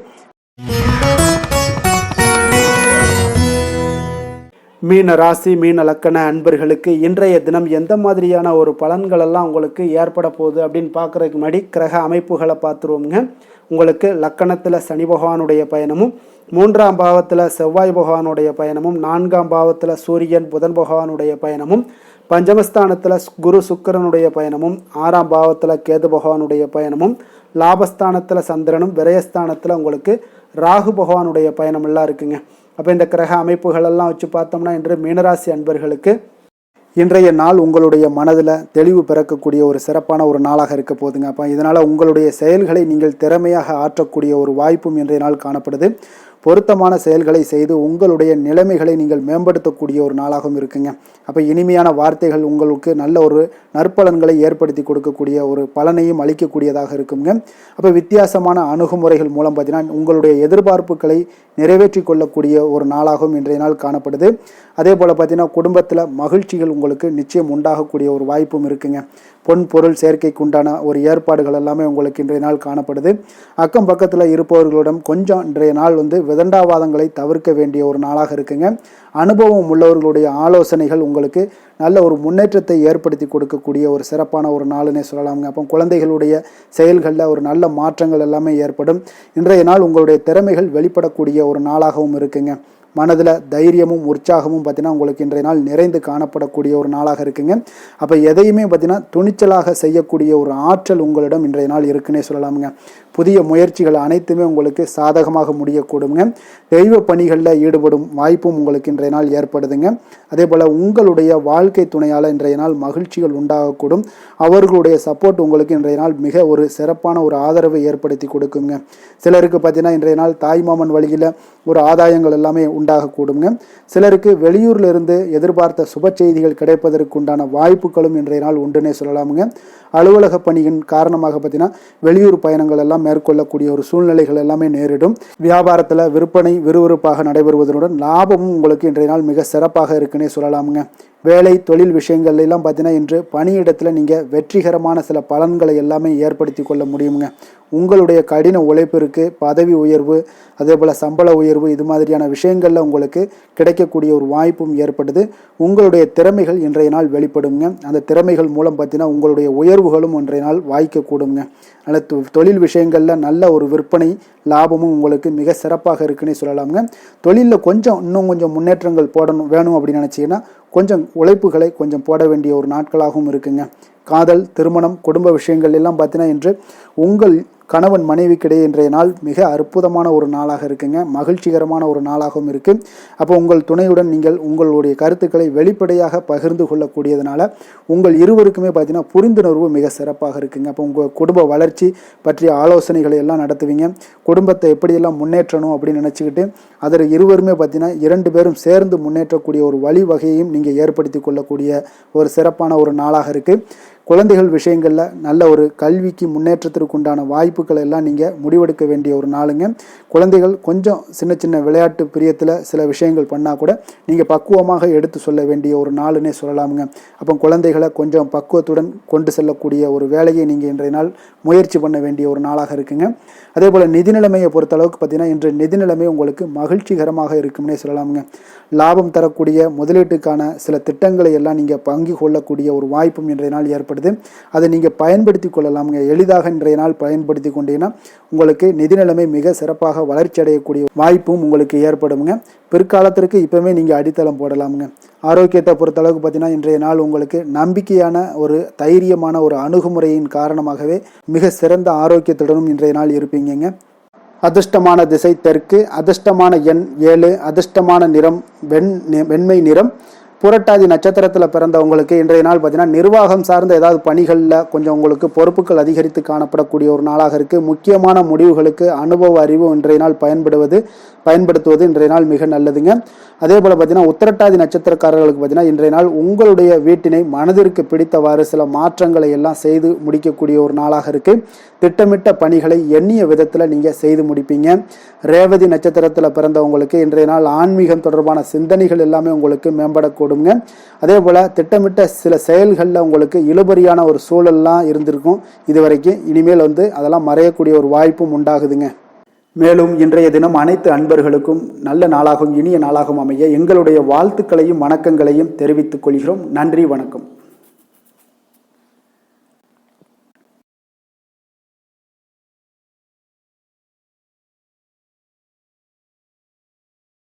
மீன ராசி மீன லக்கண அன்பர்களுக்கு இன்றைய தினம் எந்த மாதிரியான ஒரு பலன்கள் எல்லாம் உங்களுக்கு ஏற்பட போகுது அப்படின்னு பார்க்குறதுக்கு முன்னாடி கிரக அமைப்புகளை பார்த்துருவோங்க. உங்களுக்கு லக்கணத்தில் சனி பகவானுடைய பயணமும், 3ஆம் பாவத்தில் செவ்வாய் பகவானுடைய பயணமும், 4ஆம் பாவத்தில் சூரியன் புதன் பகவானுடைய பயணமும், பஞ்சமஸ்தானத்தில் குரு சுக்கிரனுடைய பயணமும், 6ஆம் பாவத்தில் கேது பகவானுடைய பயணமும், லாபஸ்தானத்தில் சந்திரனும், விரயஸ்தானத்தில் உங்களுக்கு ராகு பகவானுடைய பயணம் எல்லாம் இருக்குங்க. அப்போ இந்த கிரக அமைப்புகளெல்லாம் வச்சு பார்த்தோம்னா இன்று மீனராசி அன்பர்களுக்கு இன்றைய நாள் உங்களுடைய மனதில் தெளிவு பிறக்கக்கூடிய ஒரு சிறப்பான ஒரு நாளாக இருக்க போகுதுங்க. அப்போ இதனால் உங்களுடைய செயல்களை நீங்கள் திறமையாக ஆற்றக்கூடிய ஒரு வாய்ப்பும் இன்றைய நாள் காணப்படுது. பொருத்தமான செயல்களை செய்து உங்களுடைய நிலைமைகளை நீங்கள் மேம்படுத்தக்கூடிய ஒரு நாளாகவும் இருக்குங்க. அப்போ இனிமையான வார்த்தைகள் உங்களுக்கு நல்ல ஒரு நற்பலன்களை ஏற்படுத்தி கொடுக்கக்கூடிய ஒரு பலனையும் அளிக்கக்கூடியதாக இருக்குங்க. அப்போ வித்தியாசமான அணுகுமுறைகள் மூலம் பார்த்தீங்கன்னா உங்களுடைய எதிர்பார்ப்புகளை நிறைவேற்றி கொள்ளக்கூடிய ஒரு நாளாகவும் இன்றைய நாள் காணப்படுது. அதே போல் பார்த்தீங்கன்னா குடும்பத்தில் மகிழ்ச்சிகள் உங்களுக்கு நிச்சயம் உண்டாகக்கூடிய ஒரு வாய்ப்பும் இருக்குங்க. பொன் பொருள் சேர்க்கைக்கு உண்டான ஒரு ஏற்பாடுகள் எல்லாமே உங்களுக்கு இன்றைய நாள் காணப்படுது. அக்கம் பக்கத்தில் இருப்பவர்களிடம் கொஞ்சம் இன்றைய நாள் விதண்டாவாதங்களை தவிர்க்க வேண்டிய ஒரு நாளாக இருக்குங்க. அனுபவம் உள்ளவர்களுடைய ஆலோசனைகள் உங்களுக்கு நல்ல ஒரு முன்னேற்றத்தை ஏற்படுத்தி கொடுக்கக்கூடிய ஒரு சிறப்பான ஒரு நாளுன்னே சொல்லலாமுங்க. அப்போ குழந்தைகளுடைய செயல்களில் ஒரு நல்ல மாற்றங்கள் எல்லாமே ஏற்படும். இன்றைய நாள் உங்களுடைய திறமைகள் வெளிப்படக்கூடிய ஒரு நாளாகவும் இருக்குங்க. மனதில் தைரியமும் உற்சாகமும் பார்த்தீங்கன்னா உங்களுக்கு இன்றைய நாள் நிறைந்து காணப்படக்கூடிய ஒரு நாளாக இருக்குங்க. அப்போ எதையுமே பார்த்தீங்கன்னா துணிச்சலாக செய்யக்கூடிய ஒரு ஆற்றல் உங்களிடம் இன்றைய நாள் இருக்குன்னே சொல்லலாமுங்க. புதிய முயற்சிகள் அனைத்துமே உங்களுக்கு சாதகமாக முடியக்கூடுங்க. தெய்வ பணிகளில் ஈடுபடும் வாய்ப்பும் உங்களுக்கு இன்றைய நாள் ஏற்படுதுங்க. அதே போல் உங்களுடைய வாழ்க்கை துணையால் இன்றைய நாள் மகிழ்ச்சிகள் உண்டாகக்கூடும். அவர்களுடைய சப்போர்ட் உங்களுக்கு இன்றைய நாள் மிக ஒரு சிறப்பான ஒரு ஆதரவை ஏற்படுத்தி கொடுக்குங்க. சிலருக்கு பார்த்தீங்கன்னா இன்றைய நாள் தாய்மாமன் வழியில் ஒரு ஆதாயங்கள் எல்லாமே உண்டாகக்கூடுங்க. சிலருக்கு வெளியூரில் இருந்து எதிர்பார்த்த சுப செய்திகள் கிடைப்பதற்கு உண்டான வாய்ப்புகளும் இன்றைய நாள் உண்டுன்னே சொல்லலாமுங்க. அலுவலக பணியின் காரணமாக பார்த்தீங்கன்னா வெளியூர் பயணங்கள் எல்லாம் மேற்கொள்ளக்கூடிய ஒரு சூழ்நிலைகள் எல்லாமே நேரிடும். வியாபாரத்தில் விற்பனை விறுவிறுப்பாக நடைபெறுவதனுடன் லாபமும் உங்களுக்கு இன்றைய நாள் மிக சிறப்பாக இருக்குன்னே சொல்லலாமுங்க. வேலை தொழில் விஷயங்கள் எல்லாம் பார்த்தீங்கன்னா இன்று பணியிடத்தில் நீங்கள் வெற்றிகரமான சில பலன்களை எல்லாமே ஏற்படுத்தி கொள்ள முடியுங்க. உங்களுடைய கடின உழைப்பிற்கு பதவி உயர்வு, அதே போல் சம்பள உயர்வு, இது மாதிரியான விஷயங்களில் உங்களுக்கு கிடைக்கக்கூடிய ஒரு வாய்ப்பும் ஏற்படுது. உங்களுடைய திறமைகள் இன்றைய நாள் வெளிப்படுங்க. அந்த திறமைகள் மூலம் பார்த்தீங்கன்னா உங்களுடைய உயர்வுகளும் இன்றைய நாள் வாய்க்கக்கூடுங்க. அதனால் தொழில் விஷயங்களில் நல்ல ஒரு விற்பனை லாபமும் உங்களுக்கு மிக சிறப்பாக இருக்குன்னே சொல்லலாமுங்க. தொழிலில் இன்னும் கொஞ்சம் முன்னேற்றங்கள் வேணும் அப்படின்னு நினச்சிங்கன்னா கொஞ்சம் உழைப்புகளை கொஞ்சம் போட வேண்டிய ஒரு நாட்களாகவும் இருக்குங்க. காதல், திருமணம், குடும்ப விஷயங்கள் எல்லாம் பார்த்தீங்கன்னா இன்று உங்கள் கணவன் மனைவிக்கிடையே இன்றைய நாள் மிக அற்புதமான ஒரு நாளாக இருக்குங்க. மகிழ்ச்சிகரமான ஒரு நாளாகவும் இருக்குது. அப்போ உங்கள் துணையுடன் நீங்கள் உங்களுடைய கருத்துக்களை வெளிப்படையாக பகிர்ந்து கொள்ளக்கூடியதுனால உங்கள் இருவருக்குமே பார்த்தீங்கன்னா புரிந்துணர்வு மிக சிறப்பாக இருக்குங்க. அப்போ உங்கள் குடும்ப வளர்ச்சி பற்றிய ஆலோசனைகளை எல்லாம் நடத்துவீங்க. குடும்பத்தை எப்படியெல்லாம் முன்னேற்றணும் அப்படின்னு நினச்சிக்கிட்டு அதில் இருவருமே பார்த்தீங்கன்னா 2 பேரும் சேர்ந்து முன்னேற்றக்கூடிய ஒரு வழிவகையையும் நீங்கள் ஏற்படுத்தி கொள்ளக்கூடிய ஒரு சிறப்பான ஒரு நாளாக இருக்குது. குழந்தைகள் விஷயங்களில் நல்ல ஒரு கல்விக்கு முன்னேற்றத்திற்கு உண்டான வாய்ப்புகள் எல்லாம் நீங்கள் முடிவெடுக்க வேண்டிய ஒரு நாளுங்க. குழந்தைகள் கொஞ்சம் சின்ன சின்ன விளையாட்டு பிரியத்தில் சில விஷயங்கள் பண்ணால் கூட நீங்கள் பக்குவமாக எடுத்து சொல்ல வேண்டிய ஒரு நாளுன்னே சொல்லலாமுங்க. அப்போ குழந்தைகளை கொஞ்சம் பக்குவத்துடன் கொண்டு செல்லக்கூடிய ஒரு வேலையை நீங்கள் இன்றைய நாள் முயற்சி பண்ண வேண்டிய ஒரு நாளாக இருக்குங்க. அதே போல் நிதி நிலைமையை பொறுத்தளவுக்கு பார்த்தீங்கன்னா இன்று நிதி நிலைமை உங்களுக்கு மகிழ்ச்சிகரமாக இருக்கும்னே சொல்லலாமுங்க. லாபம் தரக்கூடிய முதலீட்டுக்கான சில திட்டங்களை எல்லாம் நீங்கள் பங்கு கொள்ளக்கூடிய ஒரு வாய்ப்பும் இன்றைய நாள் ஏற்படுது. அதை நீங்கள் பயன்படுத்தி கொள்ளலாமுங்க. எளிதாக இன்றைய நாள் பயன்படுத்தி கொண்டீங்கன்னா உங்களுக்கு நிதி நிலைமை மிக சிறப்பாக வளர்ச்சி அடையக்கூடிய வாய்ப்பும் உங்களுக்கு ஏற்படுங்க. பிற்காலத்திற்கு இப்போவே நீங்கள் அடித்தளம் போடலாமுங்க. ஆரோக்கியத்தை பொறுத்தளவுக்கு பார்த்தீங்கன்னா இன்றைய நாள் உங்களுக்கு நம்பிக்கையான ஒரு தைரியமான ஒரு அணுகுமுறையின் காரணமாகவே மிக சிறந்த ஆரோக்கியத்துடனும் இன்றைய நாள் இருப்பீங்க. அதிர்ஷ்டமான திசை தெற்கு, அதிர்ஷ்டமான எண் 7, அதிர்ஷ்டமான நிறம் வெண்மை நிறம். புரட்டாதி நட்சத்திரத்தில் பிறந்தவங்களுக்கு இன்றைய நாள் பார்த்தீங்கன்னா நிர்வாகம் சார்ந்த ஏதாவது பணிகளில் கொஞ்சம் உங்களுக்கு பொறுப்புகள் அதிகரித்து காணப்படக்கூடிய ஒரு நாளாக இருக்குது. முக்கியமான முடிவுகளுக்கு அனுபவ அறிவு இன்றைய நாள் பயன்படுத்துவது இன்றைய நாள் மிக நல்லதுங்க. அதே போல் பார்த்தீங்கன்னா உத்திரட்டாதி நட்சத்திரக்காரர்களுக்கு பார்த்தீங்கன்னா இன்றைய நாள் உங்களுடைய வீட்டினை மனதிற்கு பிடித்தவாறு சில மாற்றங்களை எல்லாம் செய்து முடிக்கக்கூடிய ஒரு நாளாக இருக்குது. திட்டமிட்ட பணிகளை எண்ணிய விதத்தில் நீங்கள் செய்து முடிப்பீங்க. ரேவதி நட்சத்திரத்தில் பிறந்தவங்களுக்கு இன்றைய நாள் ஆன்மீகம் தொடர்பான சிந்தனைகள் எல்லாமே உங்களுக்கு மேம்படக்கூடுங்க. அதே போல் திட்டமிட்ட சில செயல்களில் உங்களுக்கு இழுபறியான ஒரு சூழல்லாம் இருந்திருக்கும் இதுவரைக்கும். இனிமேல் அதெல்லாம் மறையக்கூடிய ஒரு வாய்ப்பும் உண்டாகுதுங்க. மேலும் இன்றைய தினம் அனைத்து அன்பர்களுக்கும் நல்ல நாளாகவும் இனிய நாளாகவும் அமைய எங்களுடைய வாழ்த்துக்களையும் வணக்கங்களையும் தெரிவித்துக் கொள்கிறோம். நன்றி, வணக்கம்.